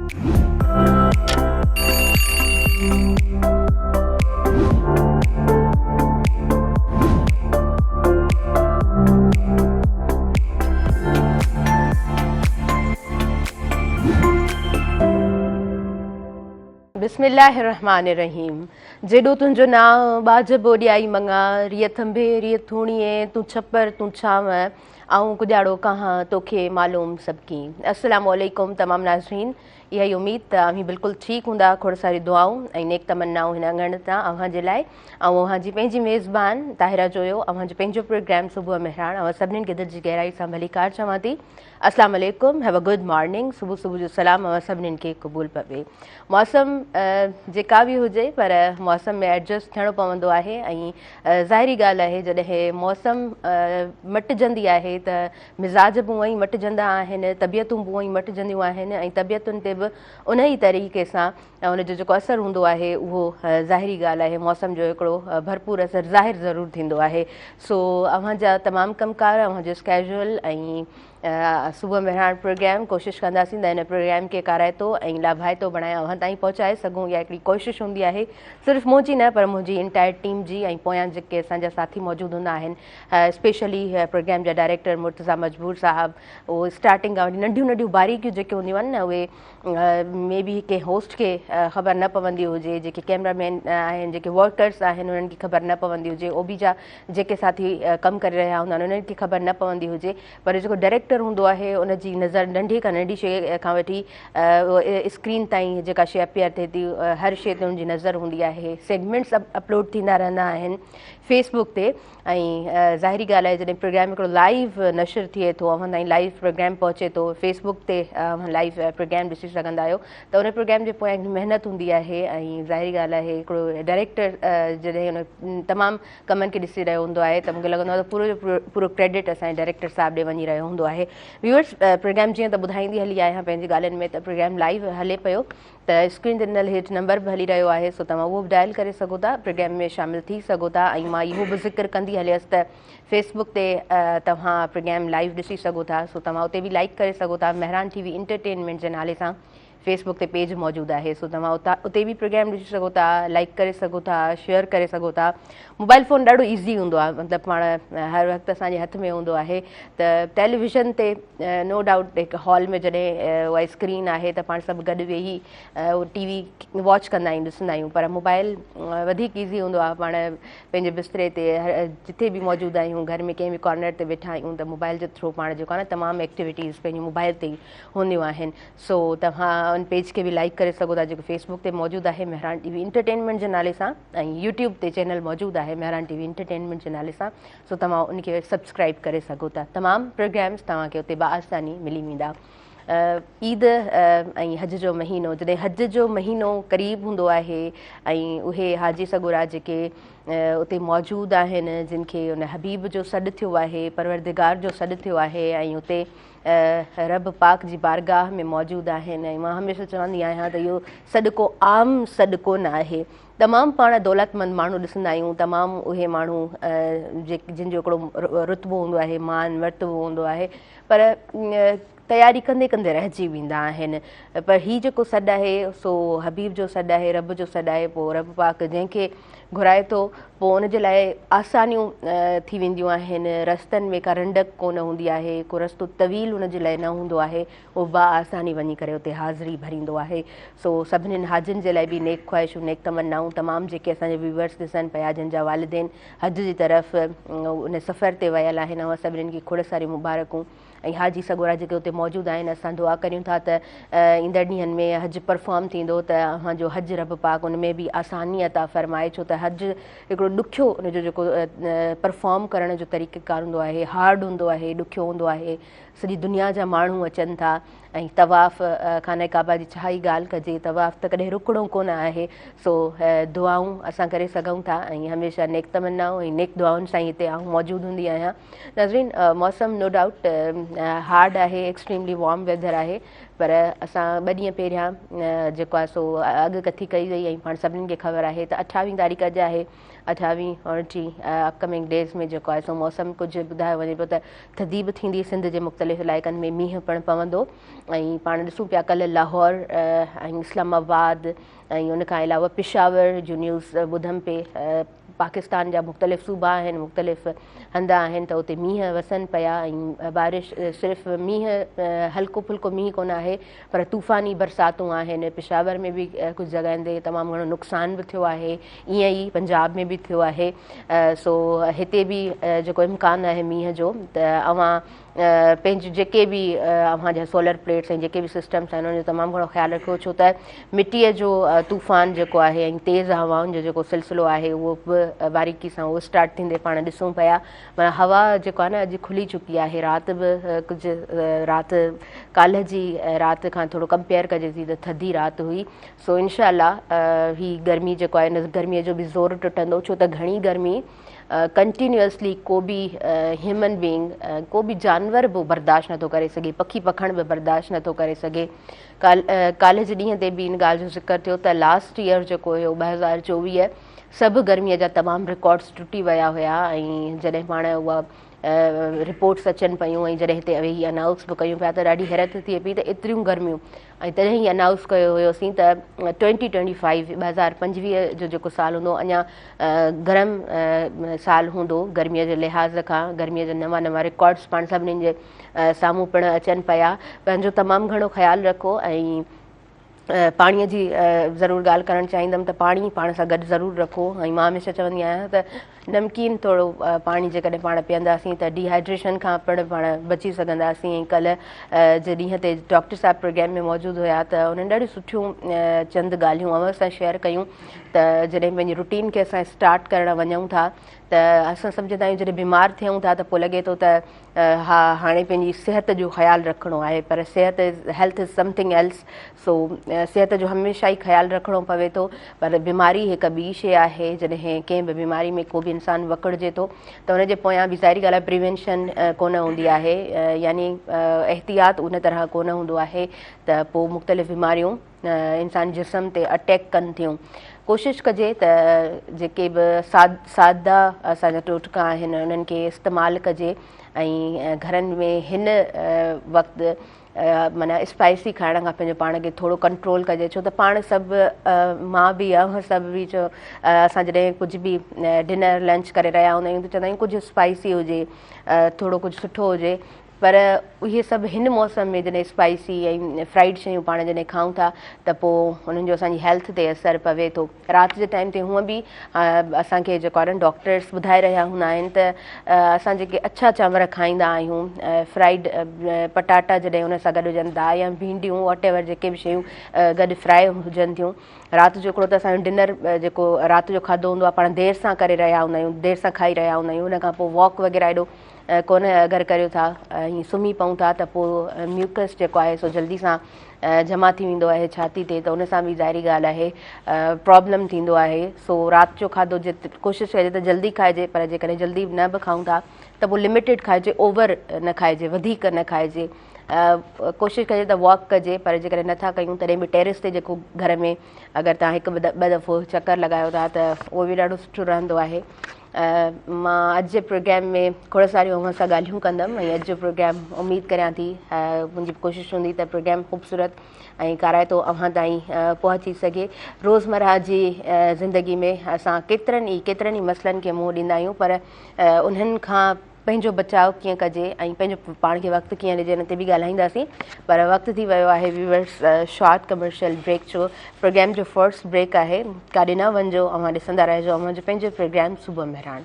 बिस्मिल्लाहिर्रहमानिर्रहीम। जेडो तुंहिंजो नाव बाज बोडियाई मंगा रिय थंबे रिय थूणीए तू छपर तू छाव आऊं कुजाड़ो कहाँ तोखे मालूम सबकी। अस्सलामु अलैकुम तमाम नाज़रीन, यही उम्मीद त अभी बिल्कुल ठीक हूंदा। खोड़ सारी दुआऊं ऐं नेक तमन्नाऊं हिन अंगण तां अव्हां जे लाइ। अव्हां जी पंहिंजी मेज़बान ताहिरा जोयो, अव्हां जो पंहिंजो प्रोग्राम सुबुह मेहरान। अव्हां सभिनीनि खे दिलि जी गहराई सां भलीकार चवां थी। अस्सलाम वालेकुम, हैव अ गुड मॉर्निंग। सुबुह सुबुह जो सलाम अव्हां सभिनीनि खे क़बूल पवे। मौसम जेका बि हुजे पर मौसम में एडजस्ट थियणो पवंदो आहे ऐं ज़ाहिरी ॻाल्हि आहे जॾहिं मौसम मटिजंदी आहे त मिज़ाज बि हूअं ई मटिजंदा आहिनि, तबियतूं बि हूअं ई मटिजंदियूं आहिनि ऐं तबियतुनि ते बि उन ई तरीक़े सां उनजो जेको असरु हूंदो आहे उहो ज़ाहिरी ॻाल्हि आहे मौसम जो हिकिड़ो भरपूर असरु ज़ाहिर ज़रूरु थींदो आहे। सो अव्हां जा तमामु कमकार, अव्हां जो स्केड्यूल ऐं सुबुह मेहरान प्रोग्राम कोशिशि कंदासीं त हिन प्रोग्राम खे काराइतो ऐं लाभाइतो बणाए अव्हां ताईं पहुचाए सघूं। इहा हिकिड़ी कोशिशि हूंदी आहे सिर्फ़ु मुंहिंजी न पर मुंहिंजी इंटायर टीम जी ऐं पोयां जेके असांजा साथी मौजूदु हूंदा आहिनि, स्पेशली प्रोग्राम जा डायरेक्टर मुर्तज़ा मजबूर साहब। उहो स्टार्टिंग खां वठी नंढियूं नंढियूं बारीकियूं जेके हूंदियूं आहिनि न उहे मे बी कंहिं होस्ट खे ख़बर न पवंदी हुजे, जेके कैमरामैन आहिनि, जेके वर्कर्स आहिनि उन्हनि खे ख़बर न पवंदी हुजे, ओबी जा जेके साथी कमु करे रहिया हूंदा आहिनि उन्हनि खे ख़बर न पवंदी हुजे, पर जेको डायरेक्टर हूंदो आहे उनजी नज़र नंढी खां नंढी शइ खां वठी स्क्रीन ताईं जेका शइ अपियर थिए थी हर शइ ते उनजी नज़र हूंदी आहे। सेगमेंट्स अपलोड थींदा रहंदा आहिनि फेसबुक ते ऐं ज़ाहिरी ॻाल्हि आहे जॾहिं प्रोग्राम हिकिड़ो लाइव नशर थिए थो, अव्हां ताईं लाइव प्रोग्राम पहुचे थो फेसबुक ते, लाइव प्रोग्राम ॾिसी सघंदा आहियो त उन प्रोग्राम जे पोयां महिनत हूंदी आहे ऐं ज़ाहिरी ॻाल्हि आहे हिकिड़ो डायरेक्टर जॾहिं उन तमामु कमनि खे ॾिसी रहियो हूंदो आहे त मूंखे लॻंदो आहे त पूरो जो पूरो क्रेडिट असांजे डायरेक्टर साहिब ॾे वञी रहियो हूंदो आहे। व्यूअर्स, प्रोग्राम जीअं त ॿुधाईंदी हली आहियां पंहिंजी ॻाल्हियुनि में त प्रोग्राम लाइव हले पियो त स्क्रीन ते ॾिनल हेठि नंबर बि हली रहियो आहे, सो तव्हां उहो बि डायल करे सघो था, प्रोग्राम में शामिलु थी सघो था। ऐं मां इहो बि ज़िक्र कंदी हलियसि त फेसबुक ते तव्हां प्रोग्राम लाइव ॾिसी सघो था, सो तव्हां उते बि लाइक करे सघो था। मेहरान टीवी इंटरटेनमेंट जे नाले सां फेसबुक ते पेज मौजूदु आहे, सो तव्हां उते बि प्रोग्राम ॾिसी सघो था, लाइक करे सघो था, शेयर करे सघो था। मोबाइल फ़ोन ॾाढो ईज़ी हूंदो आहे, मतिलबु पाण हर वक़्तु असांजे हथ में हूंदो आहे त टेलीविज़न ते नो डाउट हिकु हॉल में जॾहिं उहा स्क्रीन आहे त पाण सभु गॾु वेही उहो टीवी वॉच कंदा आहियूं, ॾिसंदा आहियूं, पर मोबाइल वधीक ईज़ी हूंदो आहे। पाण पंहिंजे बिस्तरे ते जिथे बि मौजूदु आहियूं, घर में कंहिं बि कॉर्नर ते वेठा आहियूं त मोबाइल जे थ्रू पाण जेको आहे न तमामु एक्टिविटीज़ पंहिंजी मोबाइल ते ई हूंदियूं आहिनि। सो तव्हां उन पेज खे बि लाइक करे सघो था जेको फेसबुक ते मौजूदु आहे मेहरान टीवी इंटरटेनमेंट जे नाले सां, ऐं यूट्यूब ते चैनल मौजूदु आहे मेहरान टीवी इंटरटेनमेंट जे नाले सां, सो तव्हां उनखे सब्सक्राइब करे सघो था। तमामु प्रोग्राम्स तव्हांखे उते बाआसानी मिली वेंदा। ईद ऐं हज जो महीनो, जॾहिं हज जो महीनो क़रीब हूंदो आहे ऐं उहे हाजी सगोरा जेके उते मौजूदु आहिनि, जिन खे उन हबीब जो सॾु थियो आहे, परवरदिगार जो सॾु थियो आहे ऐं उते रब पाक जी बारगाह में मौजूदु आहिनि। ऐं मां हमेशह चवंदी आहियां त इहो सॾु को आम सॾु कोन आहे। तमामु पाण दौलतमंद माण्हू ॾिसंदा आहियूं, तमामु उहे माण्हू जिन जो हिकिड़ो रुतबो हूंदो आहे, मान मर्तबो हूंदो आहे, पर तयारी कंदे कंदे रहिजी वेंदा आहिनि। पर हीउ जेको सॾु आहे सो हबीब जो सॾु आहे, रब जो सॾु आहे। पोइ रब पाक जंहिंखे घुराए थो पोइ उनजे लाइ आसानियूं थी वेंदियूं आहिनि। रस्तनि में का रंडक कोन हूंदी आहे, को रस्तो तवील उनजे लाइ न हूंदो आहे, उहो आसानी वञी करे उते हाज़िरी भरींदो आहे। सो सभिनीनि हाजियुनि जे लाइ बि नेक ख़्वाहिशूं, नेक तमन्नाऊं। तमामु जेके असांजे व्यूवर्स ॾिसनि पिया जिन जा वालिदेन हज जी तरफ़ उन सफ़र ते वियल आहिनि, उहा सभिनीनि खे खोड़ सारी मुबारकूं। ऐं हाजी सगोरा जेके उते मौजूदु आहिनि, असां दुआ करियूं था त ईंदड़ ॾींहंनि में हज परफॉर्म थींदो त अव्हांजो हज रब पाक उन में बि आसानी अता फ़रमाए, छो त हज हिकिड़ो ॾुखियो उनजो जेको परफॉर्म करण जो तरीक़ेकार हूंदो आहे, हार्ड हूंदो आहे, ॾुखियो हूंदो आहे। सॼी दुनिया जा माण्हू अचनि था ऐं तवाफ़ खाने काबा जी छा ई ॻाल्हि कजे, तवाफ़ त कॾहिं रुकणो कोन आहे। सो दुआऊं असां करे सघूं था ऐं हमेशह नेक तमन्नाऊं ऐं नेक दुआउनि सां हिते आऊं मौजूदु हूंदी आहियां। नाज़रीन, मौसम नो डाउट हार्ड आहे, एक्सट्रीमली वार्म वेदर आहे, पर असां 2 ॾींहं पहिरियां जेको आहे सो अॻकथी कई वई ऐं पाण सभिनीनि खे ख़बर आहे त 28 तारीख़ अॼु आहे। 28 29 अपकमिंग डेज़ में जेको आहे सो मौसम कुझु ॿुधायो वञे पियो त थधी बि थींदी सिंध जे मुख़्तलिफ़ इलाइक़नि में मींहुं पिणु पवंदो ऐं पाण ॾिसूं पिया कल्ह लाहौर ऐं इस्लामाबाद ऐं उनखां अलावा पिशावर जो न्यूज़ ॿुधमि पे पाकिस्तान जा मुख़्तलिफ़ सूबा आहिनि मुख़्तलिफ़ हंध आहिनि त उते मींहं वसनि पिया ऐं बारिश सिर्फ़ु मींहं हल्को फुल्को मींहुं कोन आहे पर तूफ़ानी बरसातूं आहिनि। पिशावर में बि कुझु जॻहियुनि ते तमामु घणो नुक़सान बि थियो आहे, ईअं ई पंजाब में बि थियो आहे। सो हिते बि जेको इम्कानु आहे मींहं जो त अव्हां पंहिंजूं जेके बि अव्हांजा सोलर प्लेट्स ऐं जेके बि सिस्टम्स आहिनि उनजो तमामु घणो ख़्यालु रखियो छो त मिटीअ जो तूफ़ान जेको आहे ऐं तेज़ हवाउनि जो जेको सिलसिलो आहे उहो बि बारीकी सां उहो स्टार्ट थींदे पाण ॾिसूं पिया। माना हवा जेको आहे न अॼु खुली चुकी आहे, राति बि कुझु राति काल्ह जी राति खां थोरो कंपेयर कजे थी त थधी राति हुई। सो इनशा ही गर्मी जेको आहे हिन गर्मीअ जो बि ज़ोर टुटंदो छो त घणी गर्मी कंटिन्यूअसली को बि ह्यूमन बीइंग को बि जानवर बि बर्दाश्त नथो करे सघे, पखी पखण बि बर्दाश्त नथो करे सघे। काल्ह जे ॾींहं ते बि इन ॻाल्हि जो ज़िक्र थियो त लास्ट ईयर जेको हुयो 2024 सभु गर्मीअ जा तमामु रिकॉर्ड्स टुटी विया हुया ऐं जॾहिं पाण उहा रिपोर्ट्स अचनि पियूं ऐं जॾहिं हिते वेही अनाउंस बि कयूं पिया त ॾाढी हैरत थिए पई त एतिरियूं गर्मियूं ऐं तॾहिं ई अनाउंस कयो हुयोसीं त 2025 जो जेको साल हूंदो अञा गरम साल हूंदो गर्मीअ जे लिहाज़ खां। गर्मीअ जा नवां रिकॉर्ड्स पाण सभिनीनि जे साम्हूं पिणु अचनि पिया। पंहिंजो तमामु घणो ख़्यालु रखो ऐं पाणीअ जी ज़रूरु ॻाल्हि करणु चाहींदमि त पाणी पाण सां गॾु ज़रूरु रखो ऐं मां हमेशह चवंदी आहियां त नमकीन थोरो पाणी जेकॾहिं पाण पीअंदासीं त डिहाइड्रेशन खां पिणु पाण बची सघंदासीं। ऐं कल्ह जे ॾींहं ते डॉक्टर साहिबु प्रोग्राम में मौजूदु हुया त उन्हनि ॾाढियूं सुठियूं चंद ॻाल्हियूं अव्हां सां शेयर कयूं त जॾहिं पंहिंजी रुटीन खे असां स्टार्ट करणु वञूं था त असां सम्झंदा आहियूं जॾहिं बीमार थियूं था त पोइ लॻे थो त हा हाणे पंहिंजी सिहत जो ख़्यालु रखिणो आहे पर सिहत हेल्थ इज़ समथिंग एल्स। सो सिहत जो हमेशह ई ख़्यालु रखिणो पवे थो पर बीमारी हिकु ॿी शइ आहे। जॾहिं कंहिं बि बीमारी में को बि इंसानु वकिड़िजे थो त उनजे पोयां बि ज़ाहिरी ॻाल्हि आहे प्रिवेंशन कोन हूंदी आहे, यानी एहतियात उन तरह कोन हूंदो आहे त पोइ मुख़्तलिफ़ बीमारियूं इंसान जिस्म ते अटैक कनि थियूं। कोशिशि कजे त जेके बि सादा असांजा टोटका आहिनि उन्हनि खे इस्तेमालु कजे ऐं घरनि में हिन वक़्तु माना स्पाइसी खाइण खां पंहिंजो पाण खे थोरो कंट्रोल कजे छो त पाण सभु मां बि सभु बि चयो असां जॾहिं कुझु बि डिनर लंच करे रहिया हूंदा आहियूं त चवंदा आहियूं कुझु स्पाइसी हुजे, थोरो कुझु सुठो हुजे। पर उहे सभु हिन मौसम में जॾहिं स्पाइसी ऐं फ्राइड शयूं पाण जॾहिं खाऊं था त पोइ उन्हनि जो असांजी हेल्थ ते असरु पवे थो। राति जे टाइम ते हूअं बि असांखे जेको आहे न डॉक्टर्स ॿुधाए रहिया हूंदा आहिनि त असां जेके अछा चांवर खाईंदा आहियूं फ्राइड पटाटा जॾहिं उन सां गॾु हुजनि था या भींडियूं वॉट एवर जेके बि शयूं गॾु फ्राए हुजनि थियूं। राति जो हिकिड़ो त असांजो डिनर जेको राति जो खाधो हूंदो आहे पाण देरि सां करे रहिया हूंदा आहियूं, देरि सां खाई रहिया हूंदा आहियूं। उन खां पोइ वॉक वग़ैरह एॾो कोन अगरि करियो था ऐं सुम्ही पऊं था त पोइ म्यूकस जेको आहे सो जल्दी सां जमा थी वेंदो आहे छाती ते त उन सां बि ज़ाहिरी ॻाल्हि आहे प्रॉब्लम थींदो आहे। सो राति जो खाधो कोशिशि कजे त जल्दी खाइजे पर जेकॾहिं जल्दी न बि खाऊं था त पोइ लिमिटेड खाइजे, ओवर न खाइजे, वधीक न खाइजे। कोशिशि कजे त वॉक कजे पर जेकॾहिं नथा कयूं तॾहिं बि टेरिस ते जेको घर में अगरि तव्हां हिकु ॿ दफ़ो चकर लॻायो था त उहो बि ॾाढो सुठो रहंदो आहे। मां अॼु जे प्रोग्राम में खोड़ सारियूं अव्हां सां ॻाल्हियूं कंदमि ऐं अॼु जो प्रोग्राम उमेदु करियां थी मुंहिंजी कोशिशि हूंदी त प्रोग्राम ख़ूबसूरत ऐं काराइतो अव्हां ताईं पहुची सघे। रोज़मर्रा जी ज़िंदगी में असां केतिरनि ई मसइलनि खे मुंहुं ॾींदा आहियूं पर उन्हनि खां पंहिंजो बचाव कीअं कजे ऐं पंहिंजो पाण खे वक़्तु कीअं ॾिजे हिन ते बि ॻाल्हाईंदासीं। पर वक़्तु थी वियो आहे व्यूअर्स शॉर्ट कमर्शियल ब्रेक जो। प्रोग्राम जो फर्स्ट ब्रेक आहे, काॾे न वञिजो, अव्हां ॾिसंदा रहिजो अव्हांजो पंहिंजो प्रोग्राम सुबुह मेहरान।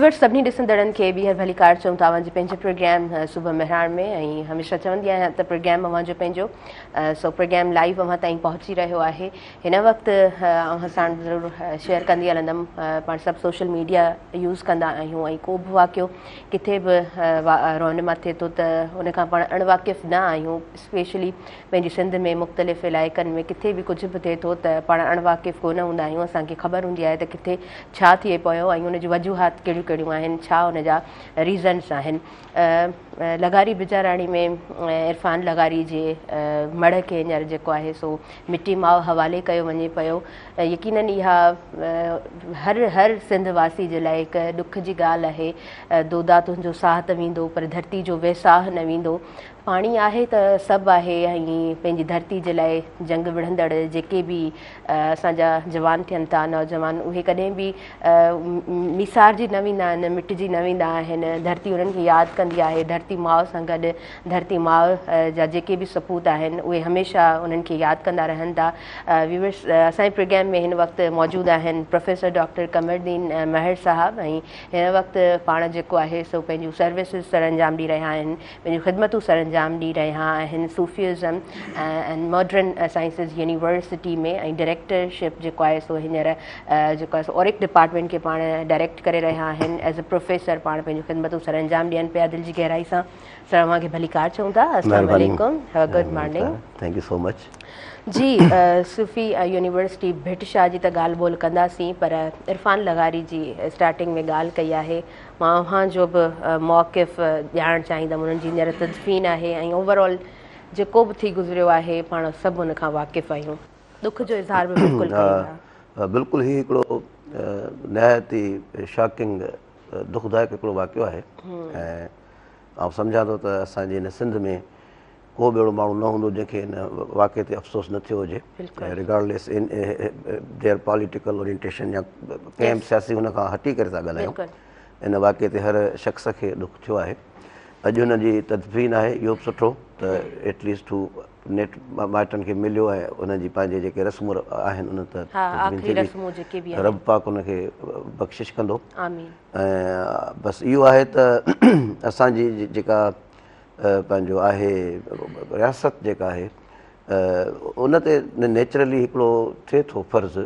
व्यूवर्स सभिनी ॾिसंदड़नि खे ॿीहर भली कार चऊं था अवां जे पंहिंजे प्रोग्राम सुबुह मेहरान में ऐं हमेशह चवंदी आहियां त प्रोग्राम अवां जो पंहिंजो सो प्रोग्राम लाइव अवां ताईं पहुची रहियो आहे। हिन वक़्तु अवां सां ज़रूरु शेयर कंदी हलंदमि। पाण सभु सोशल मीडिया यूज़ कंदा आहियूं ऐं को बि वाक़ियो किथे बि रौन मां थिए थो त उनखां पाण अणवाक़िफ़ न आहियूं। स्पेशली पंहिंजी सिंध में मुख़्तलिफ़ इलाइक़नि में किथे बि कुझु बि थिए थो त पाण अणवाक़िफ़ कोन हूंदा आहियूं। असांखे ख़बर हूंदी आहे त किथे छा थिए पियो ऐं उनजी वजूहात कहिड़ियूं कहिड़ियूं आहिनि, छा हुनजा रीज़न्स आहिनि। लगारी बिजाराणी में इरफान लगारी जे मड़ खे हींअर जेको आहे सो मिटी माउ हवाले कयो वञे पियो। यकीनन इहा हर सिंध वासी जे लाइ हिकु ॾुख जी ॻाल्हि आहे। दोदा तुंहिंजो साह त वेंदो पर धरती जो वेसाह न वेंदो। पाणी आहे त सभु आहे ऐं पंहिंजी धरती जे लाइ जंग विढ़ंदड़ जेके बि असांजा जवान थियनि था, नौजवान, उहे कॾहिं बि मिसारजी न वेंदा आहिनि, मिटिजी न वेंदा आहिनि। धरती उन्हनि खे यादि कंदी आहे। धरती माउ सां गॾु धरती माउ जा जेके बि सपूत आहिनि उहे हमेशह उन्हनि खे यादि कंदा रहनि था। व्यूवर्स असांजे प्रोग्राम में हिन वक़्तु मौजूदु आहिनि प्रोफेसर डॉक्टर कमरदीन महर साहब ऐं हिन वक़्तु पाण जेको आहे सो पंहिंजूं सर्विसिस सर अंजाम ॾेई रहिया आहिनि, पंहिंजूं ख़िदमतूं सर अंजाम ॾेई रहिया आहिनि सूफ़िज़म एंड मॉडर्न साइंसिस यूनिवर्सिटी में। ऐं डायरेक्टरशिप जेको आहे सो हींअर जेको आहे सो ऑरिक डिपार्टमेंट खे पाण डायरेक्ट करे रहिया आहिनि। एज़ अ प्रोफेसर पाण पंहिंजूं ख़िदमतूं सर अंजाम ॾियनि पिया। दिलि जी गहराई सां सर अव्हांखे भली कार चऊं था। अस्सलाम वालेकुम, good morning. Thank you so much जी। सूफ़ी यूनिवर्सिटी भिट शाह जी त ॻाल्हि ॿोल कंदासीं, पर इरफान लगारी जी स्टार्टिंग में ॻाल्हि कई आहे। मां अव्हां जो बि मौक़िफ़ ॼाणणु चाहींदमि। उन्हनि जी हींअर तदफ़ीन आहे ऐं ओवरऑल जेको बि थी गुज़रियो आहे पाण सभु हुन खां वाक़िफ़ आहियूं। दुख जो इज़हार बि बिल्कुलु कयो। बिल्कुलु ही हिकिड़ो नहायत ई शॉकिंग दुखदायक हिकिड़ो वाक़ियो आहे ऐं आउं सम्झां थो त असांजे हिन सिंध में को बि अहिड़ो माण्हू न हूंदो जंहिंखे हिन वाक़िए ते अफ़सोस न थियो हुजे, regardless in their political orientation या कंहिं बि सियासी हुन खां हटी करे था ॻाल्हायूं। इन वाक़िए ते हर शख़्स खे ॾुख थियो आहे। अॼु हुनजी तदफ़ीन आहे, इहो बि सुठो त एटलीस्ट हू नेट माइटनि खे मिलियो ऐं उनजी पंहिंजे जेके रस्मूं आहिनि उन त रब पाक उनखे बख़्शिश कंदो। ऐं बसि इहो आहे त असांजी जेका पंहिंजो आहे रियासत जेका आहे उन ते नेचुरली हिकिड़ो थिए थो फ़र्ज़ु,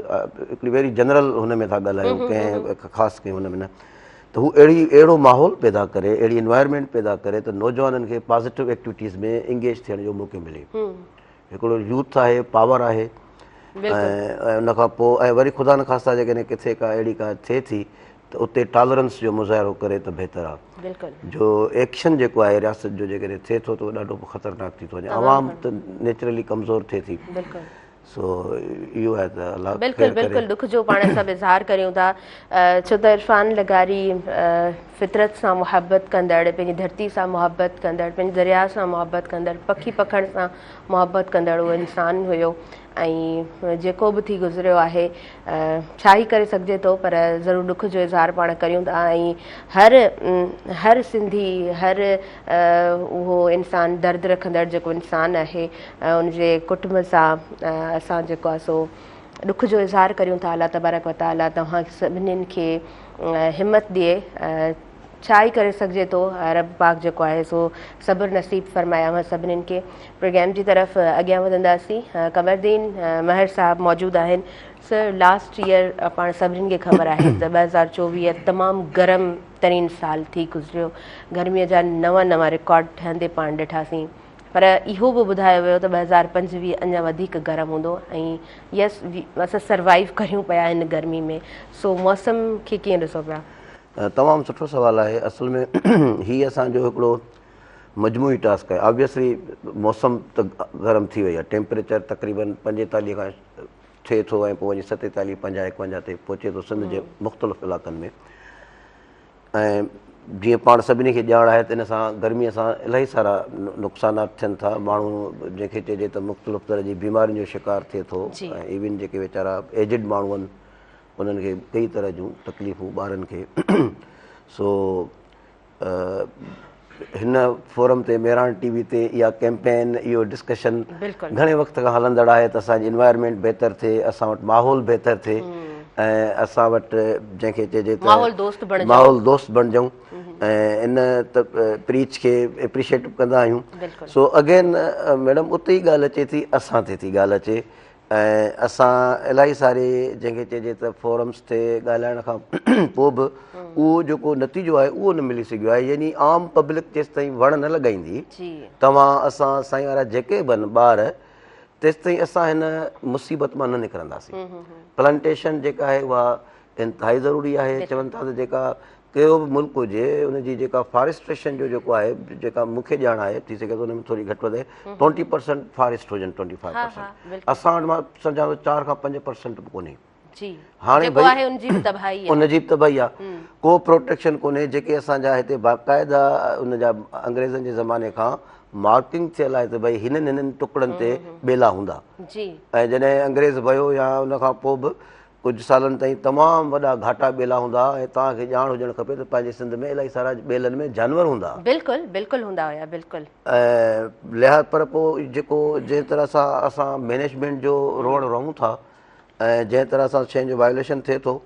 हिकिड़ी वेरी जनरल हुन में था ॻाल्हायूं, कंहिं ख़ासि कंहिं हुन में न, त हू अहिड़ो माहौल पैदा करे, अहिड़ी इन्वायरमेंट पैदा करे त नौजवाननि खे पॉज़िटिव एक्टिविटीज़ में इंगेज थियण जो मौक़ो मिले। हिकिड़ो यूथ आहे, पावर आहे ऐं उन खां पोइ ऐं वरी ख़ुदा न ख़ास्ता जेकॾहिं किथे का अहिड़ी का थिए थी त उते टॉलरेंस जो मुज़ाहिरो करे त बहितर आहे। जो एक्शन जेको आहे रियासत जो जेकॾहिं थिए थो त उहो ॾाढो ख़तरनाक थी थो वञे। आवाम त नेचुरली कमज़ोर थिए थी। सो इहो आहे त अलाह बिल्कुलु बिल्कुलु दुख जो पाण सभु इज़हार करियूं था। छो त इरफान लगारी फितरत सां मुहबत कंदड़, पंहिंजी धरती सां मुहबत कंदड़, पंहिंजे दरिया सां मुहबत कंदड़, पखी पखण सां मुहबत कंदड़ उहो इंसानु हुयो। ऐं जेको बि थी गुज़रियो आहे छा ई करे सघिजे थो, पर ज़रूरु दुख जो इज़हार पाण करियूं था। ऐं हर सिंधी, हर उहो इंसानु दर्द रखंदड़ जेको इंसानु आहे उनजे कुटुंब सां असां जेको आहे सो दुख जो इज़हार करियूं था। अलाह तबारक व तआला तव्हां सभिनीनि खे हिमत ॾिए। छा ई करे सघिजे थो, रब पाक जेको आहे सो सब्र नसीब फरमाया हुआ सभिनीनि खे। प्रोग्राम जी तरफ़ अॻियां वधंदासीं। कमरदीन महर साहब मौजूदु आहिनि। सर, लास्ट ईयर पाण सभिनीनि खे ख़बर आहे त 2024 तमामु गरम तरीन साल थी गुज़रियो। गर्मीअ जा नवां रिकॉर्ड ठहंदे पाण ॾिठासीं, पर इहो बि ॿुधायो वियो त 2025 अञा वधीक गरम हूंदो ऐं यस असां सर्वाइव करियूं पिया हिन गर्मी में। सो मौसम खे कीअं ॾिसो पिया? तमामु सुठो सुवालु आहे। असल में हीअ असांजो हिकिड़ो मजमूई टास्क आहे। ऑब्वियसली मौसम त गरम थी वई आहे, टेम्परेचर तक़रीबन 45 खां थिए थो ऐं पोइ वञी 47, 50, 51 ते पहुचे थो सिंध जे मुख़्तलिफ़ इलाइक़नि में। ऐं जीअं पाण सभिनी खे ॼाण आहे त इन सां गर्मीअ सां इलाही सारा नुक़सानात थियनि था। माण्हू जंहिंखे चइजे त मुख़्तलिफ़ तरह जी बीमारियुनि जो शिकार थिए थो ऐं इवन जेके वीचारा एजिड माण्हू आहिनि उन्हनि खे कई तरह जूं तकलीफ़ूं ॿारनि खे। सो हिन फोरम ते मेहरान टीवी ते इहा कैंपेन, इहो डिस्कशन घणे वक़्त खां हलंदड़ आहे त असांजी इन्वायरमेंट बहितर थिए, असां वटि माहौल बहितर थिए ऐं असां वटि जंहिंखे चइजे त माहौल दोस्त बणिजूं ऐं इन त प्रीच खे एप्रिशिएट कंदा आहियूं। सो अगेन मैडम उते ई ॻाल्हि अचे थी, असां ते थी ॻाल्हि अचे ऐं असां इलाही सारे जंहिंखे चइजे त फोरम्स ते ॻाल्हाइण खां पोइ बि उहो जेको नतीजो आहे उहो न मिली सघियो आहे। यानी आम पब्लिक जेसि ताईं वण न लॻाईंदी तव्हां असां साईं वारा जेके बि आहिनि ॿार, तेसि ताईं असां हिन मुसीबत मां न निकिरंदासीं। प्लांटेशन जेका आहे उहा इंतिहाई ज़रूरी आहे। चवनि था त जेका कहिड़ो बि मुल्क हुजे उनजी जेका फॉरेस्ट्रेशन जो जेको आहे, जेका मूंखे ॼाण आहे, थी सघे थो हुन में थोरी घटि वधे 20% फॉरेस्ट हुजनि, 25%। असां वटि मां सम्झां थो 4 खां 5% बि कोन्हे। हाणे उनजी बि तबाही आहे, को प्रोटेक्शन कोन्हे। जेके असांजा हिते बाक़ाइदा उनजा अंग्रेज़नि जे ज़माने खां मार्किंग थियल आहे त भई हिननि हिननि टुकड़नि ते ॿेला हूंदा। ऐं जॾहिं अंग्रेज़ वियो या उन खां पोइ बि कुझु सालनि ताईं तमामु वॾा घाटा ॿेला हूंदा। ऐं तव्हांखे ॼाण हुजणु खपे त पंहिंजे सिंध में इलाही सारा ॿेलनि में जानवर हूंदा। बिल्कुलु हूंदा हुया, बिल्कुलु। ऐं लिहाज़ पर पोइ जेको जंहिं तरह सां असां मैनेजमेंट जो रोड रहूं था ऐं जंहिं तरह सां शयुनि जो वायोलेशन थिए थो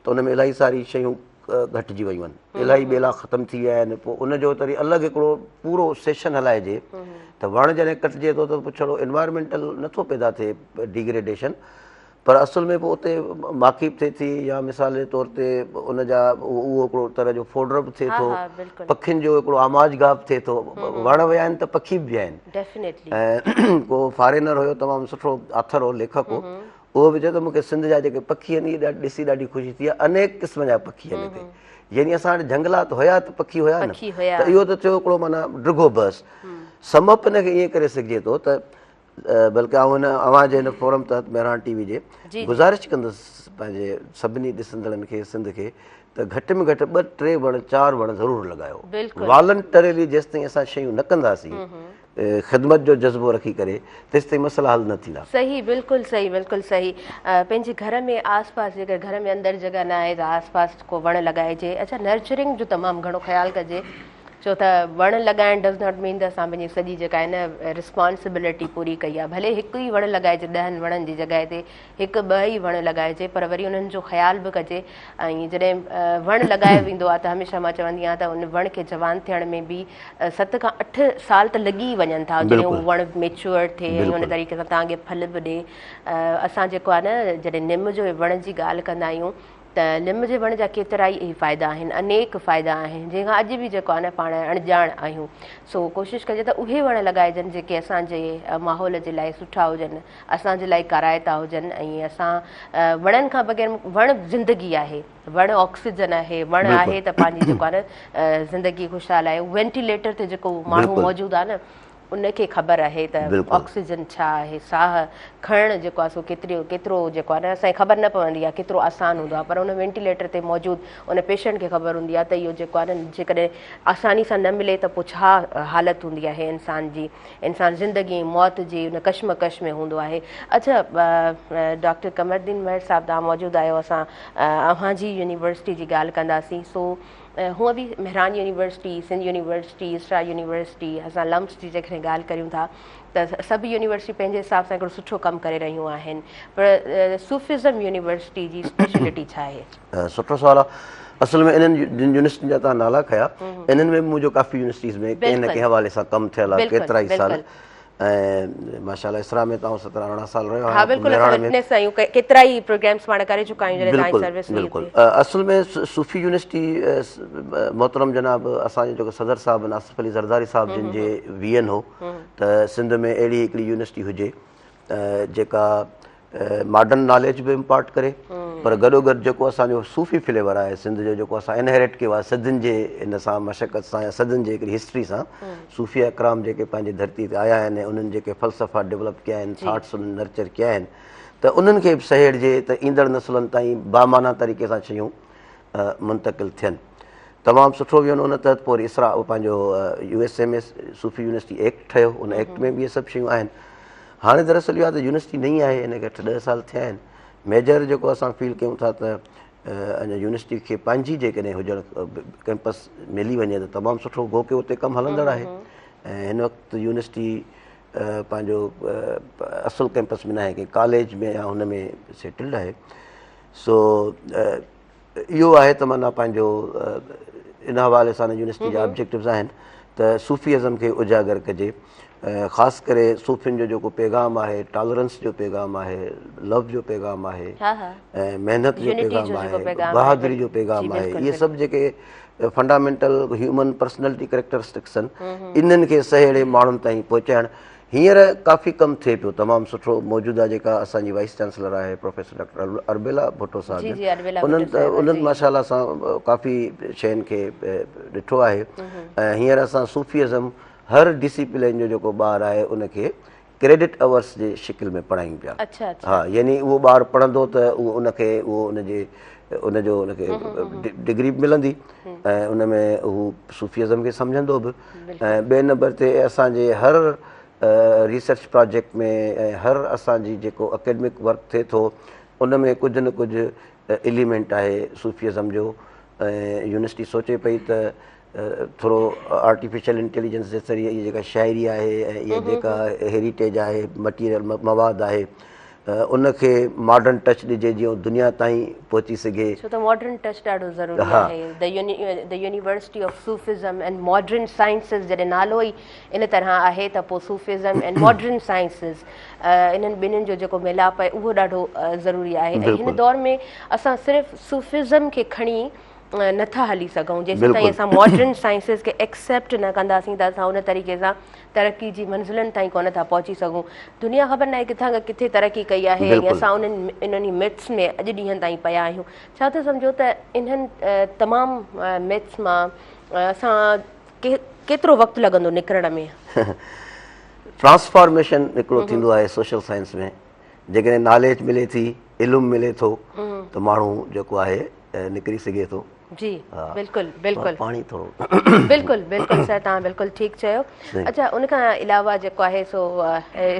त उन में इलाही सारी शयूं घटिजी वियूं आहिनि, इलाही ॿेला ख़तमु थी विया आहिनि। पोइ उनजो वरी अलॻि हिकिड़ो पूरो सेशन हलाइजे त वण जॾहिं कटिजे थो त पोइ छड़ो एनवायरमेंटल नथो पैदा थिए डिग्रेडेशन, पर असुल में पोइ उते माखी थिए थी या मिसाल जे तौर ते उनजा उहो हिकिड़ो तरह जो फोडर बि थिए थो, पखियुनि जो हिकिड़ो आमाजगाह बि थिए थो। वण विया आहिनि त पखी बि विया आहिनि। ऐं को फॉरेनर हुयो, तमामु सुठो ऑथर हो, लेखक हो, उहो बि चए थो मूंखे सिंध जा जेके पखी आहिनि इहे ॾिसी ॾाढी ख़ुशी थी आहे। अनेक क़िस्म जा पखी आहिनि हिते। यानी असां वटि जंगलात हुया त पखी हुया न, त इहो त थियो हिकिड़ो माना डिघो बस। समप हिन खे ईअं करे सघिजे थो त बल्कि आउं हिन अवां जे हिन फोरम तहत मेहरान टीवी जे गुज़ारिश कंदुसि पंहिंजे सभिनी ॾिसंदड़नि खे सिंध खे त घटि में घटि 2-3 वण 4 वण ज़रूरु लॻायो। वॉलंटरीली जेसि ताईं असां शयूं न कंदासीं ख़िदमत जो जज़्बो रखी करे, तेसि ताईं मसइला हल न थींदा। सही, बिल्कुलु सही, बिल्कुलु सही। पंहिंजे घर में आसपास जेकर घर में अंदरि जॻह न आहे त आसपास को वण लॻाइजे। अच्छा, नर्चरिंग जो तमामु घणो ख़्यालु कजे, छो त वण लॻाइण डज़ नॉट मीन त असां पंहिंजी सॼी जेका आहे न रिस्पॉन्सिबिलिटी पूरी कई आहे। भले हिकु ई वणु लॻाइजे 10 वणनि जी जॻह ते 1-2 ई वण लॻाइजे, पर वरी उन्हनि जो ख़्यालु बि कजे। ऐं जॾहिं वणु लॻायो वेंदो आहे त हमेशह मां चवंदी आहियां त उन वण खे जवान थियण में बि 7 खां 8 साल त लॻी वञनि था जॾहिं उहो वणु मेच्योर थिए ऐं उन तरीक़े सां तव्हांखे फल बि ॾिए। असां जेको आहे न जॾहिं निम जो वण जी ॻाल्हि कंदा आहियूं त निम जे वण जा केतिरा ई फ़ाइदा आहिनि, अनेक फ़ाइदा आहिनि जंहिंखां अॼु बि जेको आहे न पाण अणॼाण आहियूं। सो कोशिशि कजे त उहे वण लॻाइजनि जेके असांजे माहौल जे लाइ सुठा हुजनि, असांजे लाइ काराइता हुजनि। ऐं असां वणनि खां बग़ैर, वण ज़िंदगी आहे, वण ऑक्सीजन आहे, वण आहे त पंहिंजी जेको आहे न ज़िंदगी ख़ुशहाल आहे। वेंटिलेटर ते जेको माण्हू मौजूदु आहे न उनखे ख़बर आहे त ऑक्सीजन छा आहे, साह खणणु जेको आहे सो केतिरो जेको आहे न असांखे ख़बर न पवंदी आहे, केतिरो आसानु हूंदो आहे, पर उन वेंटिलेटर ते मौजूदु उन पेशेंट खे ख़बर हूंदी आहे त इहो जेको आहे न जेकॾहिं आसानी सां न मिले त पोइ छा हालति हूंदी आहे इंसान जी, इंसान ज़िंदगी मौत जी उन कश्मकश में हूंदो आहे। अच्छा, डॉक्टर कमरुद्दीन महर साहिबु तव्हां मौजूदु आहियो, असां अव्हांजी यूनिवर्सिटी जी ॻाल्हि कंदासीं। सो हूअं बि मेहरान यूनिवर्सिटी, सिंध यूनिवर्सिटी, इसरा यूनिवर्सिटी, असां लम्स जी जेकॾहिं ॻाल्हि करियूं था त सभु यूनिवर्सिटी पंहिंजे हिसाब सां हिकिड़ो सुठो कमु करे रहियूं आहिनि, पर सूफ़िज़म यूनिवर्सिटी जी स्पेशलिटी छा आहे? सुठो सवाल आहे। असल में इन्हनि जिन यूनिवर्सिटियुनि जा तव्हां नाला खया, इन्हनि में मुंहिंजो काफ़ी यूनिवर्सिटीज़ में कंहिं न कंहिं हवाले सां कमु थियल आहे केतिरा ई साल। ऐं माशाल्लाह इसरा में तव्हां 17-18 साल रहियो आहियां। केतिरा ई प्रोग्राम्स पाण करे चुका आहियूं। बिल्कुलु। असल में सूफ़ी यूनिवर्सिटी मोहतरम जनाब असांजे जेको सदर साहिबु आहिनि आसिफ अली ज़रदारी साहिबु जिन जे वीएन हो त सिंध में अहिड़ी हिकिड़ी यूनिवर्सिटी हुजे जेका मॉडर्न नॉलेज बि इम्पार्ट करे, पर गॾोगॾु जेको असांजो सूफ़ी फ्लेवर आहे सिंध जो जेको असां इनहेरिट कयो आहे सदियुनि जे इन सां मशक़त सां या सदियुनि जे हिकिड़ी हिस्ट्री सां, सूफ़ी अकराम जेके पंहिंजी धरती ते आया आहिनि, उन्हनि जेके फ़लसफ़ा डेवलप कया आहिनि, थाट्स उन्हनि नर्चर कया आहिनि, त उन्हनि खे बि सहेड़िजे त ईंदड़ नसलनि ताईं बामाना तरीक़े सां शयूं मुंतक़िल थियनि। तमामु सुठो वियो उन तहत पोइ वरी इसरा पंहिंजो USMS सूफ़ी यूनिवर्सिटी एक्ट ठहियो, उन एक्ट में बि इहे सभु शयूं आहिनि। हाणे दरअसल इहो आहे त यूनिवर्सिटी नई आहे, हिनखे 8-10 साल थिया आहिनि। मेजर जेको असां फील कयूं था त अञा यूनिवर्सिटी खे पंहिंजी जेकॾहिं हुजणु कैंपस मिली वञे त तमामु सुठो, गो के उते कमु हलंदड़ आहे। ऐं हिन वक़्तु यूनिवर्सिटी पंहिंजो असुल कैंपस में न आहे, कंहिं कॉलेज में या हुन में सेटल्ड आहे। सो इहो आहे त माना पंहिंजो इन हवाले सां यूनिवर्सिटी जा ऑब्जेक्टिव्स आहिनि त सूफ़ीज़म खे उजागर कजे, ख़ासि करे सूफ़ियुनि जो जेको पैगाम आहे, टॉलरेंस जो पैगाम आहे, लव जो पैगाम आहे, ऐं महिनत जो पैगाम आहे, बहादुरी जो पैगाम आहे, इहे सभु जेके फंडामेंटल ह्यूमन पर्सनैलिटी कैरेक्टरिस्टिक्स आहिनि, इन्हनि खे सहेड़े माण्हुनि ताईं पहुचाइणु हींअर काफ़ी कमु थिए पियो। तमामु सुठो मौजूदा जेका असांजी वाइस चांसलर आहे प्रोफेसर डॉक्टर अरबेला भुट्टो साहिब, उन्हनि माशाअल्लाह सां काफ़ी शयुनि खे ॾिठो आहे। ऐं हींअर असां सूफ़ीज़म हर डिसिप्लिन जो जेको ॿारु आहे उनखे क्रेडिट अवर्स जे शिकिल में पढ़ायूं पिया। हा, यानी उहो ॿारु पढ़ंदो त उहो उनखे उनखे डिग्री बि मिलंदी ऐं उन में हू सूफ़ीज़म खे सम्झंदो बि। ऐं ॿिए नंबर ते असांजे हर रिसर्च प्रोजेक्ट में ऐं हर असांजी जेको अकेडमिक वर्क थिए थो उन में कुझु न कुझु एलिमेंट आहे सूफ़ीज़म जो। ऐं यूनिवर्सिटी सोचे पई त थोरो आर्टिफिशियल इंटेलिजेंस जे ज़रिए इहा जेका शाइरी आहे ऐं इहा जेका हेरिटेज आहे, मटीरियल मवाद आहे, उनखे मॉडर्न टच ॾिजे जीअं दुनिया ताईं पहुची सघे। छो त मॉडर्न टच ॾाढो ज़रूरी आहे। The university of Sufism and modern sciences जॾहिं नालो ई इन तरह आहे त पोइ सूफ़िज़म एंड मॉडर्न साइंसिस इन्हनि ॿिन्हिनि जो जेको मिलाप आहे उहो ॾाढो ज़रूरी आहे। ऐं हिन दौर में असां सिर्फ़ु सूफ़िज़म खे खणी नथा हली सघूं जेसीं ताईं असां मॉडर्न साइंसिस खे एक्सेप्ट न कंदासीं त असां उन तरीक़े सां तरक़ी जी मंज़िलनि ताईं कोन था पहुची सघूं। दुनिया ख़बर न आहे किथां खां किथे तरक़ी कई आहे ऐं असां इन्हनि मिथ्स में अॼु ॾींहं ताईं पिया आहियूं। छा त सम्झो त इन्हनि तमामु मिथ्स मां असां केतिरो वक़्तु लॻंदो निकिरण में? ट्रांसफॉर्मेशन हिकिड़ो थींदो आहे सोशल साइंस में। जेकॾहिं नॉलेज मिले थी, इल्मु मिले थो त माण्हू जेको आहे निकिरी सघे थो। जी बिल्कुलु बिल्कुलु पाणी थोरो बिल्कुलु बिल्कुलु सर, तव्हां बिल्कुलु ठीकु चयो। अच्छा, उनखां अलावा जेको आहे सो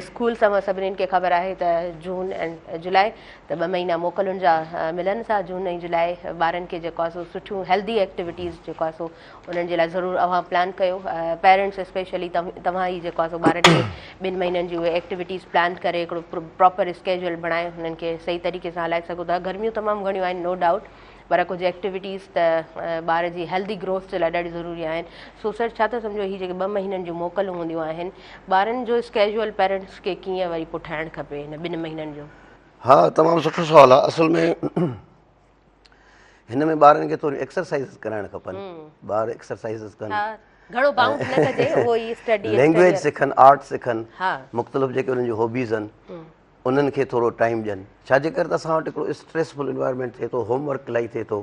स्कूल सां सभिनीनि खे ख़बर आहे त जून ऐं जुलाई त 2 महीना मोकलुनि जा मिलनि था। जून ऐं जुलाई ॿारनि खे जेको आहे सो सुठियूं हेल्दी एक्टिविटीज़ जेको आहे सो उन्हनि जे लाइ ज़रूरु अव्हां प्लान कयो। पेरेंट्स स्पेशली तव्हां ई जेको आहे सो ॿारनि खे 2 महीननि जी उहे एक्टिविटीज़ प्लान करे हिकिड़ो प्रॉपर स्केड्यूल बणाए हुननि खे सही तरीक़े सां हलाए सघो था। गर्मियूं तमामु घणियूं आहिनि, नो डाउट, पर कुझु एक्टिविटीज़ त ॿार जी हेल्दी ग्रोथ जे लाइ ॾाढी ज़रूरी आहिनि। सो सर, छा था सम्झो हीअ जेके 2 महीननि जूं मोकलूं हूंदियूं आहिनि, ॿारनि जो स्केड्यूल पेरेंट्स खे कीअं वरी पोइ ठाहिणु खपे हिन 2 महीननि जो? हा, तमामु सुठो सुवालु आहे। असल में हिन में ॿारनि खे थोरी एक्सरसाइज़ कराइणु खपनि। ॿार एक्सरसाइज़ कनि, घणो बाउंस न कजे, उहो ई स्टडी लैंग्वेज सिखनि, आर्ट सिखनि, मुख़्तलिफ़ जेके उन्हनि जूं हॉबीज़ आहिनि उन्हनि खे थोरो टाइम ॾियनि। छाजे करे त असां वटि हिकिड़ो स्ट्रेसफुल इन्वायरमेंट थिए थो, होमवर्क इलाही थिए थो,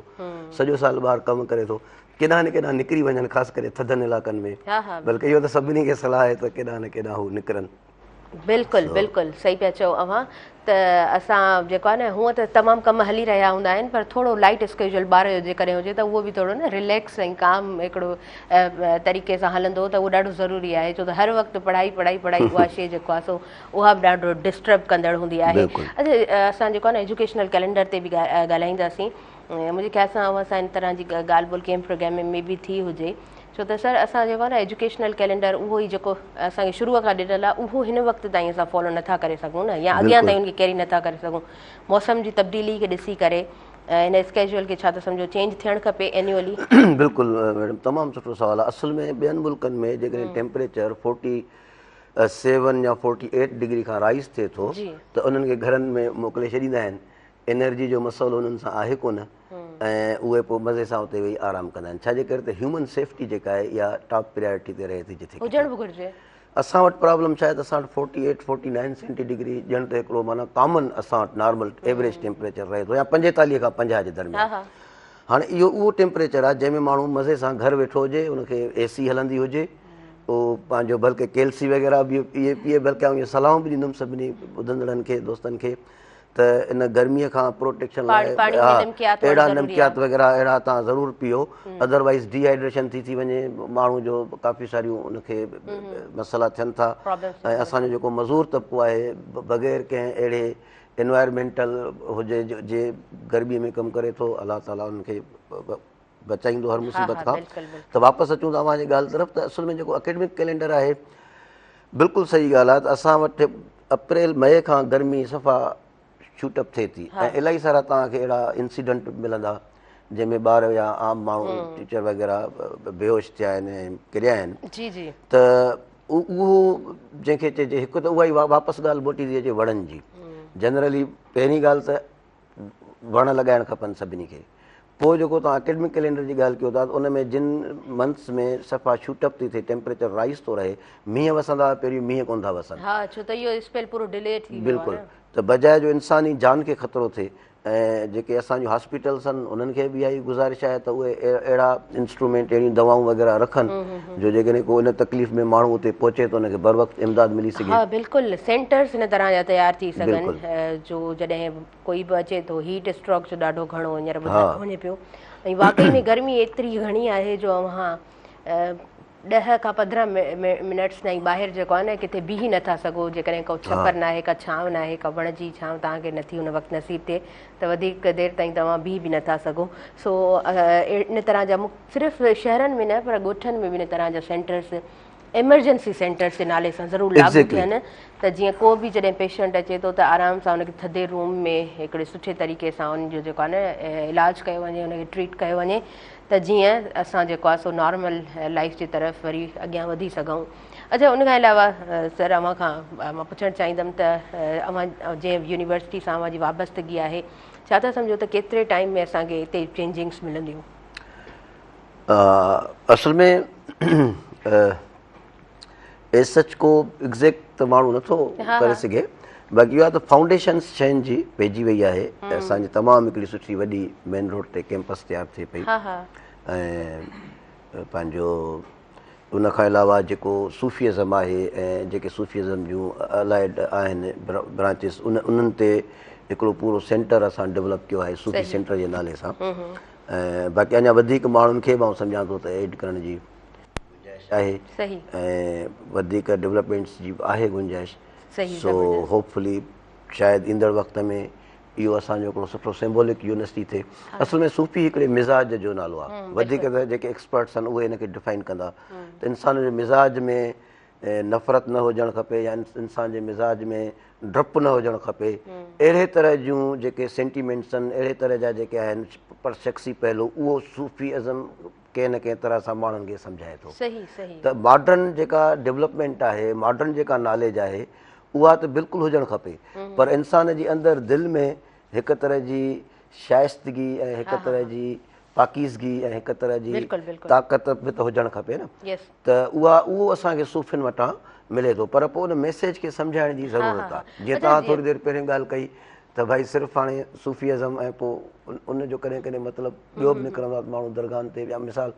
सॼो साल ॿार कमु करे थो, केॾांहुं न केॾांहुं निकिरी वञनि, ख़ासि करे थधनि इलाइक़नि में। बल्कि इहो त सभिनी खे सलाह आहे त केॾांहुं न केॾांहुं हू निकिरनि। बिल्कुलु बिल्कुलु सही पिया चओ अव्हां त असां जेको आहे न हूअं त तमामु कम हली रहिया हूंदा आहिनि, पर थोरो लाइट स्केड्यूल ॿार जो जेकॾहिं हुजे त उहो बि थोरो न रिलैक्स ऐं काम हिकिड़ो तरीक़े सां हलंदो त उहो ॾाढो ज़रूरी आहे। छो त हर वक़्तु पढ़ाई पढ़ाई पढ़ाई उहा शइ जेको आहे सो उहा बि ॾाढो डिस्टर्ब कंदड़ हूंदी आहे। अच्छा, असां जेको आहे न एजुकेशनल कैलेंडर ते बि ॻाल्हाईंदासीं। मुंहिंजे ख़्याल सां असां इन तरह जी ॻाल्हि ॿोल कंहिं प्रोग्राम में बि थी हुजे। छो त सर, असां जेको आहे न एजुकेशनल कैलेंडर उहो ई जेको असांखे शुरूअ खां ॾिनल आहे उहो हिन वक़्तु ताईं असां फॉलो नथा करे सघूं न, या अॻियां ताईं उनखे कैरी नथा करे सघूं। मौसम जी तब्दीली खे ॾिसी करे हिन स्केड्यूल खे छा त सम्झो चेंज थियणु खपे एन्युअली? बिल्कुलु मैडम, तमामु सुठो सुवालु आहे। असल में ॿियनि मुल्कनि में जेकॾहिं टेम्परेचर 47 या 48 डिग्री खां राइज़ थिए थो त उन्हनि खे घरनि में मोकिले छॾींदा आहिनि। एनर्जी जो मसइलो उन्हनि सां आहे कोन ऐं उहे पोइ मज़े सां उते वेही आराम कंदा आहिनि। छाजे करे त ह्यूमन सेफ्टी जेका आहे इहा टॉप प्रायोरिटी ते रहे थी जिथे हुजणु बि घुरिजे। असां वटि प्रॉब्लम छा आहे त असां वटि 48 49 सेंटीडिग्री ॼण त हिकिड़ो माना कॉमन असां वटि नॉर्मल एवरेज टेम्परेचर रहे थो, या 45 खां 50 जे दरमियान। हाणे इहो उहो टेम्परेचर आहे जंहिंमें माण्हू मज़े सां घरु वेठो हुजे, उनखे AC हलंदी हुजे, उहो पंहिंजो बल्कि कैल्सी वग़ैरह बि इहे पीए। बल्कि इहे सलाहूं बि ॾींदुमि सभिनी ॿुधंदड़नि खे, दोस्तनि खे, त इन गर्मीअ खां प्रोटेक्शन लाइ अहिड़ा नमकियात वग़ैरह अहिड़ा तव्हां ज़रूरु पीओ, अदरवाइज़ डिहाइड्रेशन थी वञे, माण्हू जो काफ़ी सारियूं उनखे मसइला थियनि था। ऐं असांजो जेको मज़ूर तबिको आहे बग़ैर कंहिं अहिड़े एनवायरमेंटल हुजे जे गर्मीअ में कमु करे थो, अलाह ताला उनखे बचाईंदो हर मुसीबत खां। त वापसि अचूं तव्हांजी ॻाल्हि तरफ़, त असुल में जेको अकेडमिक कैलेंडर आहे बिल्कुलु सही ॻाल्हि आहे त असां वटि अप्रैल मई खां गर्मी सफ़ा शूटअप थिए थी ऐं इलाही सारा तव्हांखे अहिड़ा इंसिडेंट मिलंदा जंहिंमें ॿार या आम माण्हू टीचर वग़ैरह बेहोश थिया आहिनि ऐं किरिया आहिनि जी जी त उहो जंहिंखे चइजे हिकु त उहा ई वापसि ॻाल्हि मोटी थी अचे वणनि जी जनरली पहिरीं ॻाल्हि त वण लॻाइणु खपनि सभिनी खे पोइ जेको तव्हां एकेडमिक कैलेंडर जी ॻाल्हि कयो था त उन में जिन मंथ्स में सफ़ा शूटअप थी थिए टेम्परेचर राइज़ थो रहे मींहं वसंदा पहिरीं मींहं कोन था वसनि हा छो त इहो स्पेल पूरो डिले थी वियो बिल्कुलु त बजाए जो इंसानी जान खे ख़तरो थिए ऐं जेके असांजूं हॉस्पिटल्स आहिनि उन्हनि खे बि इहा ई गुज़ारिश आहे त उहे अहिड़ा इंस्ट्रूमेंट अहिड़ियूं दवाऊं वग़ैरह रखनि जो जेकॾहिं को इन तकलीफ़ में माण्हू उते पहुचे त उनखे बर वक़्तु इमदाद मिली सघे हा बिल्कुलु सेंटर्स हिन तरह जा तयारु थी सघनि जो जॾहिं कोई बि अचे थो हीट स्ट्रोक जो ॾाढो घणो हींअर ॿुधायो वञे पियो ऐं वाक़ई में गर्मी एतिरी घणी आहे जो अव्हां 10 खां 15 मिनट्स ताईं ॿाहिरि जेको आहे न किथे बीही नथा सघो जेकॾहिं को छपर न आहे का छांव न आहे का वण जी छांव तव्हांखे नथी हुन वक़्तु नसीब थिए त वधीक देरि ताईं तव्हां बीह बि नथा सघो सो इन तरह जा सिर्फ़ु शहरनि में न पर ॻोठनि में बि इन तरह जा सेंटर्स एमरजेंसी सेंटर्स जे नाले सां ज़रूरु लागू थियनि त जीअं को बि जॾहिं पेशेंट अचे थो त आराम सां हुनखे थधे रूम में हिकिड़े सुठे तरीक़े सां उनजो जेको आहे न इलाजु कयो वञे हुनखे ट्रीट कयो वञे त जीअं असां जेको आहे सो नॉर्मल लाइफ जी तरफ़ वरी अॻियां वधी सघूं अच्छा उन खां अलावा सर अव्हां खां मां पुछणु चाहींदमि त अव्हां जंहिं यूनिवर्सिटी सां अव्हां जी वाबस्तगी आहे छा था सम्झो त केतिरे टाइम में असांखे हिते चेंजिंग्स मिलंदियूं असल में एज सच को एग्ज़ैक्ट त माण्हू नथो करे सघे बाक़ी इहो आहे त फाउंडेशन्स शयुनि जी पइजी वई आहे असांजी तमामु हिकिड़ी सुठी वॾी मेन रोड ते कैंपस तयारु थिए पई ऐं पंहिंजो उन खां अलावा जेको सूफ़िज़म आहे ऐं जेके सूफ़िज़म जूं अलाइड आहिनि ब्रांचिस उन्हनि ते हिकिड़ो पूरो सेंटर असां डेवलप कयो आहे सूफ़ी सेंटर जे नाले सां ऐं बाक़ी अञा वधीक माण्हुनि खे बि आउं सम्झां थो त एड करण जी गुंजाइश आहे ऐं वधीक डेवलपमेंट्स जी आहे गुंजाइश सो होपफुली शायदि ईंदड़ वक़्त में इहो असांजो हिकिड़ो सुठो सिंबॉलिक यूनिवर्सिटी थिए असल में सूफ़ी हिकिड़े मिज़ाज जो नालो आहे वधीक त जेके एक्सपर्ट्स आहिनि उहे हिनखे डिफाइन कंदा त इंसान जे मिज़ाज में नफ़रत न हुजणु खपे या इंसान जे मिज़ाज में डपु न हुजणु खपे अहिड़े तरह जूं जेके सेंटीमेंट्स आहिनि अहिड़े तरह जा जेके आहिनि पर शख़्सी पहलू उहो सूफ़ीज़म कंहिं न कंहिं तरह सां माण्हुनि खे सम्झाए थो त मॉडर्न जेका डेवलपमेंट आहे मॉडर्न जेका नॉलेज आहे उहा त बिल्कुलु हुजणु खपे पर इंसान जी अंदरि दिलि में हिकु तरह जी शाइस्तगी ऐं हिकु तरह जी पाकीज़गी ऐं हिकु तरह जी ताक़त बि त हुजणु खपे न त उहो असांखे सूफ़ियुनि वटां मिले थो पर पोइ उन मैसेज खे सम्झाइण जी ज़रूरत आहे जीअं तव्हां थोरी देरि पहिरियों ॻाल्हि कई त भाई सिर्फ़ु हाणे सूफ़ीज़म ऐं पोइ उनजो कॾहिं कॾहिं मतिलबु ॿियो बि निकिरंदो आहे माण्हू दरगाहनि ते या मिसाल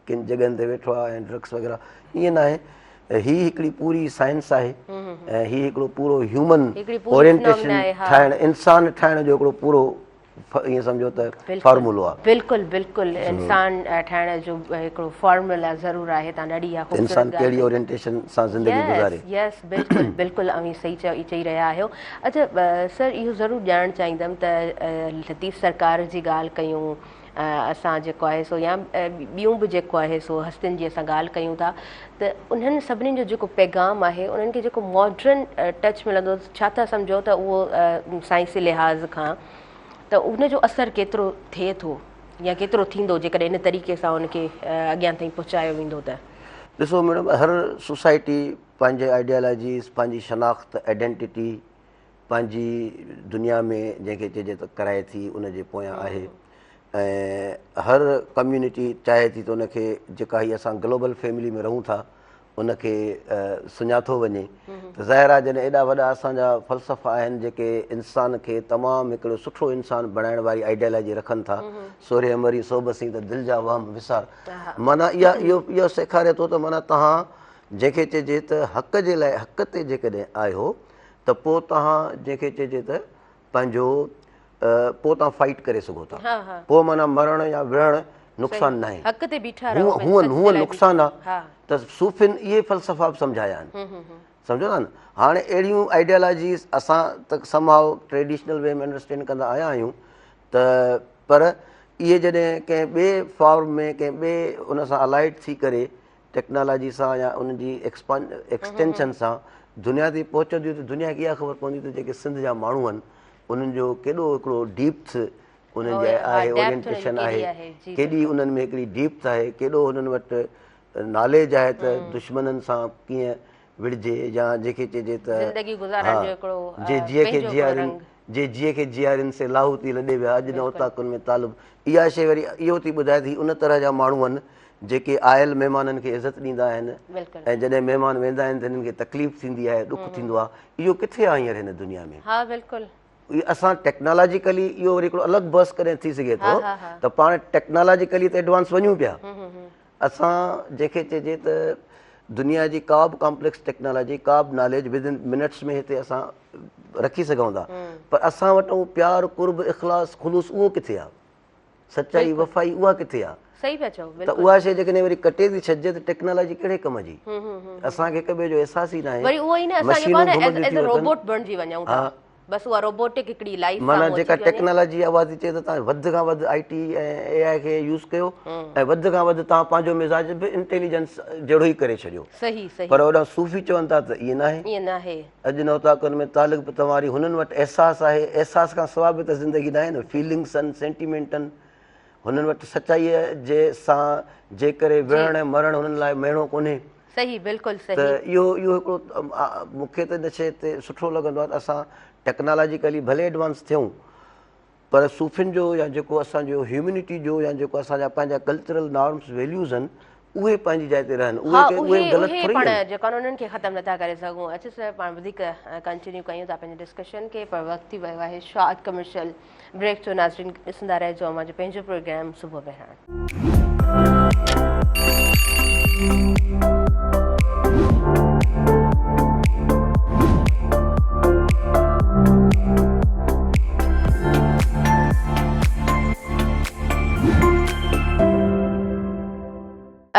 किन जॻहियुनि ते वेठो आहे ऐं ड्रग्स वग़ैरह ईअं न आहे हीअ हिकिड़ी पूरी साइंस आहे ऐं हीअ हिकिड़ो पूरो ह्यूमन ओरिएंटेशन ठाहिणु इंसान ठाहिण जो हिकिड़ो पूरो ईअं सम्झो त फॉर्मूलो आहे बिल्कुलु बिल्कुलु इंसान ठाहिण जो हिकिड़ो फॉर्मूला ज़रूरु आहे तव्हां ॾाढी आहे इंसान कहिड़ी ओरिएंटेशन सां ज़िंदगी गुज़ारे यस बिल्कुलु बिल्कुलु ऐं सही चई रहिया आहियो अच्छा सर इहो ज़रूरु ॼाणणु चाहींदमि त लतीफ़ सरकार जी ॻाल्हि कयूं असां जेको आहे सो या ॿियूं बि जेको आहे सो हस्तियुनि जी असां ॻाल्हि कयूं था त उन्हनि सभिनीनि जो जेको पैगाम आहे उन्हनि खे जेको मॉडर्न टच मिलंदो छा था सम्झो त उहो साइंसी लिहाज़ खां त उनजो असरु केतिरो थिए थो या केतिरो थींदो जेकॾहिं इन तरीक़े सां उनखे अॻियां ताईं पहुचायो वेंदो त ॾिसो मैडम हर सोसाइटी पंहिंजे आइडियोलॉजीस पंहिंजी शनाख़्त आइडेंटिटी पंहिंजी दुनिया में जंहिंखे चइजे त कराए थी उनजे पोयां आहे ऐं हर कम्यूनिटी चाहे थी त उनखे जेका हीअ असां ग्लोबल फैमिली में रहूं था उनखे सुञातो वञे त ज़ाहिर आहे जॾहिं एॾा वॾा असांजा फ़लसफ़ा आहिनि जेके इंसान खे तमामु हिकिड़ो सुठो इंसानु बणाइण वारी आइडियोलॉजी रखनि था सोरे अमरी सोबसी त दिलि जा वहम विसार माना इहो सेखारे थो त माना तव्हां जंहिंखे चइजे त हक़ जे लाइ हक़ ते जेकॾहिं आहियो त पोइ तव्हां जंहिंखे चइजे त पंहिंजो पोइ तव्हां फाइट करे सघो था पोइ माना मरण या विढ़ण नुक़सानु न आहे हूअं नुक़सानु आहे त सूफ़ियुनि इहे फ़लसफ़ा बि सम्झाया आहिनि सम्झो था न हाणे अहिड़ियूं आइडियोलॉजीस असां त समाओ ट्रेडिशनल वे में अंडरस्टैंड कंदा आया आहियूं त पर इहे जॾहिं कंहिं ॿिए फॉर्म में कंहिं ॿिए उन सां अलाइड थी करे टेक्नोलॉजी सां या उनजी एक्सटेंशन सां दुनिया ते पहुचंदियूं त दुनिया खे इहा ख़बर पवंदी त जेके सिंध जा माण्हू आहिनि उन्हनि जो केॾो हिकिड़ो डीप्थ उन्हनि जे आहे, ओरिएंटेशन आहे, केॾी उन्हनि में हिकिड़ी डीप्थ आहे, केॾो हुननि वटि नॉलेज आहे त दुश्मननि सां कीअं विढ़जे या जंहिंखे चइजे त जे जीअ खे जीआरिन से लाहू थी लॾे विया, अॼु न उताकुनि में तालुब। इहा शइ वरी इहो थी ॿुधाए थी उन तरह जा माण्हू आहिनि जेके आयल महिमाननि खे इज़त ॾींदा आहिनि ऐं जॾहिं महिमान वेंदा आहिनि त हिननि खे तकलीफ़ थींदी आहे, ॾुख थींदो आहे। इहो किथे आहे हींअर हिन दुनिया में? हा बिल्कुलु। असां टेक्नोलॉजिकली इहो वरी हिकिड़ो अलॻि बहस कॾहिं थी सघे थो त पाण टेक्नोलॉजिकली त एडवांस वञूं पिया। असां जंहिंखे चइजे त दुनिया जी का बि कॉम्प्लेक्स टेक्नोलॉजी, का बि नॉलेज विदिन मिनट्स में हिते असां रखी सघूं था, पर असां वटि उहो प्यारु, कुर्ब, इख़लास, ख़ुलूस उहो किथे आहे? सचाई, वफ़ाई उहा किथे आहे? सही पिया चओ। त उहा शइ जेकॾहिं वरी कटे थी छॾिजे त टेक्नोलॉजी कहिड़े कम जी? असांखे हिक ॿिए जो अहसास ई न आहे। वरी उहो ई न, असांखे पाण एज़ अ रोबोट बणिजी वञूं था, बस उहा रोबोटिक हिकिड़ी लाइफ माना जेका टेक्नोलॉजी आहे उहा थी चए त तव्हां वधि खां वधि IT ऐं AI खे यूज़ कयो ऐं वधि खां वधि तव्हां पंहिंजो मिज़ाज बि इंटेलिजेंस जहिड़ो ई करे छॾियो। सही सही। पर होॾां सूफ़ी चवनि था त ईअं न आहे, ईअं न आहे। अॼु नौताकुनि में तालिक़ तवारी, हुननि वटि अहसास आहे, अहसास खां सवाइ बि त ज़िंदगी न आहे न, फीलिंग्स आहिनि, सेंटिमेंट आहिनि, हुननि वटि सचाईअ जे सां जे करे विढ़ण ऐं मरण हुननि लाइ महीणो कोन्हे। सही, बिल्कुलु सही। त इहो हिकिड़ो मूंखे त इन शइ ते सुठो लॻंदो आहे त असां टेक्नोलॉजिकली भले एडवांस थियूं पर सूफ़ियुनि जो या जेको असांजो ह्यूमिनिटी जो या जेको असांजा पंहिंजा कल्चरल नॉर्म्स वैल्यूज़ आहिनि उहे पंहिंजी जाइ ते रहनि। उहे पाण जेका उन्हनि खे ख़तमु नथा करे सघूं। अचो सर, पाण वधीक कंटिन्यू कयूं था पंहिंजे डिस्कशन खे, पर वक़्तु थी वियो आहे शॉर्ट कमर्शियल ब्रेक जो। नाज़रीन ॾिसंदा रहिजो अमांजो पंहिंजो प्रोग्राम सुबुह बहिराण।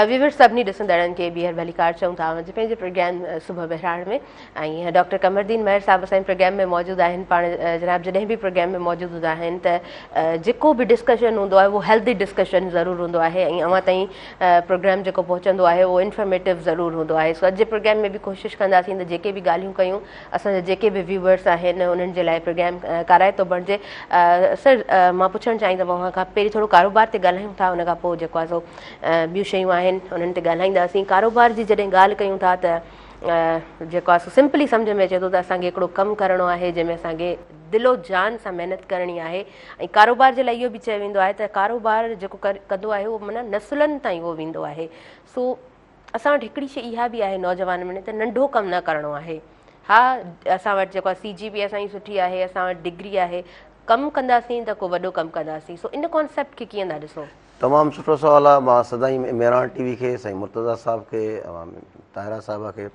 व्यूअर्स सभिनी ॾिसंदड़नि खे ॿीहर भलीकार चऊं था अॼु पंहिंजे प्रोग्राम सुबुह बहिराण में। ऐं डॉक्टर कमरदीन महर साहिबु असांजे प्रोग्राम में मौजूदु आहिनि। पाण जनाब जॾहिं बि प्रोग्राम में मौजूदु हूंदा आहिनि त जेको बि डिस्कशन हूंदो आहे उहो हेल्दी डिस्कशन ज़रूरु हूंदो आहे ऐं अवां ताईं प्रोग्राम जेको पहुचंदो आहे उहो इंफॉर्मेटिव ज़रूरु हूंदो आहे। सो अॼु जे प्रोग्राम में बि कोशिशि कंदासीं त जेके बि ॻाल्हियूं कयूं असांजा जेके बि व्यूअर्स आहिनि उन्हनि जे लाइ प्रोग्राम कराए थो बणिजे। सर, मां पुछणु चाहींदमि अव्हां खां, पहिरीं थोरो कारोबार ते ॻाल्हायूं था, उन खां पोइ जेको आहे सो ॿियूं शयूं आहिनि उन्हनि ते ॻाल्हाईंदासीं। कारोबार जी जॾहिं ॻाल्हि कयूं था त जेको आहे सो सिंपली सम्झ में अचे थो त असांखे हिकिड़ो कमु करिणो आहे जंहिंमें असांखे दिलो जान सां महिनत करणी आहे। ऐं कारोबार जे लाइ इहो बि चयो वेंदो आहे त कारोबार जेको कंदो आहे उहो माना नसुलनि ताईं उहो वेंदो आहे। सो असां वटि हिकिड़ी शइ इहा बि आहे नौजवान में त नंढो कमु न करिणो आहे। हा, असां वटि जेको आहे CGPA असांजी सुठी आहे, असां वटि डिग्री आहे, कमु कंदासीं त को वॾो कमु कंदासीं। सो इन कॉन्सेप्ट खे कीअं था ॾिसो? तमामु सुठो सुवालु आहे। मां सदाईं मेराण TV खे, साईं मुर्तज़ा साहिब खे, ताहिरा साहिबा खे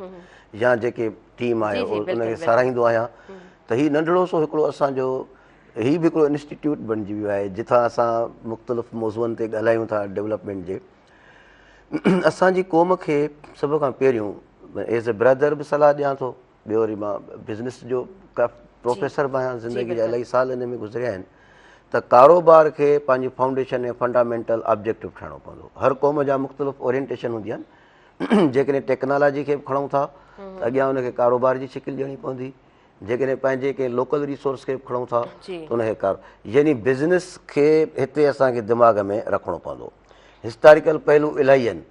या जेके टीम आहे उनखे साराहींदो आहियां त हीउ नंढड़ो सो हिकिड़ो असांजो हीउ बि हिकिड़ो इंस्टीट्यूट बणिजी वियो आहे जिथां असां मुख़्तलिफ़ मौज़ूअनि ते ॻाल्हायूं था डेवलपमेंट जे। असांजी क़ौम खे सभ खां पहिरियों एज़ ए ब्रदर बि सलाह ॾियां थो, ॿियो वरी मां बिज़नेस जो प्रोफेसर बि आहियां, ज़िंदगी जा इलाही साल हिन में गुज़रिया आहिनि, त कारोबार खे पंहिंजी फाउंडेशन ऐं फंडामेंटल ऑब्जेक्टिव ठाहिणो पवंदो। हर क़ौम जा मुख़्तलिफ़ ओरिएंटेशन हूंदी आहिनि। जेकॾहिं टेक्नोलॉजी खे बि खणूं था त अॻियां उनखे कारोबार जी शिकिल ॾियणी पवंदी। जेकॾहिं पंहिंजे कंहिं लोकल रिसोर्स खे बि खणूं था त उनखे यानी बिज़नेस खे हिते असांखे दिमाग़ में रखिणो पवंदो। हिस्टोरिकल पहलू इलाही आहिनि।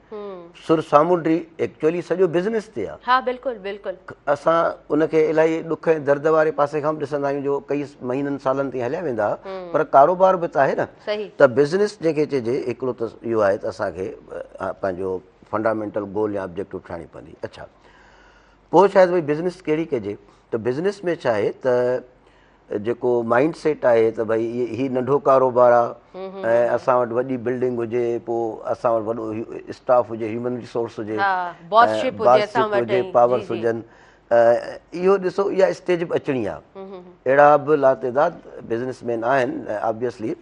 सुर सामुंडी एक्चुअली सॼो बिज़नेस ते आहे। हा बिल्कुलु बिल्कुलु। असां उनखे इलाही ॾुख ऐं दर्द वारे पासे खां बि ॾिसंदा आहियूं जो कई महीननि सालनि ताईं हलिया वेंदा, पर कारोबार बि त आहे न। त बिज़नेस जंहिंखे चइजे हिकिड़ो त इहो आहे त असांखे पंहिंजो फंडामेंटल गोल या ऑब्जेक्टिव ठाहिणी पवंदी। अच्छा, पोइ शायदि भई बिज़नेस कहिड़ी कजे, त बिज़नेस में छा आहे त जेको माइंड सेट आहे त भई हीउ नंढो कारोबार आहे ऐं असां वटि वॾी बिल्डिंग हुजे, पोइ असां वटि वॾो स्टाफ हुजे, ह्यूमन रिसोर्स हुजे, बॉसशिप हुजे, पावर्स हुजनि। इहो ॾिसो, इहा स्टेज बि अचणी आहे। अहिड़ा बि लातइदाद बिज़नेसमैन आहिनि ऑब्वियसली,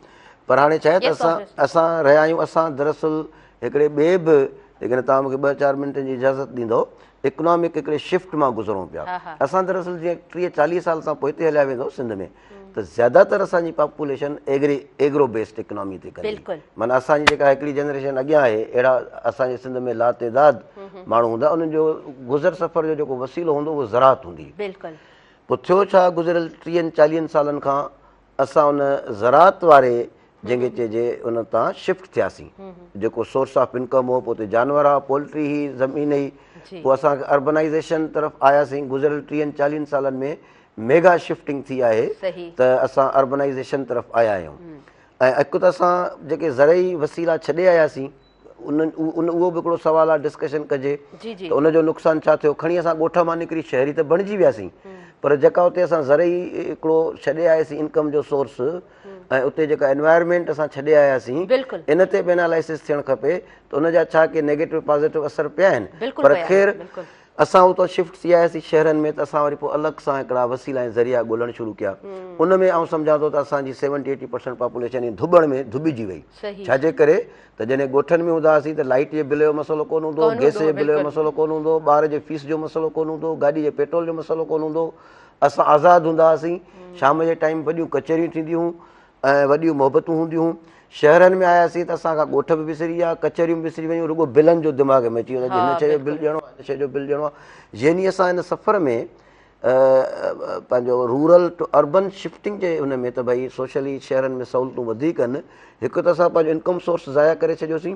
पर हाणे छा आहे त असां रहिया आहियूं। असां दरअसल हिकिड़े ॿिए बि, जेकॾहिं तव्हां मूंखे 2-4 मिंटनि जी इजाज़त ॾींदो, इकोनॉमिक हिकिड़े शिफ्ट मां गुज़रूं पिया। असां दरअसल जीअं 30-40 साल सां पोइ हिते हलिया वेंदो सिंध में, त ज़्यादातर असांजी पॉपुलेशन एग्रो बेस्ड इकोनॉमी ते करे। माना असांजी जेका हिकिड़ी जनरेशन अॻियां आहे, अहिड़ा असांजे सिंध में लातइदाद माण्हू हूंदा, उन्हनि जो गुज़र सफ़र जो जेको वसीलो हूंदो उहो ज़राअत हूंदी। पोइ थियो छा, गुज़िरियल 30-40 सालनि खां असां उन ज़रात वारे जंहिंखे चइजे उन तां शिफ्ट थियासीं। जेको सोर्स ऑफ इनकम हो, पोइ जानवर हुआ, पोल्ट्री ही, ज़मीन ही, पोइ असांखे अर्बनाइज़ेशन तरफ़ आयासीं। गुज़िरियल 30-40 सालनि में मेगा शिफ्टिंग थी आहे त असां अर्बनाइज़ेशन तरफ़ आया आहियूं। ऐं हिकु त असां जेके ज़रई वसीला छॾे आयासीं, उहो बि हिकिड़ो सुवालु आहे, डिस्कशन कजे त उनजो नुक़सानु छा थियो। खणी असां ॻोठ मां निकिरी शहरी त बणिजी वियासीं, पर जेका उते असां ज़रई हिकिड़ो छॾे आयासीं इनकम जो सोर्स, ऐं उते जेका एनवायरमेंट असां छॾे आयासीं, इन ते बि एनालाइसिस थियणु खपे त उनजा छा के नेगेटिव पॉज़िटिव असर पिया आहिनि। पर ख़ैर असां उतां शिफ्ट थी आयासीं शहरनि में, त असां वरी पोइ अलॻि सां हिकिड़ा वसीला ऐं ज़रिया ॻोल्हणु शुरू कया। उन में आउं सम्झां थो त असांजी 70-80% पॉपुलेशन धुॿण में धुॿिजी वई। छाजे करे त जॾहिं ॻोठनि में हूंदा हुआसीं त लाइट जे बिल जो मसइलो कोन हूंदो, गैस जे बिल जो मसइलो कोन हूंदो, ॿार जे फीस जो मसइलो कोन हूंदो, गाॾी जे पेट्रोल जो मसइलो कोन हूंदो। असां आज़ादु हूंदा हुआसीं। शाम जे टाइम वॾियूं कचहरियूं थींदियूं हुयूं ऐं वॾियूं मोहबतूं हूंदियूं हुयूं। शहरनि में आयासीं त असांखां ॻोठ बि विसरी विया, कचहरियूं बि विसरी वियूं, रुॻो बिलनि जो दिमाग़ में अची वियो त हिन शइ जो बिल ॾियणो आहे, हिन शइ जो बिल ॾियणो आहे। यानी असां हिन सफ़र में पंहिंजो रूरल टू अर्बन शिफ्टिंग जे हुन में त भई सोशली शहरनि में सहूलियतूं वधीक आहिनि। हिकु त असां पंहिंजो इनकम सोर्स ज़ाया करे छॾियोसीं,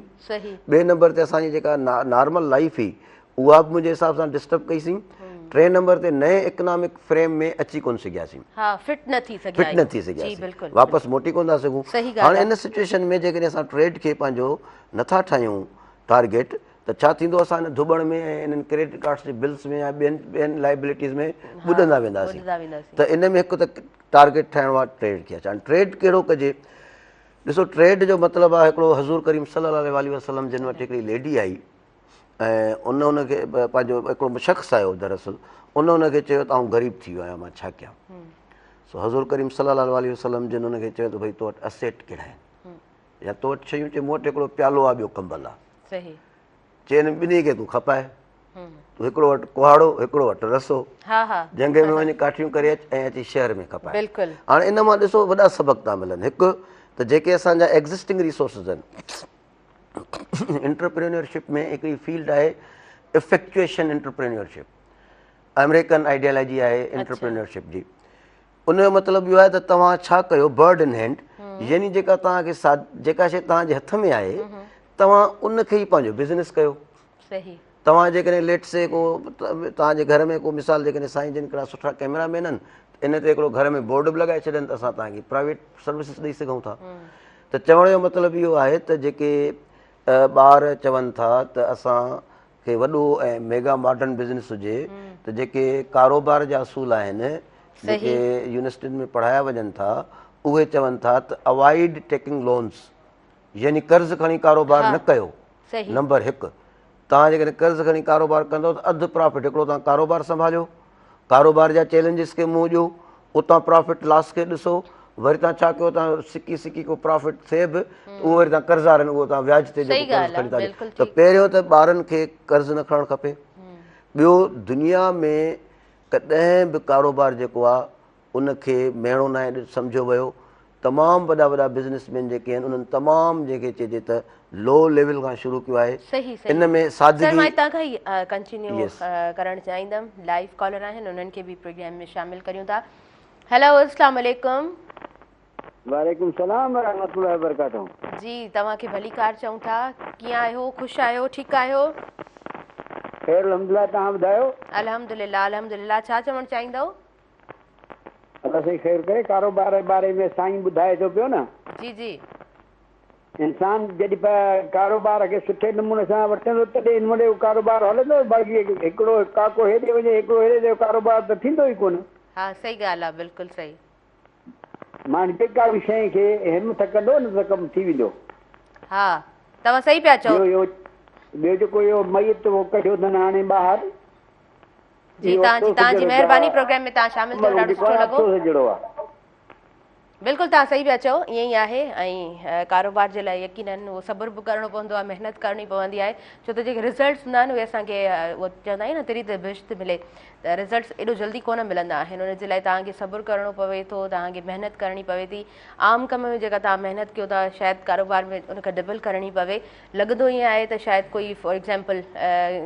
ॿिए नंबर ते असांजी जेका नॉर्मल लाइफ हुई उहा बि मुंहिंजे हिसाब सां डिस्टर्ब कईसीं। टे नंबर ते नए इकनॉमिक फ्रेम में अची कोन सघियासीं, फिट न थी सघियासीं, वापसि मोटी कोन था सघूं। हाणे इन सिचुएशन में जेकॾहिं असां ट्रेड खे पंहिंजो नथा ठाहियूं टारगेट, त छा थींदो, असां हिन धुॿण में ऐं इन्हनि क्रेडिट कार्ड्स जे बिल्स में या ॿियनि लाइबिलिटीज़ में ॿुॾंदा वेंदासीं। त इन में हिकु त टारगेट ठाहिणो आहे ट्रेड खे। अच्छा, ट्रेड कहिड़ो कजे? ॾिसो, ट्रेड जो मतिलबु आहे हिकिड़ो हज़ूर करीम सल्लल्लाहु अलैहि वसल्लम जिन वटि हिकिड़ी लेडी आई ऐं उनखे पंहिंजो हिकिड़ो शख़्स आयो दरअसल, उनखे चयो त आउं ग़रीब थी वियो आहियां, मां छा कयां। सो हज़ूर करीम सल्लल्लाहु अलैहि वसल्लम जिन उनखे चयो त भई तो वटि असेट कहिड़ा आहिनि, या तो वटि शयूं, चए मूं वटि हिकिड़ो प्यालो आहे, ॿियो कंबल आहे। चए हिन ॿिन्ही खे तूं खपाए, तूं हिकिड़ो वटि कुहाड़ो, हिकिड़ो वटि रसो, जंगे में वञी काठियूं करे अच ऐं अची शहर में खपाए। हाणे इन मां ॾिसो वॾा सबक़ था मिलनि। हिकु त जेके असांजा एग्ज़िस्टिंग रिसोर्सिस आहिनि, एंटरप्रेन्योरशिप में हिकिड़ी फील्ड आहे इफेक्चुएशन एंटरप्रेन्योरशिप, अमेरिकन आइडियोलॉजी आहे एंटरप्रेन्योरशिप जी। उनजो मतिलबु इहो आहे त तव्हां छा कयो, बर्ड इन हैंड, यानी जेका तव्हांखे जेका शइ तव्हांजे हथ में आहे तव्हां उनखे ई पंहिंजो बिज़नेस कयो। तव्हां जेकॾहिं लेट से को तव्हांजे घर में को मिसाल जेकॾहिं साईं जिन हिकिड़ा सुठा कैमरामैन आहिनि, इन ते हिकिड़ो घर में बोर्ड बि लॻाए छॾनि त असां तव्हांखे प्राइवेट सर्विसिस ॾेई सघूं था। त चवण जो मतिलबु इहो आहे त जेके ॿार चवनि था त असांखे वॾो ऐं मेगा मॉडर्न बिज़नेस हुजे, त जेके कारोबार जा असूल आहिनि, जेके यूनिवर्सिटियुनि में पढ़ाया वञनि था, उहे चवनि था त अवॉइड टेकिंग लोन्स, यानी कर्ज़ु खणी कारोबार न कयो। नंबर हिकु, तव्हां जेकॾहिं कर्ज़ु खणी कारोबार कंदव त अधु प्रॉफिट हिकिड़ो तव्हां कारोबार संभालियो, कारोबार जा चैलेंजिस खे मुंहुं ॾियो, उतां प्रॉफिट लॉस खे ॾिसो, वरी तव्हां छा कयो, तव्हां सिकी को प्रॉफिट थिए बि उहो वरी तव्हां कर्ज़दार आहिनि, उहो तव्हां व्याज ते जेको कर्ज़ु खणी था ॾियो। त पहिरियों त ॿारनि खे कर्ज़ु न खणणु खपे। ॿियो, दुनिया में कॾहिं बि कारोबार जेको आहे उनखे महिणो न आहे सम्झो वियो। तमामु वॾा वॾा बिज़नेसमैन जेके आहिनि उन्हनि तमामु जेके चइजे त लो लेवल खां शुरू कयो आहे। इन में सादगी कंटिन्यू करणु चाहींदमि। लाइव कॉलर आहिनि, उन्हनि खे बि प्रोग्राम में शामिल करियूं था। हेलो, अस्सलाम वालेकुम। वालेकुम सलाम व रहमतुल्लाहि व बरकातहू। जी, तव्हांखे भली कार चऊं था। कीअं आहियो? ख़ुशि आहियो? ठीकु आहियो? ख़ैर अल्हम्दुलिल्लाह, तव्हां ॿुधायो? अल्हम्दुलिल्लाह अल्हम्दुलिल्लाह। छा चवणु चाहींदव? अल्लाह सही ख़ैर करे। कारोबार जे बारे में साईं ॿुधाए थो पियो न। जी जी। इंसान जॾहिं कारोबार खे सुठे नमूने सां वठंदो तॾहिं हिन वॾे कारोबार हलंदो। बाक़ी हिकिड़ो काको हेॾे वञे हिकिड़ो हेॾे जो कारोबार त थींदो ई कोन। हा, सही ॻाल्हि आहे, बिल्कुलु सही। माण्हू जेका बि शइ खे हिमत कंदो न त कमु थी वेंदो। हा, तव्हां सही पिया चओ। ॿियो जेको इहो मयत उहो कढियो अथनि हाणे ॿाहिरि। जी, तव्हांजी महिरबानी। प्रोग्राम में तव्हां शामिल थियो, ॾाढो सुठो लॻो। बिल्कुलु तव्हां सही पिया चओ, ईअं ई आहे। ऐं कारोबार जे लाइ यकीनन उहो सब्र बि करिणो पवंदो आहे, महिनत करणी पवंदी आहे, छो त जेके रिज़ल्ट्स हूंदा आहिनि उहे असांखे उहो चवंदा आहियूं न तिरी ते बिश्त मिले, त रिज़ल्ट्स एॾो जल्दी कोन मिलंदा आहिनि। उन जे लाइ तव्हांखे सब्र करिणो पवे थो, तव्हांखे महिनत करणी पवे थी। आम कम में जेका तव्हां महिनत कयो था शायदि कारोबार में उनखां डबल करणी पवे। लॻंदो ईअं आहे त शायदि कोई फॉर एग्ज़ाम्पल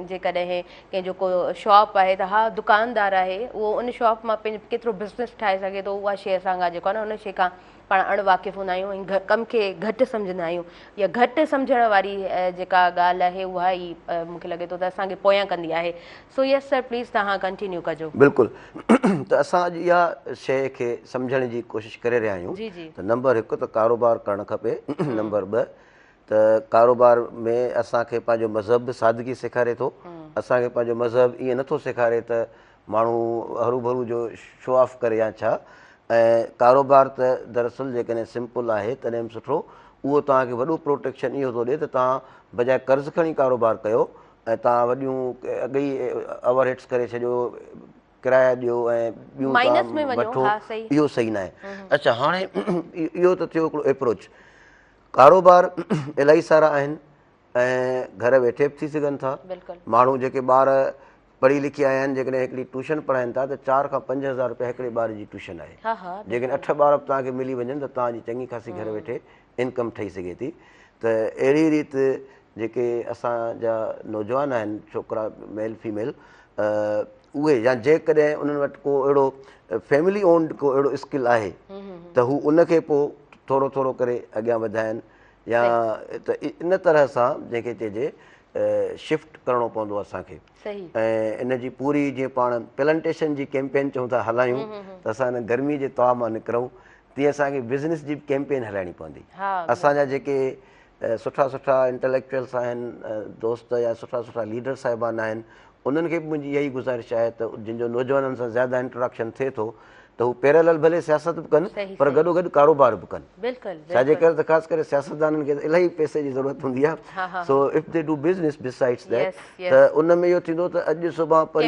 जेकॾहिं कंहिंजो को शॉप आहे त हा दुकानदार आहे, उहो उन शॉप मां पंहिंजो केतिरो बिज़नेस ठाहे सघे थो, उहा शइ असां जेको आहे न उन शइ खां पाण अणवाक़िफ़ हूंदा आहियूं ऐं कम खे घटि सम्झंदा आहियूं। या घटि सम्झण वारी जेका ॻाल्हि आहे उहा ई मूंखे लॻे थो त असांखे पोयां कंदी आहे। सो यस सर, प्लीज़ तव्हां कंटिन्यू कजो। बिल्कुलु। त असां अॼु इहा शइ खे सम्झण जी कोशिशि करे रहिया आहियूं। जी जी। त नंबर 1 त कारोबार करणु खपे। नंबर 2 त कारोबार में असांखे पंहिंजो मज़हब बि सादगी सेखारे थो। असांखे पंहिंजो मज़हब ईअं नथो सेखारे त माण्हू हरू भरू जो शो ऑफ करे या छा। ऐं कारोबार त दरअसल जेकॾहिं सिंपल आहे तॾहिं बि सुठो, उहो तव्हांखे वॾो प्रोटेक्शन इहो थो ॾिए त तव्हां बजाए कर्ज़ु खणी कारोबार कयो ऐं तव्हां वॾियूं अॻे ई ओवरहेड्स करे छॾियो, किराया ॾियो ऐं ॿियूं तव्हां वठो, इहो सही न आहे। अच्छा, हाणे इहो त थियो हिकिड़ो एप्रोच। कारोबार इलाही सारा आहिनि ऐं घर वेठे बि थी सघनि था। माण्हू जेके ॿार पढ़ी लिखी आया आहिनि जेकॾहिं हिकिड़ी ट्यूशन पढ़ाइनि था त 4 खां 5 हज़ार रुपया हिकिड़े ॿार जी ट्यूशन आहे। जेकॾहिं 8 ॿार बि तव्हांखे मिली वञनि त तव्हांजी चङी ख़ासी घर वेठे इनकम ठही सघे थी। त अहिड़ी रीति जेके असांजा नौजवान आहिनि, छोकिरा मेल फीमेल, उहे या जेकॾहिं उन्हनि वटि को अहिड़ो फैमिली ओन्ड को अहिड़ो स्किल आहे त हू उनखे पोइ थोरो थोरो करे अॻियां वधाइनि। या त इन तरह सां जंहिंखे चइजे शिफ्ट करिणो पवंदो असांखे। ऐं इन जी पूरी जीअं पाण प्लांटेशन जी कैंपेन चऊं था हलायूं त असां हिन गर्मी जे तवा मां निकिरूं, तीअं असांखे बिज़नेस जी कैंपेन हलाइणी पवंदी। असांजा जेके सुठा सुठा इंटेलेक्चुअल्स आहिनि, दोस्त या सुठा सुठा लीडर साहिबान आहिनि, उन्हनि खे बि मुंहिंजी इहा ई गुज़ारिश आहे त जिन जो नौजवाननि सां ज़्यादा इंट्रोडक्शन थिए थो त हू पैरेलल भले सियासत बि कनि पर गॾोगॾु कारोबार बि कनि। छाजे करे त ख़ासि करे सियासतदाननि खे इलाही पैसे जी ज़रूरत हूंदी आहे। So if they do business besides that त उन में इहो थींदो त अॼु सुभाणे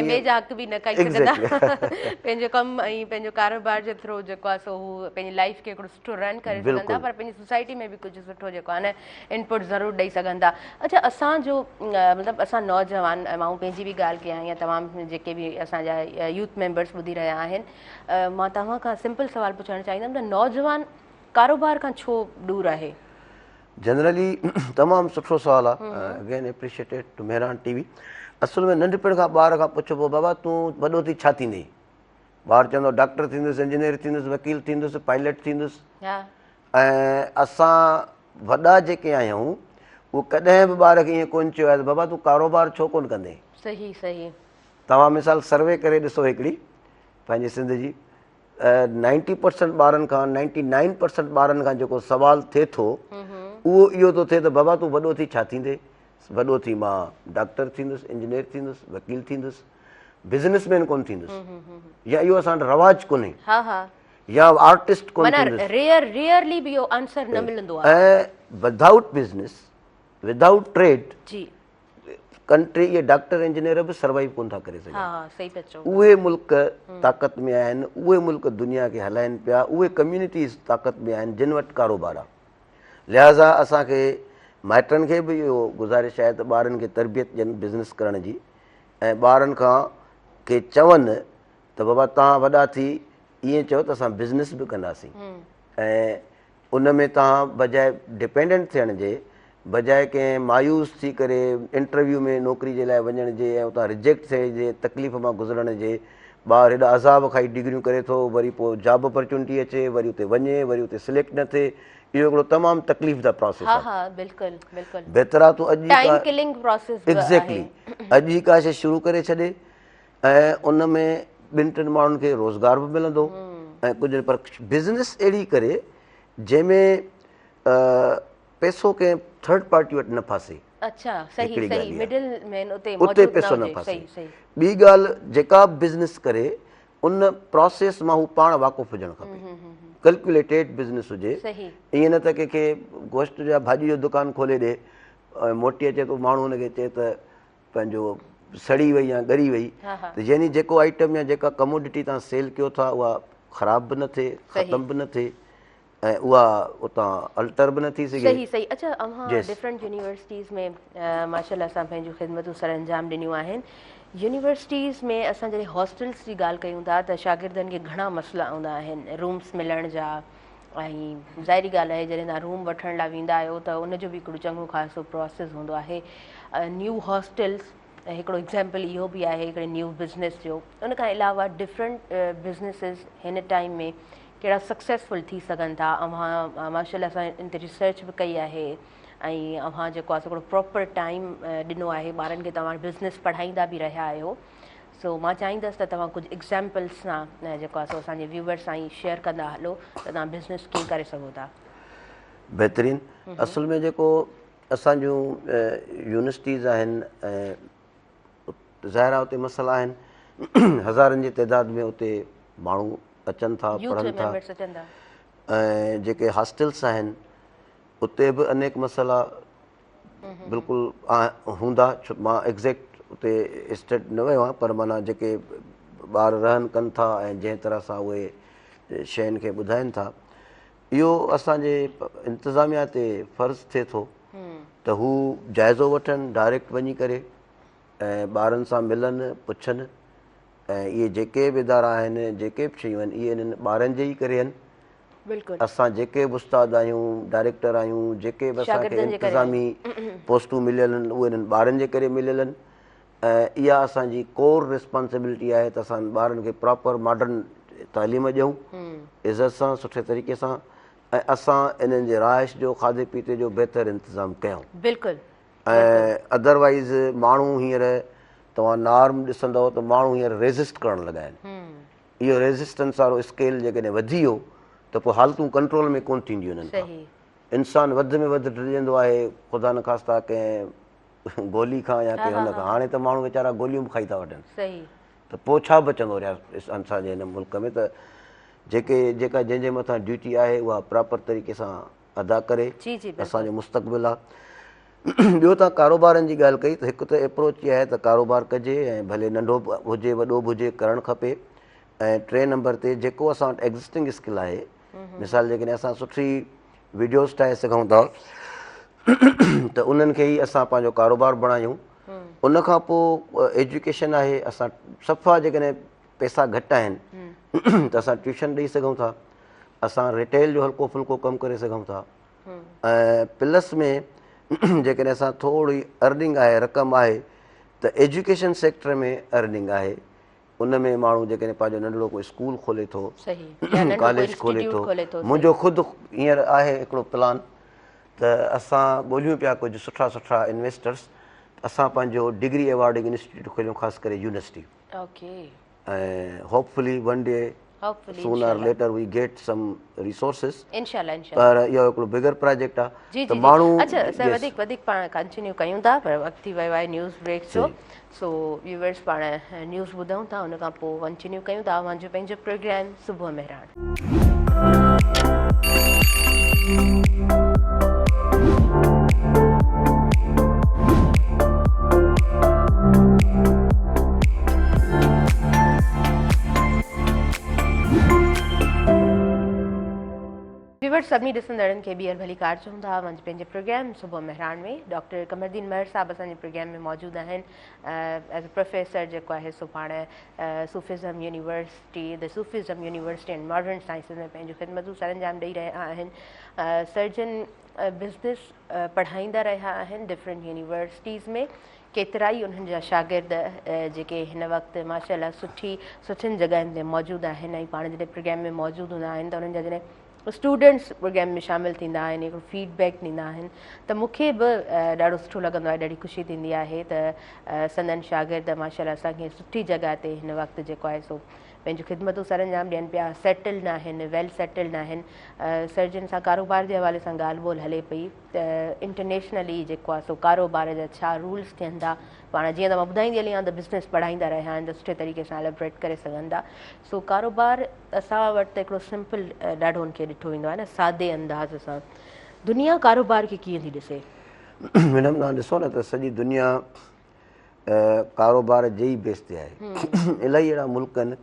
पंहिंजो कमु ऐं पंहिंजो कारोबार जे थ्रू जेको आहे सो हू पंहिंजी लाइफ खे हिकिड़ो सुठो रन करे सघनि था, पर पंहिंजी सोसाइटी में बि कुझु सुठो जेको आहे न इनपुट ज़रूरु ॾेई सघनि था। अच्छा, असांजो मतिलबु असां नौजवान, मां पंहिंजी बि ॻाल्हि कयां या तमामु जेके बि असांजा यूथ मेंबर्स ॿुधी रहिया आहिनि, मां तव्हां खां सिंपल सुवाल पुछणु चाहींदमि त नौजवान कारोबार खां छो दूरि आहे? जनरली तमामु सुठो सुवालु आहे। Again appreciated to Mehran TV. असुल में नंढपण खां ॿार खां पुछिबो, बाबा तूं वॾो थी छा थींदे? ॿारु चवंदो डॉक्टर थींदुसि, इंजीनियर थींदुसि, वकील थींदुसि, पायलट थींदुसि। ऐं असां वॾा जेके आहियूं उहो कॾहिं बि ॿार खे ईअं कोन चयो आहे त बाबा तूं कारोबार छो कोन कंदे? सही सही। तव्हां मिसाल सर्वे करे ॾिसो हिकिड़ी पंहिंजी सिंध जी, 90% ॿारनि खां 99% ॿारनि खां जेको सुवालु थिए थो उहो इहो थो थिए त बाबा तूं वॾो थी छा थींदे? वॾो थी मां डॉक्टर थींदुसि, इंजीनियर थींदुसि, वकील थींदुसि, बिज़नेसमैन कोन थींदुसि, या इहो असां वटि रवाजु कोन्हे, या आर्टिस्ट कोन थींदुसि। ऐं without business, without trade country इहे डॉक्टर इंजीनियर बि सर्वाइव कोन था करे सघनि। उहे मुल्क ताक़त में आहिनि, उहे मुल्क दुनिया खे हलाइनि पिया, उहे कम्यूनिटीज़ ताक़त में आहिनि जिन वटि कारोबार आहे। लिहाज़ा असांखे माइटनि खे बि इहो गुज़ारिश आहे त ॿारनि खे तरबियत ॾियनि बिज़नेस करण जी, ऐं ॿारनि खां खे चवनि त बाबा तव्हां वॾा थी ईअं चयो त असां बिज़नेस बि कंदासीं। ऐं उन में तव्हां बजाए डिपेंडेंट थियण जे, बजाए कंहिं मायूस थी करे इंटरव्यू में नौकिरी जे लाइ वञण जे ऐं उतां रिजेक्ट थिए जे तकलीफ़ मां गुज़रण जे, ॿारु हेॾा अज़ाब खाई डिग्रियूं करे थो, वरी पोइ जॉब अपॉर्चुनिटी अचे, वरी उते वञे, वरी उते सिलेक्ट न थिए, इहो हिकिड़ो तमामु तकलीफ़ जा प्रोसेस आहे। बहितर आहे तूं एग्ज़ैक्टली अॼु ई का शइ शुरू करे छॾे ऐं उन में 2-3 माण्हुनि खे रोज़गार बि मिलंदो ऐं कुझु पर बिज़नेस अहिड़ी करे जंहिंमें पैसो कंहिं थर्ड पार्टी वटि न फासे। उते पैसो न फासे। ॿी ॻाल्हि, जेका बि बिज़नेस करे उन प्रोसेस मां हू पाण वाक़ुफ़ु हुजणु खपे, कैलकुलेटेड बिज़नेस हुजे। ईअं न त कंहिंखे गोश्त जा भाॼी जो दुकानु खोले ॾे ऐं मोटी अचे थो, माण्हू हुनखे चए त पंहिंजो सड़ी वई या ॻरी वई, त यानी जेको आइटम या जेका कमोडिटी तव्हां सेल कयो था उहा ख़राब बि न थिए, ख़तमु बि न थिए, ऐं उहा उतां अल्टर बि न थी सघे। सही सही। अच्छा, अव्हां Yes. डिफरेंट यूनिवर्सिटीज़ में माशाल्लाह असां पंहिंजूं ख़िदमतूं सर अंजाम ॾिनियूं आहिनि। यूनिवर्सिटीज़ में असां जॾहिं हॉस्टल्स जी ॻाल्हि कयूं था त शागिर्दनि खे घणा मसइला हूंदा आहिनि रूम्स मिलण जा, ऐं ज़ाहिरी ॻाल्हि आहे जॾहिं तव्हां रूम वठण लाइ वेंदा आहियो त उनजो बि हिकिड़ो चङो ख़ासि प्रोसेस हूंदो आहे। न्यू हॉस्टल्स ऐं हिकिड़ो एग्ज़ाम्पल इहो बि आहे हिकिड़े न्यू बिज़नेस जो। उन खां अलावा डिफरेंट बिज़नेसिस हिन टाइम में कहिड़ा सक्सेसफुल थी सघनि था। अव्हां माशाल्लाह सां इन ते रिसर्च बि कई आहे ऐं अव्हां जेको आहे हिकिड़ो प्रॉपर टाइम ॾिनो आहे ॿारनि खे, तव्हां बिज़नेस पढ़ाईंदा बि रहिया आहियो। सो मां चाहींदसि त तव्हां कुझु एग्ज़ाम्पल्स सां जेको आहे सो असांजे व्यूवर्स सां ई शेयर कंदा हलो त तव्हां बिज़नेस कीअं करे सघो था। बहितरीनु। असल में जेको असांजूं यूनिवर्सिटीज़ आहिनि ऐं ज़ाहिर आहे उते मसइला आहिनि, हज़ारनि जी तइदाद में उते माण्हू अचनि था, पढ़नि था। ऐं जेके हॉस्टल्स आहिनि उते बि अनेक मसइला बिल्कुलु हूंदा। मां एग्ज़ैक्ट उते स्टेट न वियो आहियां, पर माना जेके ॿार रहनि कनि था ऐं जंहिं तरह सां उहे शयुनि खे ॿुधाइनि था, इहो असांजे इंतिज़ामिया ते फ़र्ज़ु थिए थो त हू जाइज़ो वठनि डायरेक्ट वञी करे ऐं ॿारनि सां मिलनि, पुछनि। ऐं इहे जेके बि इदारा आहिनि, जेके बि शयूं आहिनि, इहे इन्हनि ॿारनि जे ई करे आहिनि। बिल्कुलु। असां जेके बि उस्ताद आहियूं, डायरेक्टर आहियूं, जेके बि असांखे इंतिज़ामी पोस्टूं मिलियल आहिनि, उहे इन्हनि ॿारनि जे करे मिलियल आहिनि। ऐं इहा असांजी कोर रिस्पॉन्सिबिलिटी आहे त असां ॿारनि खे प्रॉपर मॉडर्न तालीम ॾियूं, इज़त सां, सुठे तरीक़े सां, ऐं असां इन्हनि जे रहाइश जो, खाधे पीते जो बहितर इंतिज़ामु कयूं। बिल्कुलु। ऐं अदरवाइज़ माण्हू हींअर तव्हां नॉर्म ॾिसंदव त माण्हू हींअर रेज़िस्ट करणु लॻा आहिनि। इहो रेज़िस्टेंस वारो स्केल जेकॾहिं वधी वियो त पोइ हालतूं कंट्रोल में कोन्ह थींदियूं इन्हनि खां। इंसानु वधि में वधि डिॼंदो आहे, ख़ुदा न ख़ास्ता कंहिं गोली खां या कंहिं हुन खां। हाणे त माण्हू वीचारा गोलियूं बि खाई था वठनि, त पोइ छा बचंदो रहिया असांजे हिन मुल्क में। त जेका जंहिंजे मथां ड्यूटी आहे उहा प्रॉपर तरीक़े सां अदा करे, असांजो मुस्तक़बिल आहे। ॿियो तव्हां कारोबारनि जी ॻाल्हि कई, त हिकु त अप्रोच इहा आहे त कारोबार कजे, ऐं भले नंढो बि हुजे वॾो बि हुजे, करणु खपे। ऐं टे नंबर ते जेको असां वटि एग्ज़िस्टिंग स्किल आहे, मिसाल जेकॾहिं असां सुठी वीडियोज़ ठाहे सघूं था त उन्हनि खे ई असां पंहिंजो कारोबार बणायूं। उनखां पोइ एजुकेशन आहे, असां सफ़ा जेकॾहिं पैसा घटि आहिनि त असां ट्यूशन ॾेई सघूं था, असां रिटेल जो हल्को फुल्को कमु करे सघूं था। ऐं प्लस में जेकॾहिं असां थोरी अर्निंग आहे, रक़म आहे, त एजुकेशन सेक्टर में अर्निंग आहे। उन में माण्हू जेकॾहिं पंहिंजो नंढड़ो कोई स्कूल खोले थो, कॉलेज खोले थो। मुंहिंजो ख़ुदि हींअर आहे हिकिड़ो प्लान त असां ॻोल्हियूं पिया कुझु सुठा सुठा इन्वेस्टर्स। असां पंहिंजो डिग्री अवॉर्डिंग इंस्टीट्यूट खोलियूं, ख़ासि करे यूनिवर्सिटी। ऐं hopefully one day sooner or later we get some resources. इंशाल्लाह इंशाल्लाह। पर इहो हिकिड़ो बिगर प्रोजेक्ट आहे त माण्हू। अच्छा, असां वधीक पाण कंटिन्यू कयूं था, पर वक़्तु थी वियो आहे न्यूज़ ब्रेक जो। सो व्यूअर्स पाण न्यूज़ ॿुधूं था, उन खां पोइ कंटिन्यू कयूं था मुंहिंजो पंहिंजो प्रोग्राम सुबुह मेहरान। सभिनी ॾिसंदड़नि खे ॿीहर भली कार चऊं था मुंहिंजे पंहिंजे प्रोग्राम सुबुह मेहरान में। डॉक्टर कमरदीन महर साहब असांजे प्रोग्राम में मौजूदु आहिनि एज़ अ प्रोफेसर जेको आहे सो पाण Sufism university the Sufism university and modern sciences में पंहिंजूं ख़िदमतूं सर अंजाम ॾेई रहिया आहिनि। सर्जन बिज़नेस पढ़ाईंदा रहिया आहिनि डिफरेंट यूनिवर्सिटीज़ में। केतिरा ई उन्हनि जा शागिर्द जेके हिन वक़्तु माशाल्लाह सुठियुनि जॻहियुनि ते मौजूदु आहिनि, ऐं पाण जॾहिं प्रोग्राम में मौजूदु हूंदा आहिनि त उन्हनि जा जॾहिं स्टूडेंट्स प्रोग्राम में शामिलु थींदा आहिनि, हिकिड़ो फीडबैक ॾींदा आहिनि, त मूंखे बि ॾाढो सुठो लॻंदो आहे, ॾाढी ख़ुशी थींदी आहे त संदन शागिर्द माशाल्लाह असांखे सुठी जॻह ते हिन वक़्तु जेको आहे सो पंहिंजूं ख़िदमतूं सर अंजाम ॾियनि पिया, सेटल्ड आहिनि, वेल सेटल्ड आहिनि। सर्जन सां कारोबार जे हवाले सां ॻाल्हि ॿोल हले पई त इंटरनेशनली जेको आहे सो कारोबार जा छा रूल्स थियनि था। पाण जीअं त मां ॿुधाईंदी हली आहियां त बिज़नेस पढ़ाईंदा रहिया आहिनि त सुठे तरीक़े सां एलेबरेट करे सघनि था। सो कारोबार असां वटि त हिकिड़ो सिंपल ॾाढो हुनखे ॾिठो वेंदो आहे न, सादे अंदाज़ सां। दुनिया कारोबार खे कीअं थी ॾिसे? मैडम तव्हां ॾिसो न त सॼी दुनिया कारोबार जे ई बेस ते आहे। इलाही अहिड़ा मुल्क आहिनि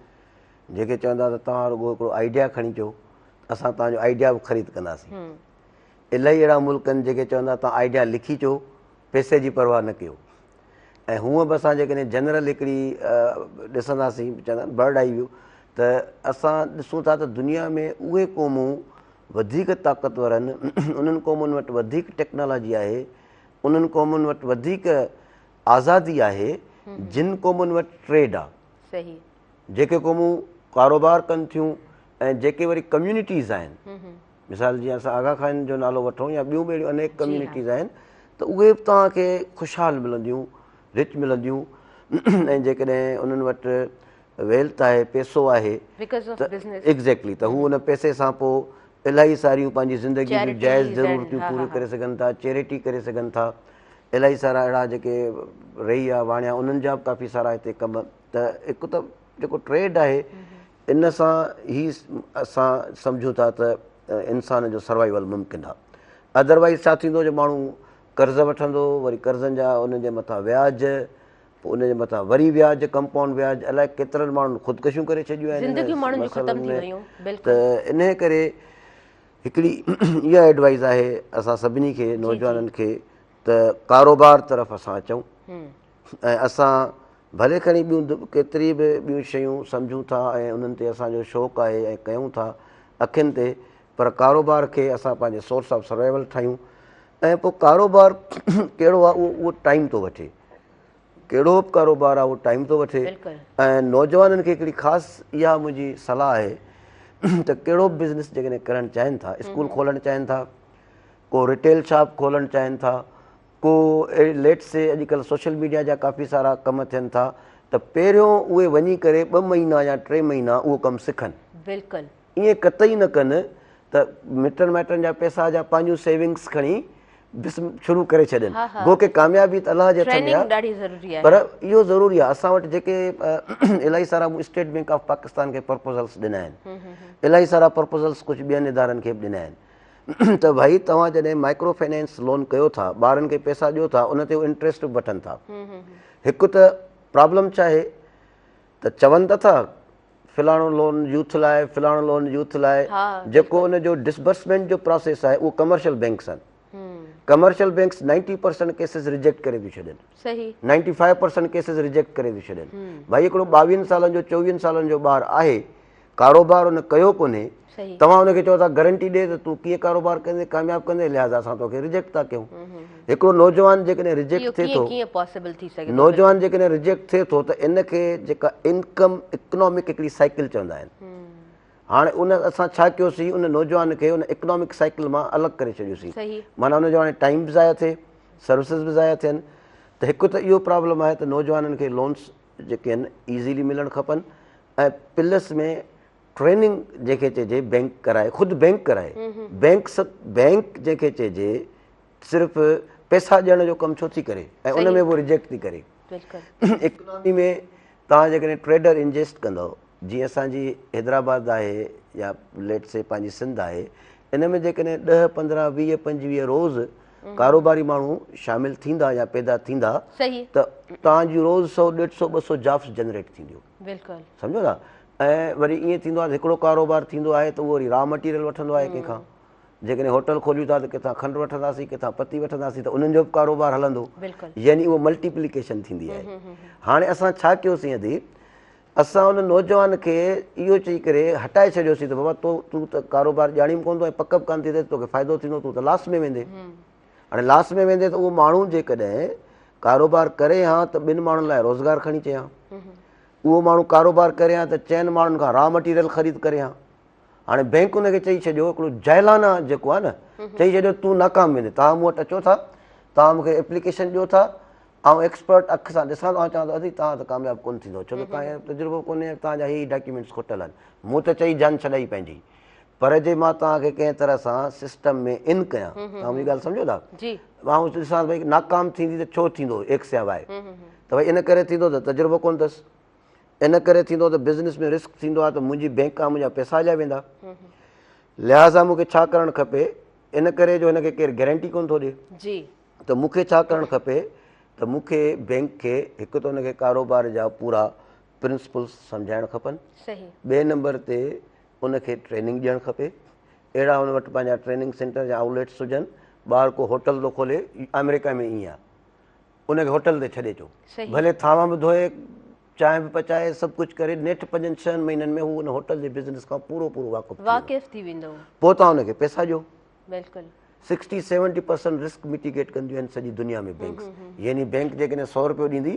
जेके चवंदा त तव्हां रुॻो हिकिड़ो आइडिया खणी अचो असां तव्हांजो आइडिया बि ख़रीद कंदासीं। इलाही अहिड़ा मुल्क आहिनि जेके चवंदा तव्हां आइडिया लिखी अचो, पैसे जी परवाह न कयो। ऐं हूअं बि असां जेकॾहिं जनरल हिकिड़ी ॾिसंदासीं, चवंदा आहिनि बर्ड आई व्यू, त असां ॾिसूं था त दुनिया में उहे क़ौमूं वधीक ताक़तवर आहिनि, उन्हनि क़ौमुनि वटि वधीक टेक्नोलॉजी आहे, उन्हनि क़ौमुनि वटि वधीक आज़ादी आहे, जिन क़ौमुनि वटि ट्रेड आहे। सही। जेके क़ौमूं कारोबार कनि थियूं ऐं जेके वरी कम्यूनिटीज़ आहिनि, मिसाल जीअं असां आगा खान जो नालो वठूं या ॿियूं ॿियूं अनेक कम्यूनिटीज़ आहिनि, त उहे बि तव्हांखे ख़ुशहाल मिलंदियूं, रिच मिलंदियूं। ऐं जेकॾहिं उन्हनि वटि वेल्थ आहे, पैसो आहे, एग्ज़ैक्टली, त हू उन पैसे सां पोइ इलाही सारियूं पंहिंजी ज़िंदगी जूं जाइज़ ज़रूरतियूं पूरियूं करे सघनि था, चैरिटी करे सघनि था। इलाही सारा अहिड़ा जेके रही आहे वाणिया, उन्हनि जा बि काफ़ी सारा हिते कम। त हिकु त जेको ट्रेड आहे, इन सां ई असां सम्झूं था त इंसान जो सर्वाइवल मुमकिन आहे। अदरवाइज़ छा थींदो, जो माण्हू कर्ज़ वठंदो, वरी कर्ज़नि जा उनजे मथां व्याज, पोइ उनजे मथां वरी व्याज, कंपाउंड व्याज, अलाए केतिरनि माण्हुनि ख़ुदकुशियूं करे छॾियूं आहिनि। त इन करे हिकिड़ी इहा एडवाइस आहे असां सभिनी खे, नौजवाननि खे, त कारोबार तरफ़ असां अचूं। ऐं असां भले खणी ॿियूं केतिरी बि ॿियूं शयूं सम्झूं था ऐं उन्हनि ते असांजो शौक़ु आहे ऐं कयूं था अखियुनि ते, पर कारोबार खे असां पंहिंजे सोर्स ऑफ सर्वाइवल ठाहियूं। ऐं पोइ कारोबार कहिड़ो आहे, उहो टाइम थो वठे, कहिड़ो बि कारोबार आहे उहो टाइम थो वठे। ऐं नौजवाननि खे हिकिड़ी ख़ासि इहा मुंहिंजी सलाह आहे त कहिड़ो बि बिज़नेस जेकॾहिं करणु चाहिनि था, स्कूल खोलणु चाहिनि था, को रिटेल शॉप खोलणु चाहिनि था, को लेट से अॼुकल्ह सोशल मीडिया जा काफ़ी सारा कम थियनि था, त पहिरियों उहे वञी करे 2 महीना या 3 महीना उहो कमु सिखनि। बिल्कुलु ईअं कतई न कनि त मिटनि माइटनि जा पैसा जा पंहिंजूं सेविंग्स खणी शुरू करे छॾनि। गो के कामयाबी त अलाह जे हथ में आहे, पर इहो ज़रूरी आहे। असां वटि जेके इलाही सारा स्टेट बैंक ऑफ पाकिस्तान खे प्रपोज़ल्स ॾिना आहिनि, इलाही सारा प्रपोज़ल्स कुझु ॿियनि इदारनि खे बि ॾिना आहिनि, त भई तव्हां जॾहिं माइक्रो फाइनेंस लोन कयो था, ॿारनि खे पैसा ॾियो था, उन ते इंट्रस्ट बि वठनि था। हिकु त प्रॉब्लम छा आहे त चवनि त था फ़लाणो लोन यूथ लाइ, फ़लाणो लोन यूथ लाइ, जेको उनजो डिसबर्समेंट जो प्रोसेस आहे उहो कमर्शियल बैंक्स आहिनि। कमर्शियल बैंक्स 90% केसिस रिजेक्ट करे थियूं छॾनि, 95% केसिस रिजेक्ट करे थियूं छॾनि। भाई हिकिड़ो 22 सालनि जो 24 सालनि जो ॿारु आहे, कारोबार उन कयो कोन्हे, तव्हां हुनखे चओ था गारंटी ॾे त तूं कीअं कारोबार कंदे, कामयाबु कंदे, लिहाज़ा असां तोखे रिजेक्ट था कयूं। हिकिड़ो नौजवान जेकॾहिं रिजेक्ट थिए थो, नौजवान जेकॾहिं रिजेक्ट थिए थो, त इनखे जेका इनकम इकोनॉमिक हिकिड़ी साइकिल चवंदा आहिनि। हाणे उन असां छा कयोसीं, उन नौजवान खे उन इकोनॉमिक साइकिल मां अलॻि करे छॾियोसीं, माना उनजो हाणे टाइम बि ज़ाया थिए, सर्विसिस बि ज़ाया थियनि। त हिकु त इहो प्रॉब्लम आहे त नौजवाननि खे लोन्स जेके आहिनि ईज़ीली मिलणु खपनि, ऐं प्लस में ट्रेनिंग जंहिंखे चइजे बैंक कराए, ख़ुदि बैंक कराए। बैंक जंहिंखे चइजे सिर्फ़ु पैसा ॾियण जो कमु छो थी करे ऐं उन में उहो रिजेक्ट थी करे। इकोनॉमी में तव्हां जेकॾहिं ट्रेडर इन्वेस्ट कंदव, जीअं असांजी हैदराबाद आहे या लेट से पंहिंजी सिंध आहे, इन में जेकॾहिं 10, 15, 20, 25 रोज़ कारोबारी माण्हू शामिलु थींदा या पैदा थींदा, त तव्हांजी रोज़ 100, 150, 200 जॉब्स जनरेट थींदियूं। सम्झो था। ऐं वरी ईअं थींदो आहे त हिकिड़ो कारोबार थींदो आहे त उहो वरी रॉ मटीरियल वठंदो आहे कंहिंखां। जेकॾहिं होटल खोलियूं था त किथां खंडु वठंदासीं, किथां पती वठंदासीं, त उन्हनि जो बि कारोबार हलंदो, यानी उहो मल्टीप्लिकेशन थींदी आहे। हाणे असां छा कयोसीं अदी, असां उन नौजवान खे इहो चई करे हटाए छॾियोसीं त बाबा तूं त कारोबार ॼाणी बि कोन थो ऐं पक बि कोन थी थिए, तोखे फ़ाइदो थींदो, तूं त लॉस में वेंदे। हाणे लॉस में वेंदे त उहो माण्हू जेकॾहिं कारोबार करे हा त 2 माण्हुनि लाइ रोज़गार खणी अचे हा, उहो माण्हू कारोबार करे हा त 4 माण्हुनि खां रॉ मटीरियल ख़रीद करे हा। हाणे बैंक हुनखे चई छॾियो, हिकिड़ो जाइलाना जेको आहे न, चई छॾियो तूं नाकाम वेंदे, तव्हां मूं वटि अचो था, तव्हां मूंखे एप्लीकेशन ॾियो था, ऐं एक्सपर्ट अखि सां ॾिसां थो, चवां थो अदी तव्हां त कामयाबु कोन थींदो, छो त तव्हांखे तजुर्बो कोन्हे, तव्हांजा ही डॉक्यूमेंट्स खुटल आहिनि। मूं त चई जान छॾाई पंहिंजी, पर जे मां तव्हांखे कंहिं तरह सां सिस्टम में इन कयां, तव्हां मुंहिंजी ॻाल्हि सम्झो था, मां ॾिसां भई नाकाम थींदी त छो थींदो, एक्स या वाए, त भई इन करे थींदो त तजुर्बो कोन अथसि, इन करे थींदो त बिज़नेस में रिस्क थींदो आहे, त मुंहिंजी बैंक खां मुंहिंजा पैसा हलिया वेंदा। लिहाज़ा मूंखे छा करणु खपे, इन करे जो हिनखे केरु गारंटी कोन थो ॾिए, त मूंखे छा करणु खपे त मूंखे बैंक खे हिकु त हुनखे कारोबार जा पूरा प्रिंसिपल्स सम्झाइणु खपनि, ॿिए नंबर ते उनखे ट्रेनिंग ॾियणु खपे, अहिड़ा हुन वटि पंहिंजा ट्रेनिंग सेंटर या आउटलेट्स हुजनि। ॿार को होटल थो खोले, अमेरिका में ईअं आहे, उनखे होटल ते छॾे अचो, भले थांवा बि धोए, चांहि बि पचाए, सभु कुझु करे, नेठि 5-6 महीननि में हू उन होटल जे बिज़नेस खां पूरो वाक़िफ़ थी वेंदो, पोइ तव्हां हुनखे पैसा ॾियो। बिल्कुलु 60-70% रिस्क मिटिगेट कंदियूं आहिनि सॼी दुनिया में बैंक्स। यानी बैंक जेकॾहिं 100 रुपयो ॾींदी,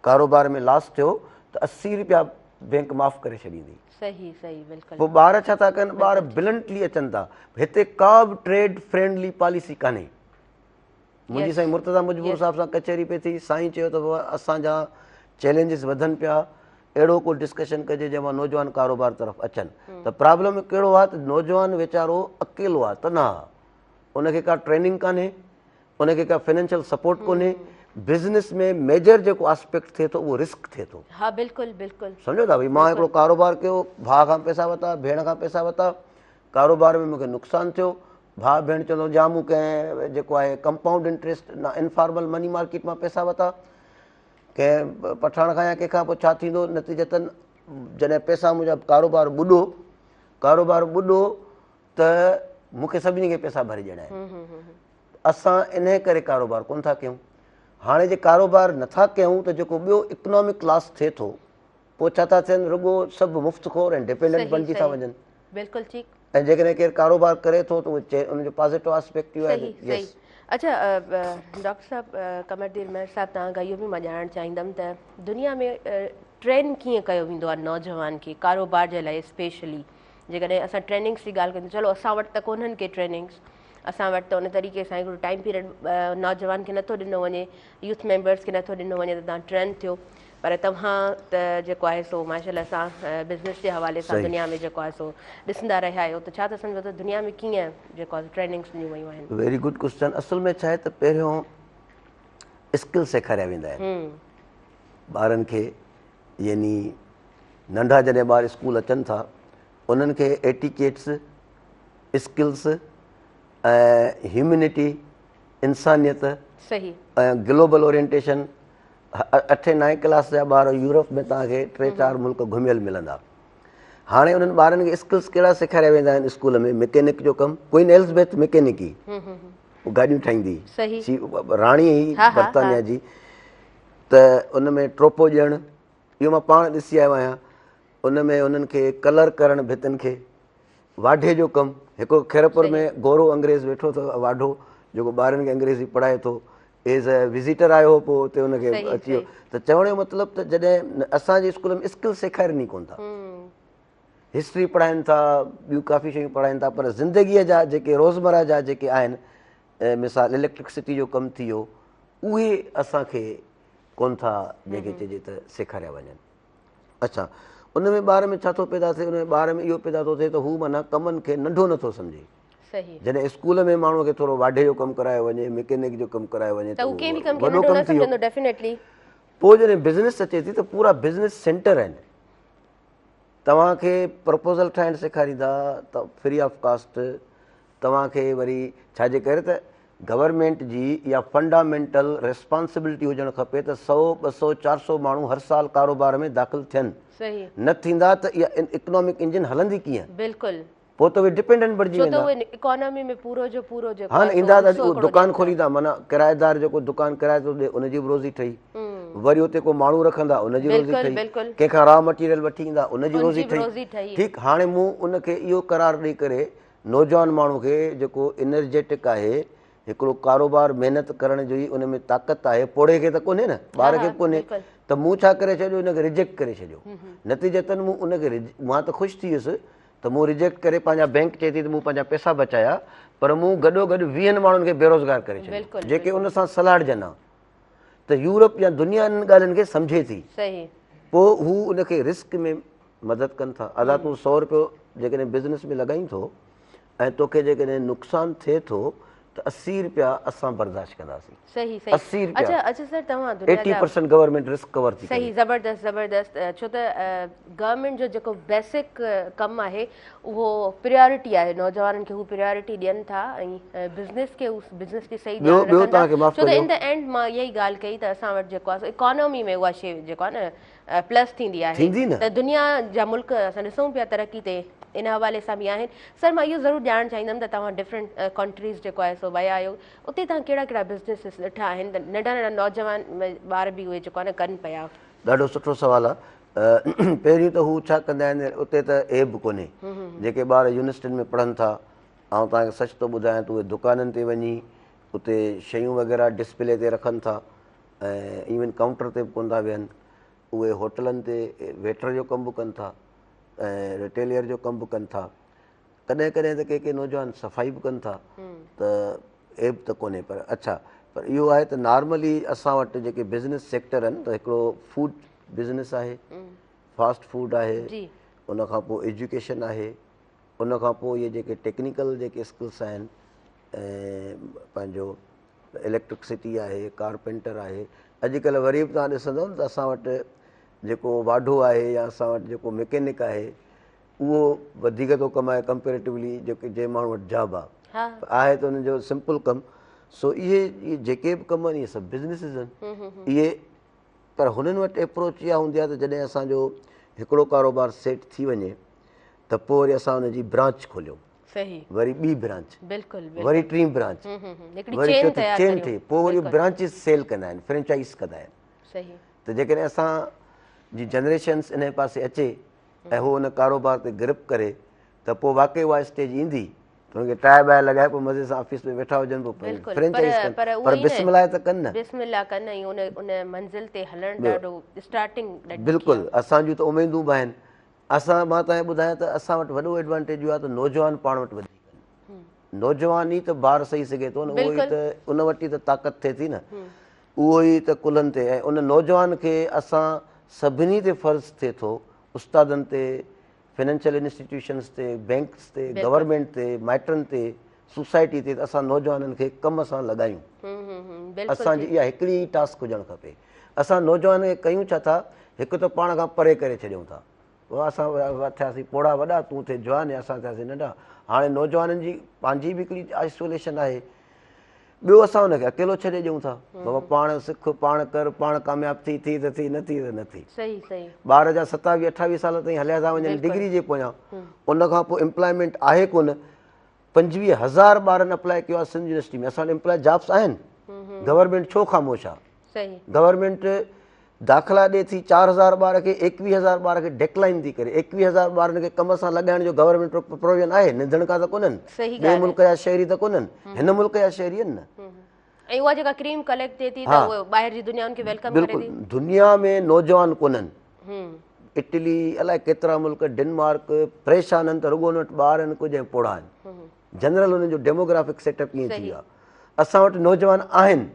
कारोबार में लॉस थियो त 80 रुपया बैंक माफ़ करे छॾींदी। सही सही बिल्कुलु। पोइ ॿार छा था कनि, ॿार ब्लंटली अचनि था, हिते का बि ट्रेड फ्रेंडली पॉलिसी कान्हे। मुंहिंजी साईं मुर्तज़ा मजबूर साहिब सां कचहरी पई थी, साईं चयो त असांजा चैलेंजिस वधनि पिया, अहिड़ो को डिस्कशन कजे जंहिंमां नौजवान कारोबार तरफ़ अचनि। त प्रॉब्लम कहिड़ो आहे त नौजवान वीचारो अकेलो आहे, तनहा, उनखे का ट्रेनिंग कान्हे, उनखे का फाइनेंशियल सपोर्ट कोन्हे। बिज़नेस में मेजर जेको आस्पेक्ट थिए थो उहो रिस्क थिए थो। हा बिल्कुलु बिल्कुलु। सम्झो था भई, मां हिकिड़ो कारोबार कयो, भाउ खां पैसा वरिता, भेण खां पैसा वरिता, कारोबार में मूंखे नुक़सानु थियो, भाउ भेण चवंदो जा मूं कंहिं जेको आहे compound interest informal money market मां पैसा वरिता, कंहिं पठाण खां या कंहिंखां, पोइ छा थींदो नतीजतन जॾहिं पैसा मुंहिंजा कारोबार ॿुॾो त मूंखे सभिनी खे पैसा भरे ॾियणा आहिनि। असां इन करे कारोबार कोन था कयूं। हाणे जे कारोबार नथा कयूं त जेको ॿियो इकोनॉमिक लॉस थिए थो, पोइ छा था थियनि, रुॻो सभु मुफ़्तखोर ऐं डिपेंडेंट बणिजी था वञनि। बिल्कुलु ठीकु। ऐं जेकॾहिं केरु कारोबार करे थो त उनजो पॉज़िटिव आस्पेक्ट इहो आहे। अच्छा डॉक्टर साहब, कमरदीन महर साहब, तव्हां खां इहो बि मां ॼाणणु चाहींदमि त दुनिया में ट्रेन कीअं कयो वेंदो आहे नौजवान खे कारोबार जे लाइ स्पेशली? जेकॾहिं असां ट्रेनिंग्स जी ॻाल्हि कयूं, चलो असां वटि त कोन्हनि के ट्रेनिंग्स, असां वटि त उन तरीक़े सां हिकिड़ो टाइम पीरियड नौजवान खे नथो ॾिनो वञे, यूथ मेंबर्स खे नथो ॾिनो वञे त तव्हां ट्रेन थियो, पर तव्हां त जेको आहे सो माशाल्लाह सां बिज़नेस जे हवाले सां दुनिया में जेको आहे सो ॾिसंदा रहिया आहियो, त छा त सम्झो त दुनिया में कीअं जेको आहे ट्रेनिंग्स ॾिनियूं वयूं आहिनि? Very good question. असल में छा आहे त पहिरियों स्किल सेखारिया वेंदा आहिनि ॿारनि खे। यानी नंढा जॾहिं ॿार स्कूल अचनि था, उन्हनि खे एटिकेट्स, स्किल्स ऐं ह्यूमिनिटी, इंसानियत सही ऐं ग्लोबल ओरिएंटेशन। 8-9 क्लास जा ॿार यूरोप में तव्हांखे 3-4 मुल्क घुमियल मिलंदा। हाणे उन्हनि ॿारनि खे स्किल्स कहिड़ा सेखारिया वेंदा आहिनि स्कूल में? मैकेनिक जो कमु, क्वीन एलिज़ाबेथ मैकेनिक ही, गाॾियूं ठाहींदी, राणी हुई बर्तानिया जी, त उन में ट्रोपो ॾियणु, इहो मां पाण ॾिसी आयो आहियां। उन में उन्हनि खे कलर करणु भितनि खे, वाढे जो कमु। हिकिड़ो खैरपुर में गोरो अंग्रेज़ वेठो अथव वाढो, जेको ॿारनि खे अंग्रेज़ी पढ़ाए थो, एज़ अ विज़िटर आयो हो, पोइ हुते हुनखे अची वियो। त चवण जो मतिलबु त जॾहिं असांजे स्कूल में स्किल सेखारनि ई कोन था, हिस्ट्री पढ़ाइनि था, ॿियूं काफ़ी शयूं पढ़ाइनि था, पर ज़िंदगीअ जा जेके रोज़मर्रा जा जेके आहिनि, मिसाल इलेक्ट्रिसिटी जो कमु थी वियो, उहे असांखे कोन था जेके चइजे त सेखारिया वञनि। अच्छा, उन में ॿार में छा थो पैदा थिए? उन में ॿार में इहो पैदा थो थिए त हू माना कमनि खे नंढो नथो सम्झे। जॾहिं स्कूल में माण्हूअ खे थोरो वाढे जो कमु करायो वञे, मैकेनिक जो कमु करायो वञे, त वॾो कमु थी वियो। पोइ जॾहिं बिज़नेस अचे थी त पूरा बिज़नेस सेंटर आहिनि। तव्हांखे प्रपोज़ल ठाहिणु सेखारींदा त फ्री ऑफ कास्ट। तव्हांखे वरी छाजे करे त गवर्नमेंट जी इहा फंडामेंटल रिस्पॉन्सिबिलिटी हुजणु खपे त 100-200-400 माण्हू हर साल कारोबार में दाख़िल थियनि। न थींदा त इहा इकोनॉमिक इंजन हलंदी कीअं? बिल्कुलु, पोइ त उहे डिपेंडेंट बणिजी वेंदा। इकोनॉमी में पूरो जो पूरो जेको हा न, ईंदा त दुकान खोलींदा, माना किराएदार जेको दुकान किराए थो ॾे उनजी बि रोज़ी ठही, वरी उते को माण्हू रखंदा उनजी रोज़ी ठही, कंहिंखां रॉ मटीरियल वठी ईंदा उनजी रोज़ी ठही। ठीकु, हाणे मूं उनखे इहो करार ॾेई करे नौजवान माण्हू खे जेको एनर्जेटिक आहे, हिकिड़ो कारोबार महिनत करण जी उन में ताक़त आहे, पोड़े खे त कोन्हे न, ॿार खे कोन्हे, त मूं छा करे छॾियो, उनखे रिजेक्ट करे छॾियो। नतीजतन मूं उनखे, मां त ख़ुशि थी वियुसि त मूं रिजेक्ट करे, पंहिंजा बैंक चए थी त मूं पंहिंजा पैसा बचाया, पर मूं गॾोगॾु 20 माण्हुनि खे बेरोज़गार करे छॾियो, जेके उन सां सलाह ॾियनि हा त यूरोप या दुनिया इन ॻाल्हियुनि खे सम्झे थी। पोइ हू उनखे रिस्क में मदद कनि था। अदा तूं 100 रुपयो जेकॾहिं बिज़नेस में लॻाईं थो ऐं तोखे जेकॾहिं नुक़सानु थिए थो त 80 रुपया असां बर्दाश्त कंदासीं। 80 रुपया। अच्छा सर, तव्हां 80% गवर्नमेंट रिस्क कवर थी। सही, ज़बरदस्त ज़बरदस्त। छो त गवर्नमेंट जो जेको बेसिक कमु आहे उहो प्रियोरिटी आहे, नौजवाननि खे हू प्रियोरिटी ॾियनि था ऐं बिज़नेस खे उस बिज़नेस खे सही ध्यानु रखनि था। छो त इन द एंड मां इहा ई ॻाल्हि कई त असां वटि जेको आहे इकोनॉमी में उहा शइ जेको आहे न प्लस थींदी आहे, त दुनिया जा मुल्क असां ॾिसूं पिया तरक़ी ते इन हवाले सां बि आहिनि। सर मां इहो ज़रूरु ॼाणणु चाहींदमि त तव्हां डिफरेंट कंट्रीज़ जेको आहे सो विया आहियो, उते तव्हां कहिड़ा कहिड़ा बिज़नेसिस ॾिठा आहिनि त नंढा नंढा नौजवान ॿार बि उहे जेको आहे न कनि पिया? ॾाढो सुठो सुवालु आहे। पहिरियों त हू छा कंदा आहिनि, उते त एब कोन्हे। जेके ॿार यूनिवर्सिटियुनि में पढ़नि था, ऐं तव्हांखे सच थो ॿुधायां त उहे दुकाननि ते वञी उते शयूं वग़ैरह डिस्प्ले ते रखनि था, ऐं इवन काउंटर ते बि कोन था वेहनि। उहे होटलनि ते वेटर जो कमु बि कनि था ऐं रिटेलियर जो कमु बि कनि था। कॾहिं कॾहिं त के नौजवान सफ़ाई बि कनि था, त एब त कोन्हे। पर अच्छा, पर इहो आहे त नॉर्मली असां वटि जेके बिज़नेस सेक्टर आहिनि त हिकिड़ो फूड बिज़नेस आहे, फास्ट फूड आहे, उनखां पोइ एजुकेशन आहे, उनखां पोइ इहे जेके टेक्निकल जेके स्किल्स आहिनि, ऐं पंहिंजो इलेक्ट्रिसिटी आहे, कारपेंटर आहे। अॼुकल्ह वरी बि तव्हां ॾिसंदव त असां वटि जेको वाढो आहे या असां वटि जेको मैकेनिक आहे उहो वधीक थो कमाए कंपेरेटिवली जेके माण्हू वटि जॉब आहे त उन्हनि जो सिंपल कमु। सो इहे जेके बि कम आहिनि इहे सभु बिज़नेसिस आहिनि इहे। पर हुननि वटि अप्रोच इहा हूंदी आहे त जॾहिं असांजो हिकिड़ो कारोबार सेट थी वञे त पोइ वरी असां हुनजी ब्रांच खोलियूं, वरी ॿी ब्रांच, वरी टीं ब्रांच, वरी चौथी चेन थिए, पोइ वरी ब्रांचिस सेल कंदा आहिनि, फ्रेंचाइज़ कंदा आहिनि। त जेकॾहिं असांजी जनरेशन्स इन पासे अचे ऐं हू हुन कारोबार ते ग्रिप करे त पोइ वाक़ई उहा स्टेज ईंदी त हुनखे टाए ॿाए लॻाए पोइ मज़े सां ऑफिस में वेठा हुजनि, पोइ फ्रेंचाइज़ कनि, पर बिस्मिल्लाह त कनि न, बिस्मिल्लाह कनि, उन मंज़िल ते हलण ॾाढो स्टार्टिंग। बिल्कुलु असांजूं त उमेदूं बि आहिनि। मां तव्हांखे ॿुधायां त असां वटि वॾो एडवांटेज इहो आहे त नौजवान पाण वटि वधीक आहिनि। नौजवान ई त ॿार सही सघे थो न, उहो ई त उन वटि ई त ताक़त थिए थी न, उहो ई त कुलनि ते। ऐं उन नौजवान खे असां सभिनी ते फ़र्ज़ु थिए थो, उस्तादनि ते, फाइनेंशियल इंस्टीट्यूशन्स ते, बैंक्स ते, गवर्नमेंट ते, माइटनि ते, सोसाइटी ते, असां नौजवाननि खे कम सां लॻायूं। असांजी इहा हिकिड़ी टास्क हुजणु खपे। असां नौजवान खे कयूं छा था, हिकु त पाण खां परे करे छॾियूं था। असां थियासीं पोड़ा वॾा, तूं थिए जवान, या असां थियासीं नंढा। हाणे नौजवाननि जी पंहिंजी बि हिकिड़ी आइसोलेशन आहे। ॿियो असां हुनखे अकेलो छॾे ॾियूं था, बाबा पाण सिख, पाण कर, पाण कामयाबु थी त थी, न थी त न थी। ॿार जा 27-28 साल ताईं हलिया था वञनि डिग्री जे पोयां, उनखां पोइ एम्प्लॉयमेंट आहे कोन। 25,000 ॿारनि अप्लाई कयो आहे सिंध यूनिवर्सिटी में। असां वटि एम्प्लॉय जॉब्स आहिनि, गवर्नमेंट छो ख़ामोश आहे? गवर्नमेंट दाख़िला ॾिए थी 4,000 ॿार खे, 21,000 ॿार खे डिक्लाइन थी करे। 21,000 ॿारनि खे कम सां लॻाइण जो गवर्नमेंट प्रोविजन आहे, निधण का त कोन्हनि, ॿिए मुल्क जा शहरी त कोन्हनि, हिन मुल्क जा शहरी आहिनि न। ऐं उहा जेका क्रीम कलेक्ट थिए थी त उहो ॿाहिरि जी दुनिया उनखे वेलकम करे थी। दुनिया में नौजवान कोन्हनि, इटली अलाए केतिरा मुल्क, डेनमार्क परेशान आहिनि त रुॻो उन वटि ॿार आहिनि कुझु ऐं पोड़ा आहिनि। जनरल हुननि जो डेमोग्राफिक सेटअप ईअं थी वियो आहे। असां वटि नौजवान आहिनि,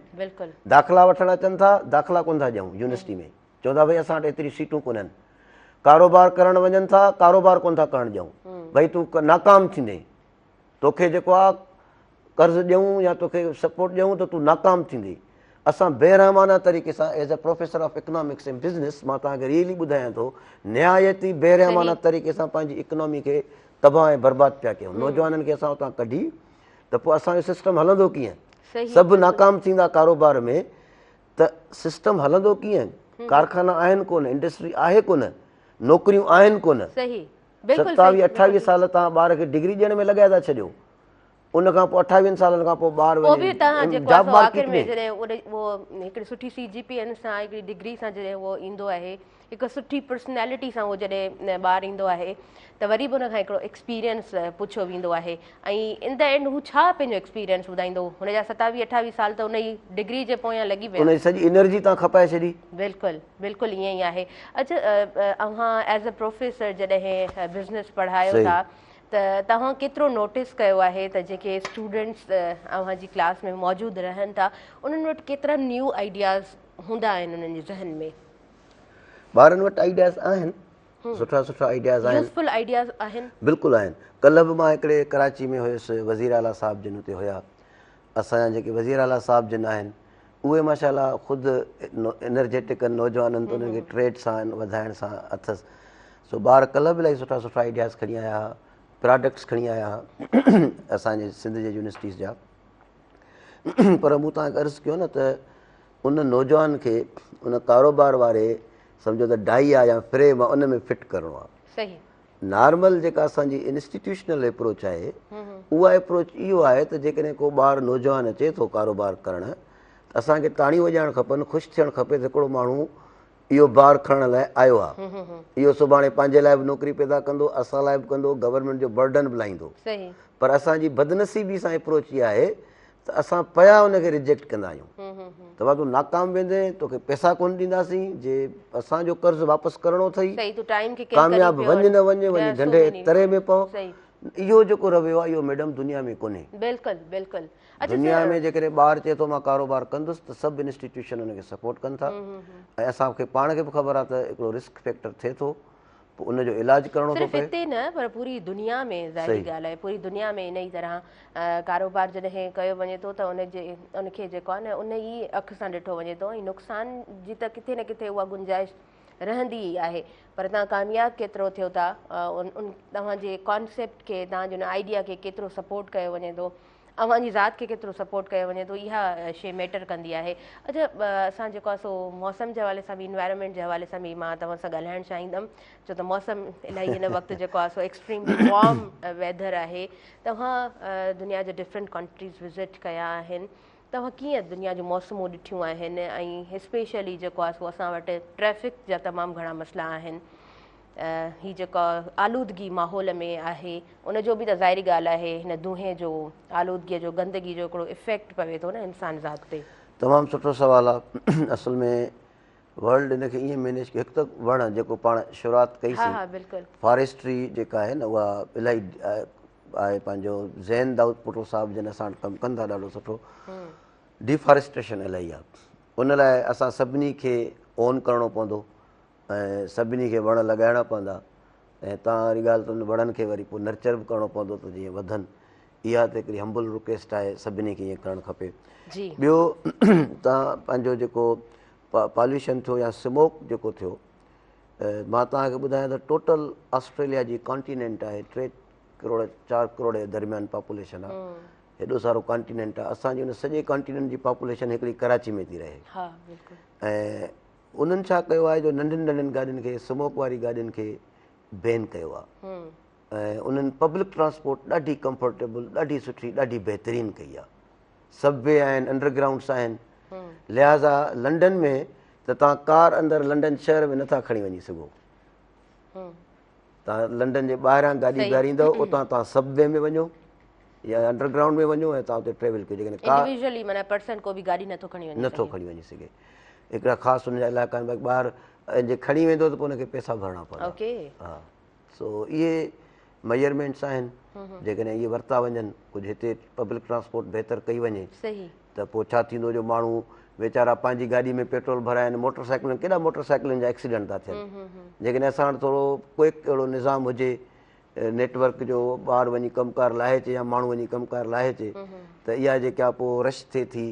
दाख़िला वठणु अचनि था, दाख़िला कोन था ॾियूं यूनिवर्सिटी में, चवंदा भई असां वटि एतिरी सीटूं कोन्हनि। कारोबार करणु वञनि था, कारोबार कोन था करणु ॾियूं, भई तूं नाकाम थींदे, तोखे जेको आहे कर्ज़ु ॾियूं या तोखे सपोर्ट ॾियूं त तूं नाकाम थींदे। असां बेरहमाना तरीक़े सां as a professor of economics and business मां तव्हांखे रियली ॿुधायां थो, निहायती बेरहमाना तरीक़े सां पंहिंजी इकोनॉमी खे तबाह ऐं बर्बादु पिया कयूं। नौजवाननि खे असां उतां कढी त पोइ असांजो सिस्टम हलंदो कीअं? सभु नाकाम थींदा कारोबार में त सिस्टम हलंदो कीअं? कारखाना आहिनि कोन, इंडस्ट्री आहे कोन, नौकरियूं आहिनि कोन। 27-28 साल तव्हां ॿार खे डिग्री ॾियण में लॻाए था छॾियो, उनखां पोइ 28 सालनि खां पोइ ॿार जॉब मार्केट में हिकिड़ी सुठी CGPA सां, हिकिड़ी डिग्री सां जॾहिं उहो ईंदो आहे, हिकु सुठी पर्सनैलिटी सां उहो जॾहिं ॿारु ईंदो आहे त वरी बि हुनखां हिकिड़ो एक्सपीरियंस पुछियो वेंदो आहे। ऐं इन द एंड हू छा पंहिंजो एक्सपीरियंस ॿुधाईंदो? हुनजा 27-28 साल त हुन जी डिग्री जे पोयां लॻी विया, हुनजी सॼी एनर्जी तव्हां खपाए छॾी। बिल्कुलु बिल्कुलु ईअं ई आहे। अच्छा, अव्हां एज़ अ प्रोफेसर जॾहिं बिज़नेस पढ़ायो था त तव्हां केतिरो नोटिस कयो आहे त जेके स्टूडेंट्स अव्हांजी क्लास में मौजूदु रहनि था उन्हनि वटि केतिरा न्यू आइडियाज़ हूंदा आहिनि उन्हनि जे ज़हन में? ॿारनि वटि आइडियाज़ आहिनि, सुठा सुठा आइडियाज़ आहिनि, यूज़फुल आइडियाज़ आहिनि, बिल्कुलु आहिनि। कल्ह बि मां हिकिड़े कराची में हुयुसि, वज़ीर आला साहिब जिन हुते हुया। असांजा जेके वज़ीर आला साहिब जिन आहिनि उहे माशाअल्लाह ख़ुदि एनर्जेटिक आहिनि, नौजवान आहिनि, त उन्हनि खे ट्रेड सां वधाइण सां अथसि। सो ॿार कल्ह बि इलाही सुठा सुठा आइडियाज़ खणी आया हुआ, प्रोडक्ट्स खणी आया हुआ असांजे सिंध जे यूनिवर्सिटीज़ जा। पर मूं तव्हांखे अर्ज़ु कयो न त उन नौजवान खे उन कारोबार वारे सम्झो त डाई आहे या फ्रेम आहे उन में फिट करिणो आहे। नॉर्मल जेका असांजी इंस्टीट्यूशनल अप्रोच आहे उहा अप्रोच इहो आहे त जेकॾहिं को ॿार नौजवान अचे थो कारोबार करणु त असांखे ताड़ियूं वॼाइणु खपनि, ख़ुशि थियणु खपे त हिकिड़ो माण्हू इहो बार खणण लाइ आयो आहे, इहो सुभाणे पंहिंजे लाइ बि नौकिरी पैदा कंदो, असां लाइ बि कंदो, गवर्नमेंट जो बर्डन बि लाहींदो। पर असांजी बदनसीबी सां अप्रोच इहा आहे त असां पिया हुनखे रिजेक्ट कंदा आहियूं। त भाउ तूं नाकाम वेंदे, तोखे पैसा कोन ॾींदासीं, जे असांजो कर्ज़ु वापसि करणो अथई, कामयाब वञ न वञ, वञी ढंढे तरे में पओ। इहो जेको रवियो आहे इहो मैडम दुनिया में कोन्हे। दुनिया में जेकॾहिं ॿार चए थो मां कारोबार कंदुसि त सभु इंस्टीट्यूशन हुनखे सपोर्ट कनि था ऐं असांखे पाण खे बि ख़बर आहे त हिकिड़ो रिस्क फैक्टर थिए थो, पोइ उनजो इलाजु करणो थो पए। हिते न पर पूरी दुनिया में ज़ाहिरी ॻाल्हि आहे, पूरी दुनिया में इन ई तरह कारोबार जॾहिं कयो वञे थो त उनखे जेको आहे न उन ई अख सां ॾिठो वञे थो, ऐं नुक़सान जी त किथे न किथे उहा गुंजाइश रहंदी ई आहे। पर तव्हां कामयाब केतिरो थियो था, तव्हांजे कॉन्सेप्ट खे, तव्हांजे उन आइडिया खे केतिरो सपोर्ट कयो वञे थो, अव्हांजी ज़ात खे केतिरो सपोर्ट कयो वञे थो, इहा शइ मैटर कंदी आहे। अच्छा, असां जेको आहे सो मौसम जे हवाले सां बि, इन्वायरमेंट जे हवाले सां बि मां तव्हां सां ॻाल्हाइणु चाहींदमि, छो त मौसम इलाही हिन वक़्तु जेको आहे सो एक्सट्रीमली वॉर्म वेदर आहे। तव्हां दुनिया जे डिफरेंट कंट्रीज़ विज़िट कया आहिनि, तव्हां कीअं दुनिया जूं मौसमूं ॾिठियूं आहिनि, ऐं स्पेशली जेको आहे सो असां वटि ट्रैफ़िक जा तमामु घणा मसइला आहिनि, हीअ जेका आलूदगी माहौल में आहे उनजो बि त ज़ाहिरी ॻाल्हि आहे, हिन दूंहें जो, आलूदगीअ जो, गंदगी जो हिकिड़ो इफेक्ट पवे थो न इंसान ज़ात ते। तमामु सुठो सुवालु आहे। असल में वर्ल्ड हिनखे ईअं मैनेज कयो, हिकु त वण जेको पाण शुरूआति कईसीं, फॉरेस्ट्री जेका आहे न उहा इलाही आहे। पंहिंजो ज़ैन दाऊद पुटो साहिबु जिन असां वटि कमु कनि था, ॾाढो सुठो। डिफॉरेस्टेशन इलाही आहे, उन लाइ असां सभिनी खे ओन करिणो पवंदो ऐं सभिनी खे वण लॻाइणा पवंदा, ऐं तव्हां वारी ॻाल्हि त उन वणनि खे वरी पोइ नर्चर बि करिणो पवंदो त जीअं वधनि। इहा त हिकिड़ी हम्बल रिक्वेस्ट आहे, सभिनी खे ईअं करणु खपे। ॿियो तव्हां पंहिंजो जेको पॉल्यूशन थियो या स्मोक जेको थियो, मां तव्हांखे ॿुधायां त टोटल ऑस्ट्रेलिया जी कॉन्टिनेंट आहे, 3 करोड़ 4 करोड़ जे दरमियान पॉपुलेशन आहे, हेॾो सारो कॉन्टिनेंट आहे। असांजी उन सॼे कॉन्टिनेंट जी पॉपुलेशन हिकिड़ी कराची में थी रहे, ऐं उन्हनि छा कयो आहे जो नंढियुनि नंढियुनि गाॾियुनि खे, स्मोक वारी गाॾियुनि खे बैन कयो आहे, ऐं उन्हनि पब्लिक ट्रांसपोर्ट ॾाढी कंफर्टेबल, ॾाढी सुठी, ॾाढी बहितरीनु कई आहे। सबवे आहिनि, अंडरग्राउंड्स आहिनि, लिहाज़ा लंडन में त तव्हां कार अंदरि लंडन शहर में नथा खणी वञी सघो, तव्हां लंडन जे ॿाहिरां गाॾी ॿीहारींदव, उतां तव्हां सबवे में वञो या अंडरग्राउंड में वञो ऐं तव्हां उते ट्रेवल कयो। जेकॾहिं नथो खणी वञी सघे, हिकिड़ा ख़ासि हुनजा इलाइक़ा आहिनि, भई ॿाहिरि जे खणी वेंदो त पोइ हुनखे पैसा भरणा पवंदा। हा, सो इहे मेजरमेंट्स आहिनि, जेकॾहिं इहे वरिता वञनि, कुझु हिते पब्लिक ट्रांसपोर्ट बहितर कई वञे त पोइ छा थींदो जो माण्हू वीचारा पंहिंजी गाॾी में पेट्रोल भराइनि, मोटरसाइकिलुनि, केॾा मोटरसाइकिलुनि जा एक्सीडेंट था थियनि। जेकॾहिं असां वटि थोरो क्विक अहिड़ो निज़ाम हुजे, नेटवर्क जो, ॿार वञी कमकार लाहे अचे या माण्हू वञी कमकार लाहे अचे, त इहा जेका पोइ रश थिए थी,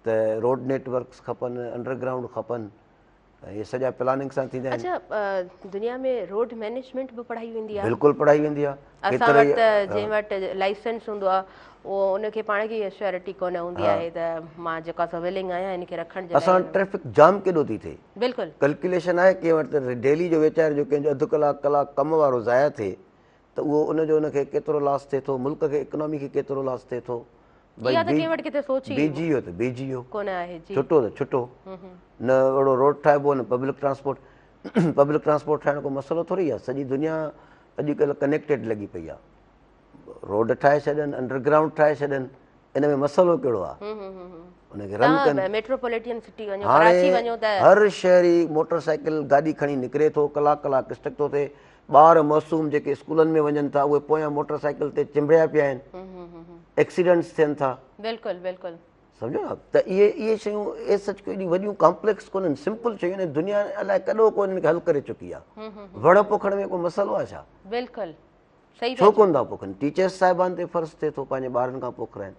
त रोड नेटवर्क्स खपनि, अंडरग्राउंड खपनि, इहे सॼा प्लानिंग सां थींदा आहिनि। अच्छा, दुनिया में रोड मैनेजमेंट बि पढ़ाई वेंदी आहे? बिल्कुलु पढ़ाई वेंदी आहे। असां वटि त जंहिं वटि लाइसेंस हूंदो आहे उहो उनखे पाण खे श्योरिटी कोन हूंदी आहे त मां जेको आहे विलिंग आहियां इनखे रखण जे लाइ। असां ट्रैफिक जाम केॾो थी थिए, बिल्कुलु कैलकुलेशन आहे कंहिं वटि त डेली जो वीचारे जो कंहिंजो अधु कलाकु कम वारो ज़ाया थिए त उहो उनजो उनखे केतिरो लॉस थिए थो, मुल्क खे इकोनॉमी खे केतिरो लॉस थिए थो। बीजीओ त बीजीओ छुटो त छुटो, न अहिड़ो रोड ठाहिबो, न पब्लिक ट्रांसपोर्ट। पब्लिक ट्रांसपोर्ट ठाहिण को मसइलो थोरी आहे, सॼी दुनिया अॼुकल्ह कनेक्टेड लॻी पई आहे, रोड ठाहे छॾनि, अंडरग्राउंड ठाहे छॾनि, इन में मसइलो कहिड़ो आहे, उनखे रन कनि। मेट्रोपॉलिटन सिटी वञो, कराची वञो त हर शहरी मोटरसाइकिल गाॾी खणी निकिरे थो, कलाक कलाक स्टक थो थिए। ॿार मासूम जेके स्कूलनि में वञनि था उहे पोयां मोटरसाइकिल ते चिंबड़िया पिया आहिनि, एक्सीडेंट्स थियनि था। बिल्कुलु बिल्कुलु, सम्झो न, त इहे शयूं ए सच कोई वॾियूं कॉम्प्लेक्स कोन्हनि, सिंपल शयूं आहिनि। दुनिया अलाए कॾो कोन हिनखे हल करे चुकी आहे। वण पोखण में को मसइलो आहे छा? बिल्कुलु सही, छो कोन था पोखनि? टीचर्स साहिबान ते फ़र्ज़ु थिए थो पंहिंजे ॿारनि खां पोखराइनि।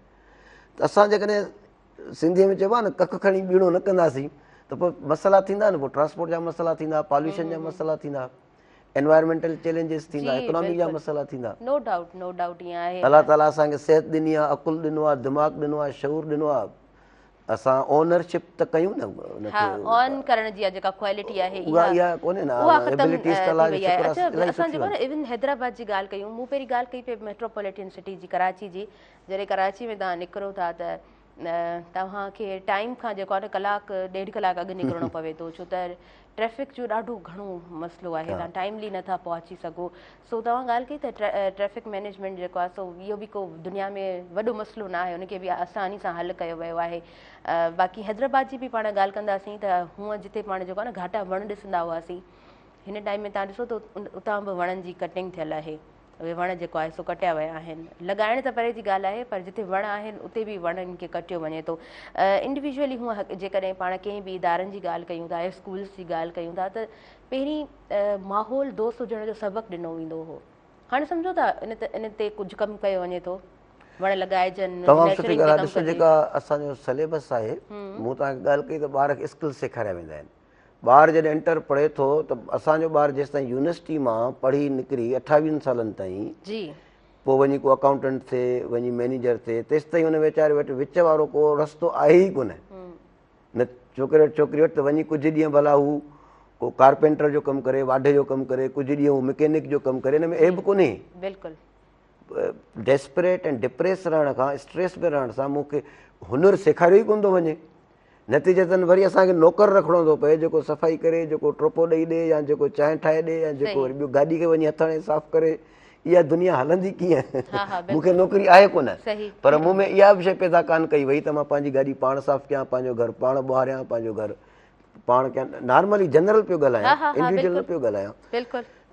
त असां जेकॾहिं सिंधीअ में चइबो आहे न, कख खणी बीणो न कंदासीं त पोइ मसइला थींदा न, पोइ ट्रांसपोर्ट जा मसइला थींदा, पॉल्यूशन जा मसइला थींदा, एनवायरमेंटल चैलेंजिस थींदा, इकोनॉमी जा मसइला थींदा। नो डाउट, नो डाउट। ईअं आहे, अलाह ताला असांखे सिहत ॾिनी आहे, अकुलु ॾिनो आहे, दिमाग़ु ॾिनो आहे, शऊर ॾिनो आहे, असां ओनरशिप त कयूं न हा ऑन करण जी जेका क्वालिटी आहे इहा कोन्हे न उहा ख़तम एबिलिटीज़ थी कला वई आहे। अच्छा असां जेको न इवन हैदराबाद जी ॻाल्हि कयूं, मूं पहिरीं ॻाल्हि कई पे मेट्रोपॉलिटन सिटी जी कराची जी। जॾहिं कराची में तव्हां निकिरो था त तव्हांखे टाइम खां जेको आहे न कलाकु 1.5 कलाक अॻु निकिरणो पवे थो, छो त ट्रैफिक जो ॾाढो घणो मसइलो आहे, तव्हां टाइमली नथा पहुची सघो। सो तव्हां ॻाल्हि कई त ट्रैफिक मैनेजमेंट जेको आहे सो इहो बि को दुनिया में वॾो मसइलो न आहे, उनखे बि आसानी सां हल कयो वियो आहे। बाक़ी हैदराबाद जी बि पाण ॻाल्हि कंदासीं त हूअं जिते पाण जेको आहे न घाटा वण ॾिसंदा हुआसीं, हिन टाइम में तव्हां ॾिसो त उतां बि वणनि जी कटिंग थियल आहे। उहे वण जेको आहे सो कटिया विया आहिनि। लॻाइण त परे जी ॻाल्हि आहे, पर जिते वण आहिनि उते बि वणनि खे कटियो वञे थो। इंडिविजुअली हूअं जेकॾहिं पाण कंहिं बि इदारनि जी ॻाल्हि कयूं था, स्कूल्स जी ॻाल्हि कयूं था, त पहिरीं माहौल दोस्त हुजण जो सबक़ु ॾिनो वेंदो हो। हाणे सम्झो था इन ते कुझु कमु कयो वञे थो, वण लॻाइजनि, तमामु सुठी नेचरिंग ॻाल्हि ते आहे। कमु ॾिसो कजे। जेका असांजो सिलेबस आहे, मूं तव्हांखे ॻाल्हि कई त ॿार खे स्किल्स सेखारिया वेंदा आहिनि। ॿार जॾहिं इंटर पढ़े थो त असांजो ॿार जेसिताईं यूनिवर्सिटी मां पढ़ी निकिरी 28 सालनि ताईं जी पोइ वञी को अकाउंटेंट थिए, वञी मैनेजर थिए, तेसिताईं हुन वीचारे वटि विच वारो को रस्तो आहे ई कोन्हे। न छोकिरे छोकिरी वटि त वञी कुझु ॾींहं भला हू को कारपेंटर जो कमु करे, वाढे जो कमु करे, कुझु ॾींहं हू मैकेनिक जो कमु करे, हिन में एब कोन्हे। बिल्कुलु डेस्परेट ऐं डिप्रेस रहण खां, स्ट्रेस में रहण सां मूंखे हुनरु सेखारियो ई कोन थो वञे। नतीजतन वरी असांखे नौकर रखिणो थो पए, जेको सफ़ाई करे, जेको टोपो ॾेई ॾे, या जेको चांहि ठाहे ॾे, या जेको वरी ॿियो गाॾी खे वञी हथ हणे साफ़ु करे। इहा दुनिया हलंदी कीअं? मूंखे नौकिरी आहे कोन, पर मूं में इहा बि शइ पैदा कान कई वई त मां पंहिंजी गाॾी पाण साफ़ु कयां, पंहिंजो घरु पाण ॿुहारियां, पंहिंजो घरु पाण कयां। नॉर्मली जनरल पियो ॻाल्हायां, इंडिविजुअल न पियो ॻाल्हायां।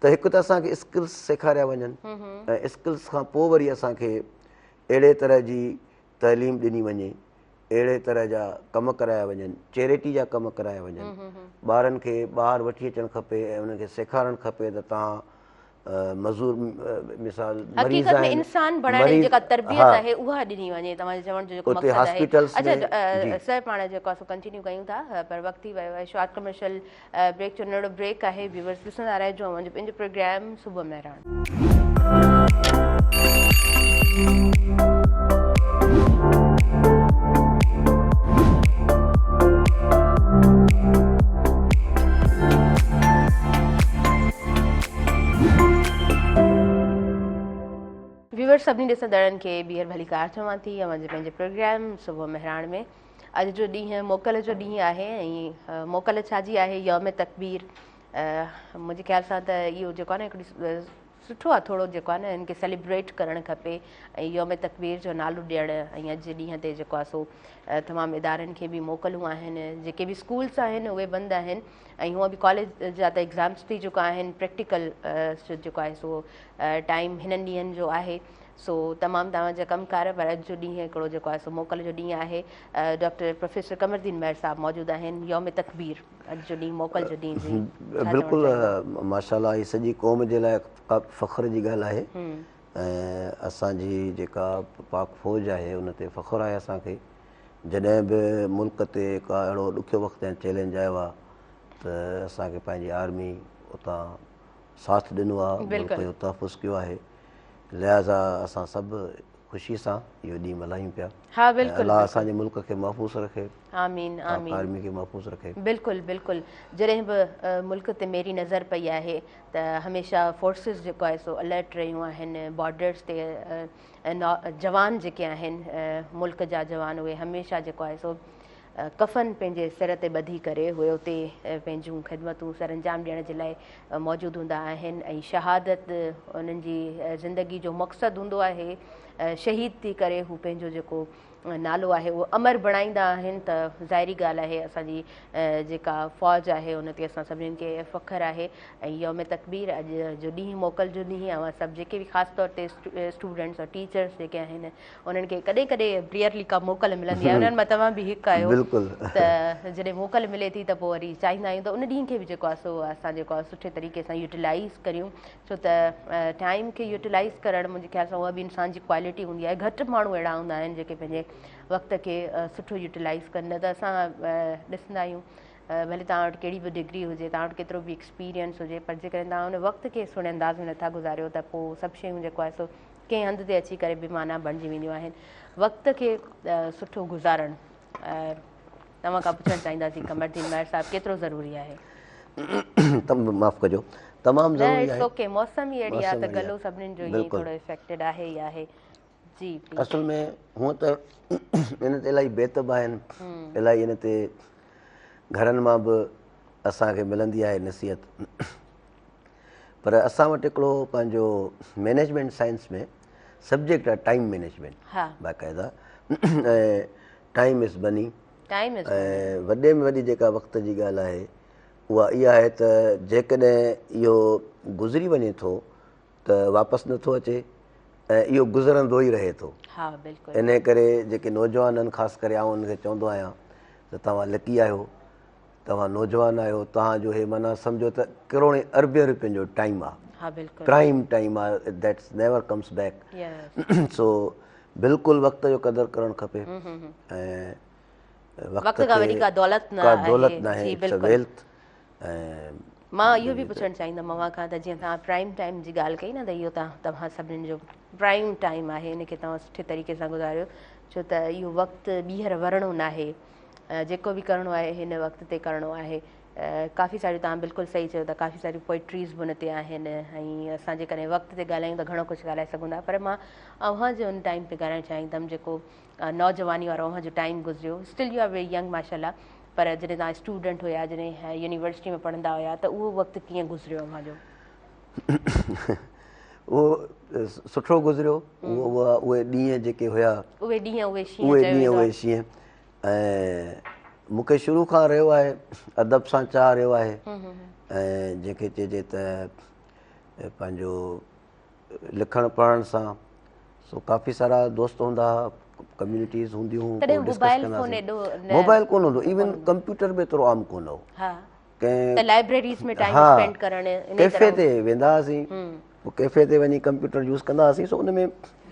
त हिकु त असांखे स्किल्स सेखारिया वञनि, ऐं स्किल्स खां पोइ वरी असांखे अहिड़े तरह जी तइलीम ॾिनी वञे, अहिड़े तरह जा कम कराया वञनि, चैरिटी जा कम कराया वञनि। ॿारनि खे ॿाहिरि वठी अचणु खपे ऐं उन्हनि खे सेखारणु खपे त तव्हां मज़ूर मिसाल हक़ीक़त में इंसान बणाइण जी जेका तरबियत आहे उहा ॾिनी वञे, तव्हांजे चवण जो जेको मक़सदु आहे। अच्छा सर पाण जेको आहे कंटिन्यू कयूं था, पर वक़्तु थी वियो आहे शॉर्ट कमर्शियल ब्रेक जो नंढो ब्रेक आहे। व्यूअर्स ॾिसंदा रहिजो पंहिंजो प्रोग्राम सुबुह महिराण। व्यूअर्स सभिनी ॾिसंदड़नि खे ॿीहर भली कार चवां थी पंहिंजे प्रोग्राम सुबुह महिराण में। अॼु जो ॾींहुं मोकल जो ॾींहुं आहे, ऐं मोकल छाजी आहे? यौम तकबीर। मुंहिंजे ख़्याल सां त इहो जेको आहे न हिकिड़ी सुठो आहे, थोरो जेको आहे न हिनखे सेलिब्रेट करणु खपे, ऐं यौम तकबीर जो नालो ॾियणु। ऐं अॼु ॾींहं ते जेको आहे सो तमामु इदारनि खे बि मोकलूं आहिनि, जेके बि स्कूल्स आहिनि उहे बंदि आहिनि, ऐं हूअं बि कॉलेज जा त एग्ज़ाम्स थी चुका आहिनि। प्रैक्टिकल जेको आहे सो टाइम हिननि ॾींहंनि जो आहे। सो तमामु तव्हांजा कमकार, पर अॼु जो ॾींहुं हिकिड़ो जेको आहे सो मोकल जो ॾींहुं आहे। डॉक्टर प्रोफेसर कमरदीन महर साहब मौजूदु आहिनि। यौम तकबीर अॼु जो ॾींहुं मोकल जो ॾींहुं जी बिल्कुलु माशाल्लाह, ही सॼी क़ौम जे लाइ का फ़ख्र जी ॻाल्हि आहे, ऐं असांजी जेका पाक फ़ौज आहे उन ते फ़ख्रु आहे असांखे। जॾहिं बि मुल्क ते का अहिड़ो ॾुखियो वक़्तु ऐं चैलेंज आयो आहे त असांखे पंहिंजी आर्मी उतां साथ ॾिनो आहे, मुल्क जो तहफ़ुज़ कयो आहे। लिहाज़ा असां सभु ख़ुशी सां इहो ॾींहुं मल्हायूं पिया। हा बिल्कुलु, अलाह असांजे मुल्क खे महफ़ूज़ रखे, आमीन आमीन, आर्मी खे महफ़ूज़ रखे। बिल्कुलु बिल्कुलु। जॾहिं बि मुल्क ते मेरी नज़र पई आहे त हमेशह फोर्सिस जेको आहे सो अलर्ट रहियूं आहिनि। बॉर्डर्स ते जवान जेके आहिनि मुल्क जा जवान, उहे हमेशह जेको आहे सो कफ़न पंहिंजे सिर ते ॿधी करे उहे उते पंहिंजूं ख़िदमतूं सर अंजाम ॾियण जे लाइ मौजूदु हूंदा आहिनि। ऐं शहादत उन्हनि जी ज़िंदगी जो मक़सदु हूंदो आहे। शहीद थी करे हू पंहिंजो जेको नालो आहे उहो अमर बणाईंदा आहिनि। त ज़ाहिरी ॻाल्हि आहे असांजी जेका फ़ौज आहे उन ते असां सभिनीनि खे फ़ख्रु आहे। ऐं यौम तकबीर अॼु जो ॾींहुं मोकल जो ॾींहुं आहे। सभु जेके बि ख़ासि तौर ते स्टूडेंट्स और टीचर्स जेके आहिनि उन्हनि खे कॾहिं कॾहिं रियरली का मोकल मिलंदी आहे, उन्हनि मां तव्हां बि हिकु आहियो। त जॾहिं मोकल मिले थी त पोइ वरी चाहींदा आहियूं त उन ॾींहं खे बि जेको आहे सो असां जेको आहे सुठे तरीक़े सां यूटिलाइज़ करियूं, छो त टाइम खे यूटिलाइज़ करणु मुंहिंजे ख़्याल सां उहा बि इंसान जी क्वालिटी हूंदी आहे। घटि माण्हू अहिड़ा हूंदा आहिनि जेके पंहिंजे वक़्त खे सुठो यूटिलाइज़ कनि। न त असां ॾिसंदा आहियूं भले तव्हां वटि कहिड़ी बि डिग्री हुजे, तव्हां वटि केतिरो बि एक्सपीरियंस हुजे, पर जेकॾहिं तव्हां उन वक़्त खे सुठे अंदाज़ में नथा गुज़ारियो त पोइ सभु शयूं जेको आहे सो कंहिं हंधि ते अची करे बेमाना बणिजी वेंदियूं आहिनि। वक़्त खे सुठो गुज़ारणु तव्हां खां पुछणु चाहींदासीं कमरदीन महर साहिबु केतिरो ज़रूरी आहे? माफ़ कजो, तमामु न ज़रूरी इट्स आहे। ओके, मौसम ई अहिड़ी आहे मौसम त अहिड़ी आहे। गलो सभिनीनि जो ईअं ई बिल्कुलु। थोरो इफेक्टेड आहे ई आहे। जी प्लीज़। असल में हूअं त इन ते इलाही बेतब आहिनि, इलाही इन ते घरनि मां बि असांखे मिलंदी आहे नसीहत, पर असां वटि हिकिड़ो पंहिंजो मैनेजमेंट साइंस में सब्जेक्ट आहे टाइम मैनेजमेंट हा, बाक़ाइदा। ऐं time is money. Time is ऐं वॾे में वॾी जेका वक़्त जी ॻाल्हि आहे उहा इहा आहे त जेकॾहिं इहो गुज़री वञे थो त वापसि नथो अचे ऐं इहो गुज़रंदो ई रहे थो। हा बिल्कुलु। इन करे जेके नौजवाननि ख़ासि करे आउं उनखे चवंदो आहियां त तव्हां लकी आहियो, तव्हां नौजवान आहियो, तव्हांजो हे माना सम्झो त करोड़े अरबे रुपयनि जो टाइम आहे, हा बिल्कुलु। प्राइम टाइम आहे, दैट्स नेवर कम्स बैक। यस। सो बिल्कुलु वक़्त जो क़दुरु करणु खपे ऐं वक़्त खां वॾी का दौलत न का आहे। दौलत न आहे, जी इट्स अ बिल्कुलु। वेल्थ। ऐं मां इहो बि पुछणु चाहींदमि अव्हां खां त जीअं तव्हां प्राइम टाइम जी ॻाल्हि कई न, त इहो तव्हां सभिनीनि जो प्राइम टाइम आहे, इनखे तव्हां सुठे तरीक़े सां गुज़ारियो, छो त इहो वक़्तु ॿीहर वरणो न आहे। जेको बि करिणो आहे हिन वक़्त ते करिणो आहे। काफ़ी सारियूं तव्हां बिल्कुलु सही चयो त काफ़ी सारियूं पोइट्रीज़ बि हुन ते आहिनि, ऐं असां जेकॾहिं वक़्त ते ॻाल्हायूं त घणो कुझु ॻाल्हाए सघूं था, पर मां अव्हां जे हुन टाइम ते ॻाल्हाइणु चाहींदमि जेको नौजवानी वारो अव्हां जो टाइम गुज़रियो। Still you are very young माशाल्लाह, पर जॾहिं तव्हां स्टूडेंट हुया, जॾहिं यूनिवर्सिटी में पढ़ंदा हुया, त उहो वक़्तु कीअं गुज़रियो अव्हां जो? उहो सुठो गुज़रियो। उहे ॾींहं जेके हुया, उहे ॾींहं उहे शींहं उहे चयो ॾींहं वेंदो उहे आहे। शींहं। ऐं मूंखे शुरू खां रहियो आहे, अदब सां चाह रहियो आहे। ऐं जंहिंखे चइजे त पंहिंजो लिखणु पढ़ण सां, सो काफ़ी सारा दोस्त हूंदा हुआ, कम्यूनिटीज़ हूंदियूं हुयूं, तॾहिं पोइ डिस्कस मोबाइल फोन कंदासीं। एॾो मोबाइल कोन हूंदो, इवन कंप्यूटर बि एतिरो आम कोन हो। हा, त कंहिं लाइब्रेरीज़ में टाइम हा स्पेंड करणु इन कैफ़े तरह। ते वेंदा हुआसीं, पोइ कैफ़े ते वञी कंप्यूटर यूज़ कंदा हुआसीं, सो उन में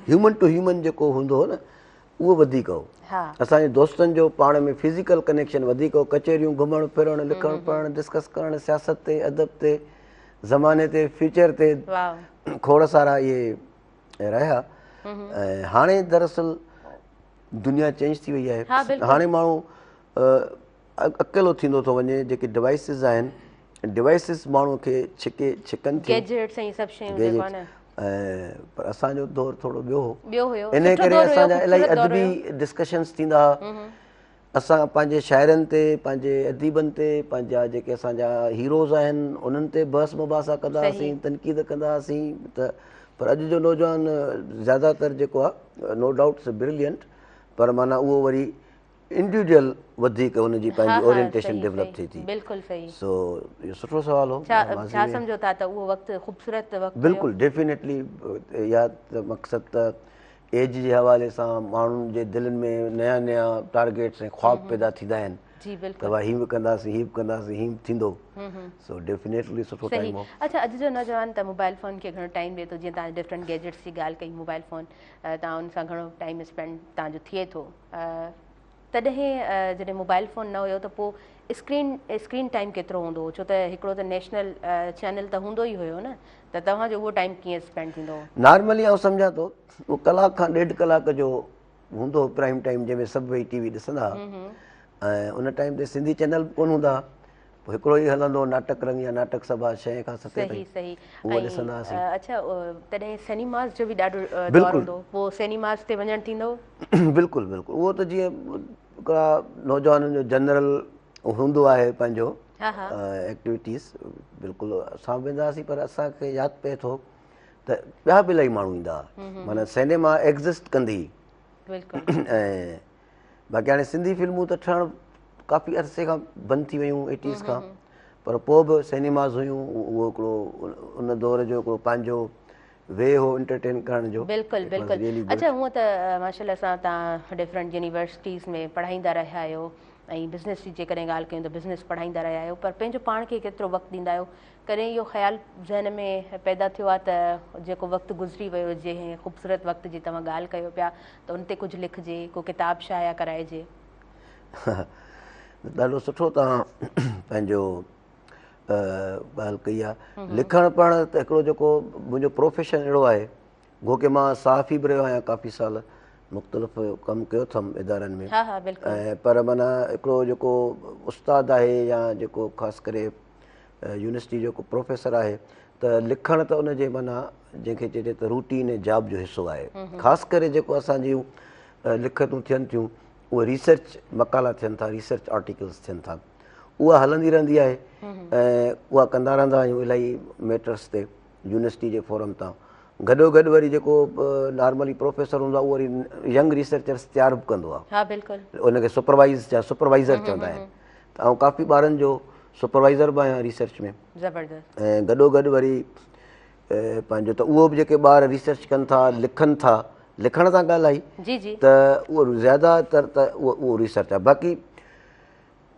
ह्यूमन टू ह्यूमन जेको हूंदो हो न, उहो वधीक हो। हा असांजे दोस्तनि जो पाण में फिज़िकल कनेक्शन वधीक हो। कचहरियूं घुमणु फिरणु, लिखणु पढ़णु, डिस्कस करणु, सियासत ते, अदब ते, ज़माने ते, फ्यूचर ते, वाह। खोड़ सारा इहे रहिया। ऐं हाणे दरअसल दुनिया चेंज थी वई आहे। हा, बिल्कुलु। हाणे माण्हू अकेलो थींदो थो वञे। जेके डिवाइसिस आहिनि, डिवाइसिस माण्हूअ खे छिकनि थियूं, गैजेट्स ऐं सभु शयूं जेको गैजेट्स। आहे न, ऐं पर असांजो दौरु थोरो ॿियो हो। ॿियो हुयो, इन सुठो करे दौरु हुयो, असांजा इलाही ख़ूबसूरत दौरु अदबी हुयो। डिस्कशन्स थींदा हुआ। असां पंहिंजे शाइरनि ते, पंहिंजे अदीबनि ते, पंहिंजा जेके असांजा हीरोज़ आहिनि उन्हनि ते बहस मुबासा कंदा सही। हुआसीं, तनक़ीद कंदा हुआसीं। त पर अॼु जो नौजवान ज़्यादातर जेको आहे, नो डाउट ब्रिलियंट, पर माना उहो वरी इंडिविजुअल वधीक हुनजी हा पंहिंजी हा, ओरिएंटेशन सही डेवलप सही, थिए थी। बिल्कुलु सही। सो इहो सुठो सुवालु हो। छा सम्झो था त उहो वक़्तु ख़ूबसूरत वक़्तु हुयो? बिल्कुलु डेफिनेटली। या त मक़सदु त एज जे हवाले सां माण्हुनि जे दिलनि में नया नया टारगेट्स ऐं ख़्वाब पैदा थींदा आहिनि। जी त बिल्कुलु। भाई हीअं बि कंदासीं, हीअं बि कंदासीं, हीअं बि थींदो। सो डेफिनेटली सुठो सही। टाइम हो। अच्छा, अॼु जो नौजवान त मोबाइल फ़ोन खे घणो टाइम ॾिए थो। जीअं तव्हां डिफरेंट गैजेट्स जी ॻाल्हि कई, मोबाइल फ़ोन तव्हां उन सां घणो टाइम स्पेंड तव्हांजो थिए थो। तॾहिं जॾहिं मोबाइल फ़ोन न हुयो त पोइ स्क्रीन टाइम केतिरो हूंदो हो? छो त हिकिड़ो त नेशनल चैनल त हूंदो ई हुयो न, त तव्हांजो उहो टाइम कीअं स्पेंड थींदो हो? नॉर्मली आउं सम्झां थो उहो कलाक खां ॾेढ कलाक जो हूंदो हो प्राइम टाइम, जंहिंमें सभु वेही टीवी ॾिसंदा हुआ। ऐं उन टाइम ते सिंधी चैनल बि कोन हूंदा। पोइ हिकिड़ो ई हलंदो हो, नाटक रंग या नाटक सभा 6 खां 7 ताईं। सही सही। उहो ऐं ॾिसंदा हुआसीं। अच्छा, तॾहिं सिनेमाज़ जो बि ॾाढो दौरु बिल्कुलु हूंदो, पोइ सिनेमाज़ ते वञणु थींदो? बिल्कुलु बिल्कुलु। उहो त जीअं हिकिड़ा नौजवाननि जो जनरल हूंदो आहे पंहिंजो हा हा, एक्टिविटीज़, बिल्कुलु असां वेंदा हुआसीं। पर असांखे यादि पए थो त ॿिया बि इलाही माण्हू ईंदा हुआ। माना सिनेमा एग्ज़िस्ट कंदी। बिल्कुलु। ऐं बाक़ी हाणे सिंधी फिल्मूं त ठहणु काफ़ी अरसे खां बंदि थी वियूं, 80s खां। पर पोइ बि सिनेमाज़ हुयूं। उहो हिकिड़ो उन दौर जो हिकिड़ो पंहिंजो वे हो एंटरटेन करण जो। बिल्कुलु बिल्कुलु। अच्छा, हूअं त माशाल्लाह सां तव्हां डिफरेंट यूनिवर्सिटीज़ में पढ़ाईंदा रहिया आहियो, ऐं बिज़नेस जी जेकॾहिं ॻाल्हि कयूं त बिज़नेस पढ़ाईंदा रहिया आहियो, पर पंहिंजो पाण खे केतिरो वक़्तु ॾींदा आहियो? कॾहिं इहो ख़्यालु ज़हन में पैदा थियो आहे त जेको वक़्तु गुज़री वियो, जंहिं ख़ूबसूरत वक़्त जी तव्हां ॻाल्हि कयो पिया, त उन ते कुझु लिखिजे, को किताबु शाया कराइजे? ॾाढो सुठो तव्हां पंहिंजो ॻाल्हि कई आहे। लिखणु पढ़णु त हिकिड़ो जेको मुंहिंजो प्रोफेशन अहिड़ो आहे, गो की मां सहाफ़ी बि रहियो आहियां काफ़ी साल। मुख़्तलिफ़ कमु कयो अथमि इदारनि में। हा हा बिल्कुलु। ऐं पर माना हिकिड़ो जेको उस्तादु आहे या जेको ख़ासि करे यूनिवर्सिटी जेको प्रोफेसर आहे त लिखणु त उनजे माना जंहिंखे चइजे त रूटीन ऐं जॉब जो हिसो आहे। ख़ासि करे जेको असांजियूं लिखतूं थियनि थियूं उहे रिसर्च मकाला थियनि था, रिसर्च आर्टिकल्स थियनि था, उहा हलंदी रहंदी आहे ऐं उहा कंदा रहंदा आहियूं इलाही मैटर्स ते यूनिवर्सिटी जे फोरम तां। गॾोगॾु वरी जेको नॉर्मली प्रोफेसर हूंदो आहे उहो वरी यंग रिसर्चर्स तयारु बि कंदो आहे। हा बिल्कुलु। उनखे सुपरवाइज़र चवंदा आहिनि। त आउं काफ़ी ॿारनि जो सुपरवाइज़र बि आहियां रिसर्च में। ज़बरदस्त। ऐं गॾोगॾु वरी पंहिंजो त उहो बि जेके ॿार रिसर्च कनि था, लिखनि था, लिखण सां ॻाल्हि आई जी जी। त उहो ज़्यादातर त उहो रिसर्च आहे। बाक़ी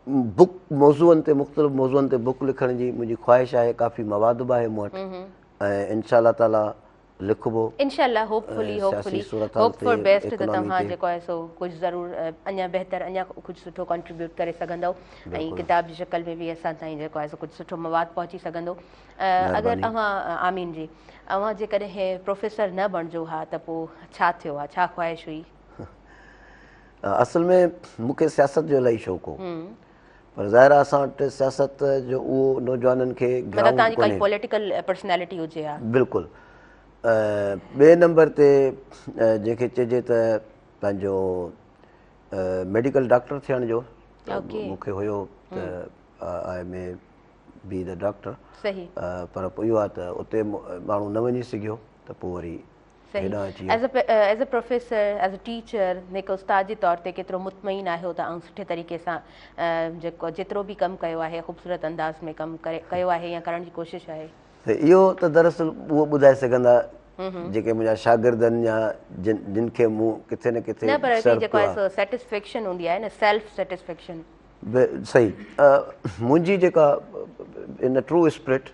बुक मौज़ूअनि ते मुख़्तलिफ़ मौज़ूअनि ते बुक लिखण जी मुंहिंजी ख़्वाहिश आहे। काफ़ी मवाद बि आहे मूं वटि ऐं इनशा ताला लिखबो। इंशाल्लाह होपफुली होप फॉर बेस्ट त तव्हां जेको आहे सो कुझु ज़रूरु अञा बहितर अञा कुझु सुठो कंट्रीब्यूट करे सघंदव ऐं किताब जी शक्ल में बि असां ताईं जेको आहे सो कुझु सुठो मवाद पहुची सघंदो। अगरि अव्हां आमीन जी अव्हां जेकॾहिं प्रोफेसर न बणिजो हा त पोइ छा थियो आहे, छा ख़्वाहिश हुई? असल में मूंखे सियासत जो इलाही शौक़ु हो, पर ज़ाहिर आहे असां वटि सियासत जो उहो नौजवाननि खे तव्हांजी काई पॉलिटिकल पर्सनैलिटी हुजे हा? बिल्कुलु। ॿिए नंबर ते जंहिंखे चइजे त पंहिंजो मेडिकल डॉक्टर थियण जो मूंखे हुयो त आई मे बी द डॉक्टर। सही। पर पोइ इहो आहे त उते माण्हू न वञी सघियो त पोइ वरी हेॾां अची वियो। As a professor as a teacher हिकु उस्ताद जे तौर ते केतिरो मुतमइन आहियो त ऐं सुठे तरीक़े सां जेको जेतिरो बि कमु कयो आहे ख़ूबसूरत अंदाज़ में कमु कयो आहे या करण जी कोशिशि आहे? त इहो त दरअसल उहो ॿुधाए सघंदा जेके मुंहिंजा शागिर्दनि या जिन खे मूं किथे न किथे जेको आहे सेटिस्फेक्शन हूंदी आहे न, सेल्फ सेटिस्फेक्शन। सही। मुंहिंजी जेका इन ट्रू स्पिरिट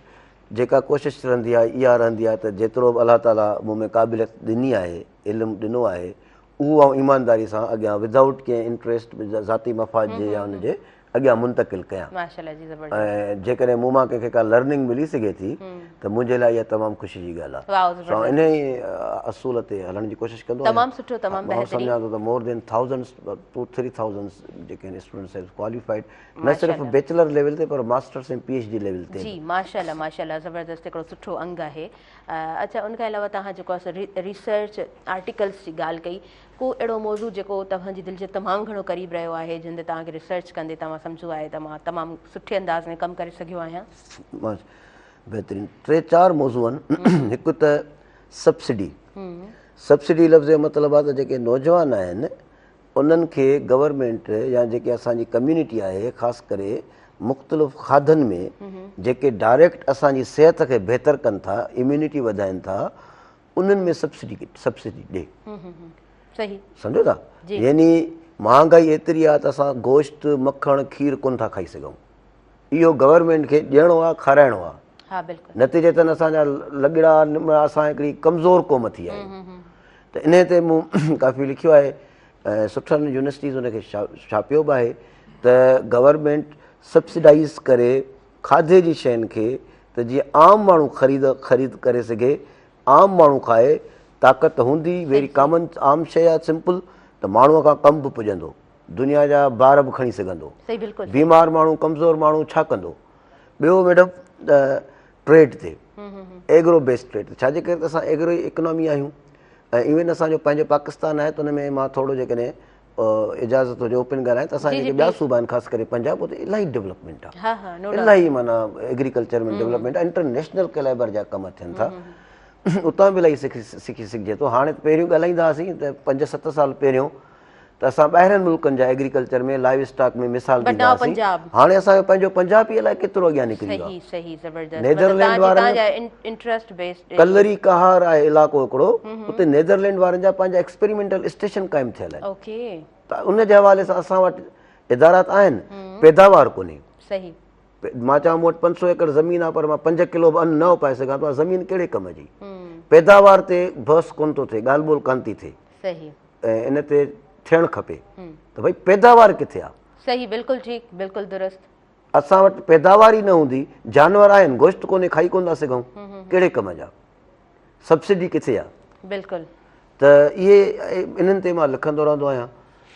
जेका कोशिशि रहंदी आहे इहा रहंदी आहे त जेतिरो बि अलाह ताला मूं में क़ाबिलियत ॾिनी आहे, इल्मु ॾिनो आहे, उहो आउं ईमानदारी सां अॻियां विदाउट कंहिं इंट्रस्ट ज़ाती मफ़ाद जे या हुनजे अॻियां मुंतक़िल कयां। ऐं जेकॾहिं मूं मां कंहिंखे का लर्निंग मिली सघे थी त मुंहिंजे लाइ इहा तमामु ख़ुशी जी ॻाल्हि आहे। इन ई असूल ते हलण जी कोशिशि कंदो आहियां। सम्झां थो त मोर देन 1000 to 3000 जेके आहिनि स्टूडेंट्स क्वालिफाइड न सिर्फ़ु बैचलर लेवल ते पर मास्टर्स ऐं PhD लेवल ते। जी माशाल्लाह माशाल्लाह, ज़बरदस्त हिकिड़ो सुठो अंग आहे। अच्छा, उनखां अलावा तव्हां जेको आहे रिसर्च आर्टिकल्स जी ॻाल्हि कई, को अहिड़ो मौज़ू जेको तव्हांजी दिलि जे तमामु घणो क़रीब रहियो आहे जिन ते तव्हांखे रिसर्च कंदे तव्हां सम्झो आहे त मां तमामु सुठे अंदाज़ में कमु करे सघियो आहियां? बहितरीनु 3-4 मौज़ू आहिनि। हिकु त सब्सिडी। सब्सिडी लफ़्ज़ जो मतिलबु आहे त जेके नौजवान आहिनि उन्हनि खे गवर्नमेंट या जेके असांजी कम्यूनिटी आहे ख़ासि करे मुख़्तलिफ़ खाधनि में जेके डायरेक्ट असांजी सिहत खे बहितरु कनि था, इम्यूनिटी वधाइनि था, उन्हनि में सब्सिडी ॾे। सही सम्झो था? यानी महांगाई एतिरी आहे त असां गोश्त मखण खीर कोन था खाई सघूं। इहो गवर्नमेंट खे ॾियणो आहे, खाराइणो आहे। हा बिल्कुलु। नतीजे त असांजा लॻड़ा निमड़ा असां हिकिड़ी कमज़ोर क़ौम थी आहे। त इन ते मूं काफ़ी लिखियो आहे ऐं सुठनि यूनिवर्सिटीज़ उनखे छापियो बि आहे त गवर्नमेंट सब्सिडाइज़ करे खाधे जी शयुनि खे त जीअं आम माण्हू ख़रीद करे सघे, आम माण्हू खाए, ताक़त हूंदी, वेरी कॉमन आम शइ आहे, सिंपल, त माण्हूअ खां कमु बि पुॼंदो, दुनिया जा ॿार बि खणी सघंदो। बीमार माण्हू कमज़ोर माण्हू छा कंदो? ॿियो मैडम ट्रेड ते, एग्रो बेस्ड ट्रेड, छाजे करे त असां एग्रो इकोनॉमी आहियूं ऐं इवन असांजो पंहिंजो पाकिस्तान आहे त हुन में मां थोरो जेकॾहिं इजाज़त हुजे ओपन ॻाल्हायां त असांजे जेके ॿिया सूबा आहिनि ख़ासि करे पंजाब, उते इलाही डेवलपमेंट आहे, इलाही माना एग्रीकल्चर में डेवलपमेंट आहे, इंटरनेशनल कैलेबर जा कम थियनि था। उतां बि इलाही सिखी सघिजे थो। हाणे पहिरियों ॻाल्हाईंदा हुआसीं त 5-7 साल पहिरियों त असां ॿाहिरनि मुल्कनि जा एग्रीकल्चर में लाइव स्टॉक में मिसाल ॾींदा हुआसीं। हाणे असांजो पंहिंजो पंजाब ई अलाए केतिरो अॻियां निकिरी वियो आहे। नेदरलैंड वारनि कलरी कहार आहे इलाइक़ो हिकिड़ो, उते नेदरलैंड वारनि जा पंहिंजा एक्सपेरिमेंटल स्टेशन क़ाइमु थियल आहिनि। त उन जे हवाले सां असां वटि इदारात आहिनि, पैदावार कोन्हे। मां चवां मूं वटि 500 एकड़ ज़मीन आहे पर मां 5 किलो बि अन्न न उपाए सघां थो, ज़मीन कहिड़े कम जी? पैदावार ते बहस कोन थो थिए, ॻाल्हि ॿोल कोन थी थिए ऐं इन ते थियणु खपे त भई पैदावार किथे आहे? सही, बिल्कुलु ठीकु, बिल्कुलु दुरुस्त। असां वटि पैदावार ई न हूंदी, जानवर आहिनि, गोश्त कोन्हे, खाई कोन था सघूं, कहिड़े कम जा? सब्सिडी किथे आहे? बिल्कुलु। त इहे इन्हनि ते मां लिखंदो रहंदो आहियां,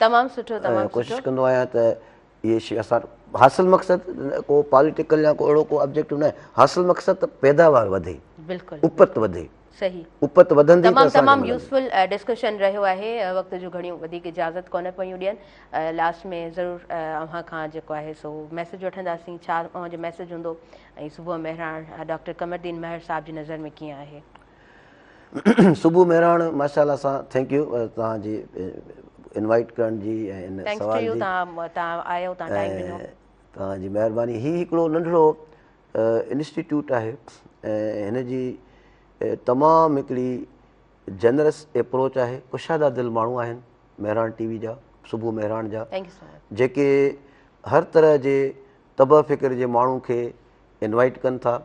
तमामु सुठो, ऐं तमामु कोशिशि सुठो। कंदो आहियां त इहे शइ असां हासिलु मक़सदु को पॉलिटिकल या को अहिड़ो को ऑब्जेक्टिव न आहे, हासिलु मक़सदु त पैदावार वधे, बिल्कुलु उपत वधे, सही। उपत वधंदी त तमामु असांखे तमामु मिलंदी। यूज़फुल डिस्कशन रहियो आहे। वक़्त जूं घणियूं वधीक इजाज़त कोन पयूं ॾियनि। लास्ट में ज़रूरु अव्हां खां जेको आहे सो मैसेज वठंदासीं, छा अव्हांजो मैसेज हूंदो, ऐं सुबुह मेहराण डॉक्टर कमरदीन महर साहिब जी नज़र में कीअं आहे? सुबुह मेहराण माशाअल्लाह सां थैंक यू तव्हांजी इनवाइट करण जी ऐं इन थैंक्स टू सवाल यू, जी, तव्हां आयो, तव्हां टाइम ॾिनो। ऐं तव्हांजी महिरबानी। हीउ हिकिड़ो नंढिड़ो इंस्टीट्यूट आहे ऐं हिन जी तमामु हिकिड़ी जनरस अप्रोच आहे। कुशादा दिलि माण्हू आहिनि मेहराण टीवी जा, सुबुह मेहराण जा, थैंक यू सो मच। जेके हर तरह जे तब फ़िक्र जे माण्हू खे इनवाइट कनि था।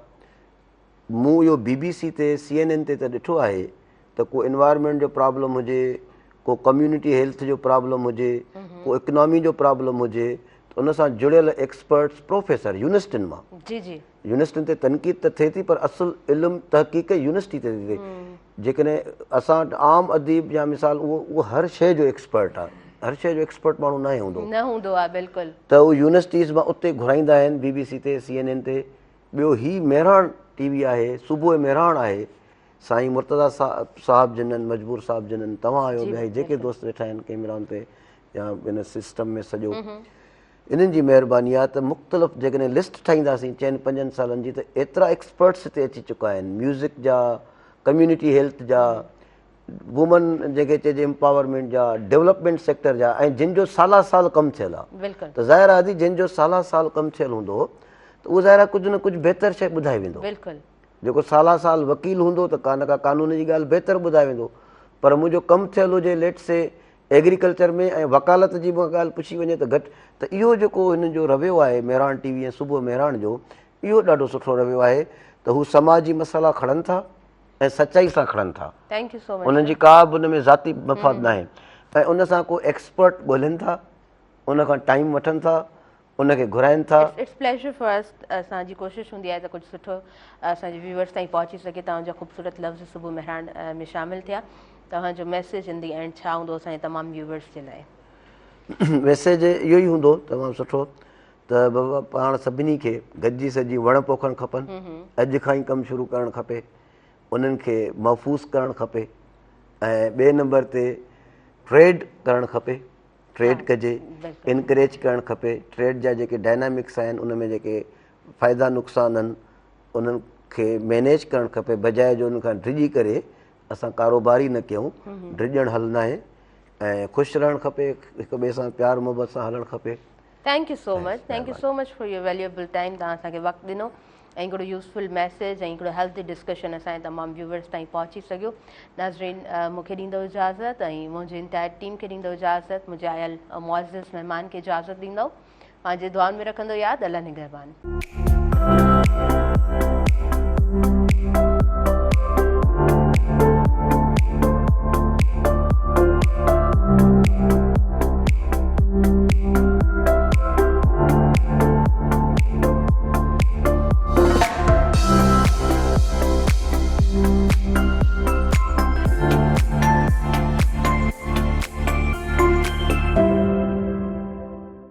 मूं इहो BBC ते CNN ते त ॾिठो आहे त को इन्वायरमेंट जो प्रॉब्लम हुजे, को कम्यूनिटी हेल्थ जो प्रॉब्लम हुजे, को इकनॉमी जो प्रॉब्लम हुजे, त उन सां जुड़ियल एक्सपर्ट्स प्रोफेसर यूनिवर्सिटियुनि मां, जी जी, यूनिवर्सिटियुनि ते तनक़ीद त थिए थी पर असुलु इल्मु तहक़ीक़ यूनिवर्सिटी ते थी थिए। जेकॾहिं असां वटि आम अदीब या मिसाल उहो हर शइ जो एक्सपर्ट आहे, हर शइ जो एक्सपर्ट माण्हू न हूंदो, न हूंदो आहे बिल्कुलु। त उहो यूनिवर्सिटीज़ मां उते घुराईंदा आहिनि BBC ते CNN ते। ॿियो हीउ मेहराण TV आहे, सुबुह मेहराण आहे, साईं मुर्तज़ा साहिब जिननि, मजबूर साहिब जिननि, तव्हां आहियो, ॿिया जेके दोस्त वेठा आहिनि कैमराउनि ते या इन सिस्टम में सॼो, इन्हनि जी महिरबानी आहे त मुख़्तलिफ़ जेकॾहिं लिस्ट ठाहींदासीं 4-5 सालनि जी त एतिरा एक्सपर्ट्स हिते अची चुका आहिनि, म्यूज़िक जा, कम्यूनिटी हेल्थ जा, वुमन जेके चइजे एम्पावरमेंट जा, डेवलपमेंट सेक्टर जा, ऐं जिन जो साला साल कमु थियल आहे। बिल्कुलु त ज़ाहिर आहे जिन जो साला साल कमु थियल हूंदो त उहो ज़ाहिर आहे कुझु न कुझु बहितर शइ ॿुधाए वेंदो। बिल्कुलु जेको साला साल वकील हूंदो त का न का कानून जी ॻाल्हि बहितर ॿुधाए वेंदो, पर मुंहिंजो कमु थियल हुजे लेट से एग्रीकल्चर में ऐं वकालत जी बि ॻाल्हि पुछी वञे त घटि, त इहो जेको हिन जो रवियो आहे मेहराण TV ऐं सुबुह मेहराण जो, इहो ॾाढो सुठो रवियो आहे त हू समाजी मसाला खणनि था ऐं सचाई सां खणनि था। Thank you so much. उन्हनि जी का बि उन में ज़ाती मफ़ाद न आहे, ऐं उन सां को एक्सपर्ट ॻोल्हनि था, उन खां टाइम वठनि था, उनखे घुराइनि था। It's pleasure for us. असांजी कोशिशि हूंदी आहे त कुझु सुठो असांजे व्यूअर्स ताईं पहुची सघे। तव्हांजा ख़ूबसूरत लफ़्ज़ सुबुह मेहराण में शामिलु थिया। तव्हांजो मैसेज इन दी एंड छा हूंदो असांजे तमामु व्यूअर्स जे लाइ? मैसेज इहो ई हूंदो तमामु सुठो त बाबा पाण सभिनी खे गॾिजी सॼी वण पोखणु खपनि, अॼु खां ई कमु शुरू करणु खपे, उन्हनि खे महफ़ूज़ करणु खपे, ऐं ॿिए नंबर ते ट्रेड करणु खपे, ट्रेड कजे, इनकरेज करणु खपे। ट्रेड जा जेके डायनामिक्स आहिनि उन में जेके फ़ाइदा नुक़सान आहिनि उन्हनि खे मैनेज करणु खपे, बजाए जो उन खां डिॼी करे असां कारोबारी न कयूं। डिॼणु हल न आहे ऐं ख़ुशि रहणु खपे, हिक ॿिए सां प्यार मुहबत सां हलणु खपे। Thank you so much, thank you so much for your valuable time. तव्हां असांखे वक़्तु ॾिनो ऐं हिकिड़ो यूज़फुल मैसेज ऐं हिकिड़ो हेल्दी डिस्कशन असांजे तमामु व्यूअर्स ताईं पहुची सघियो। नाज़रीन, मूंखे ॾींदो इजाज़त ऐं मुंहिंजी इंटायर टीम खे ॾींदो इजाज़त। मुंहिंजे आयल मुअज़्ज़िज़ महिमान खे इजाज़त ॾींदो। पंहिंजे दुआनि में रखंदो यादि। अल्लाह निगहबान।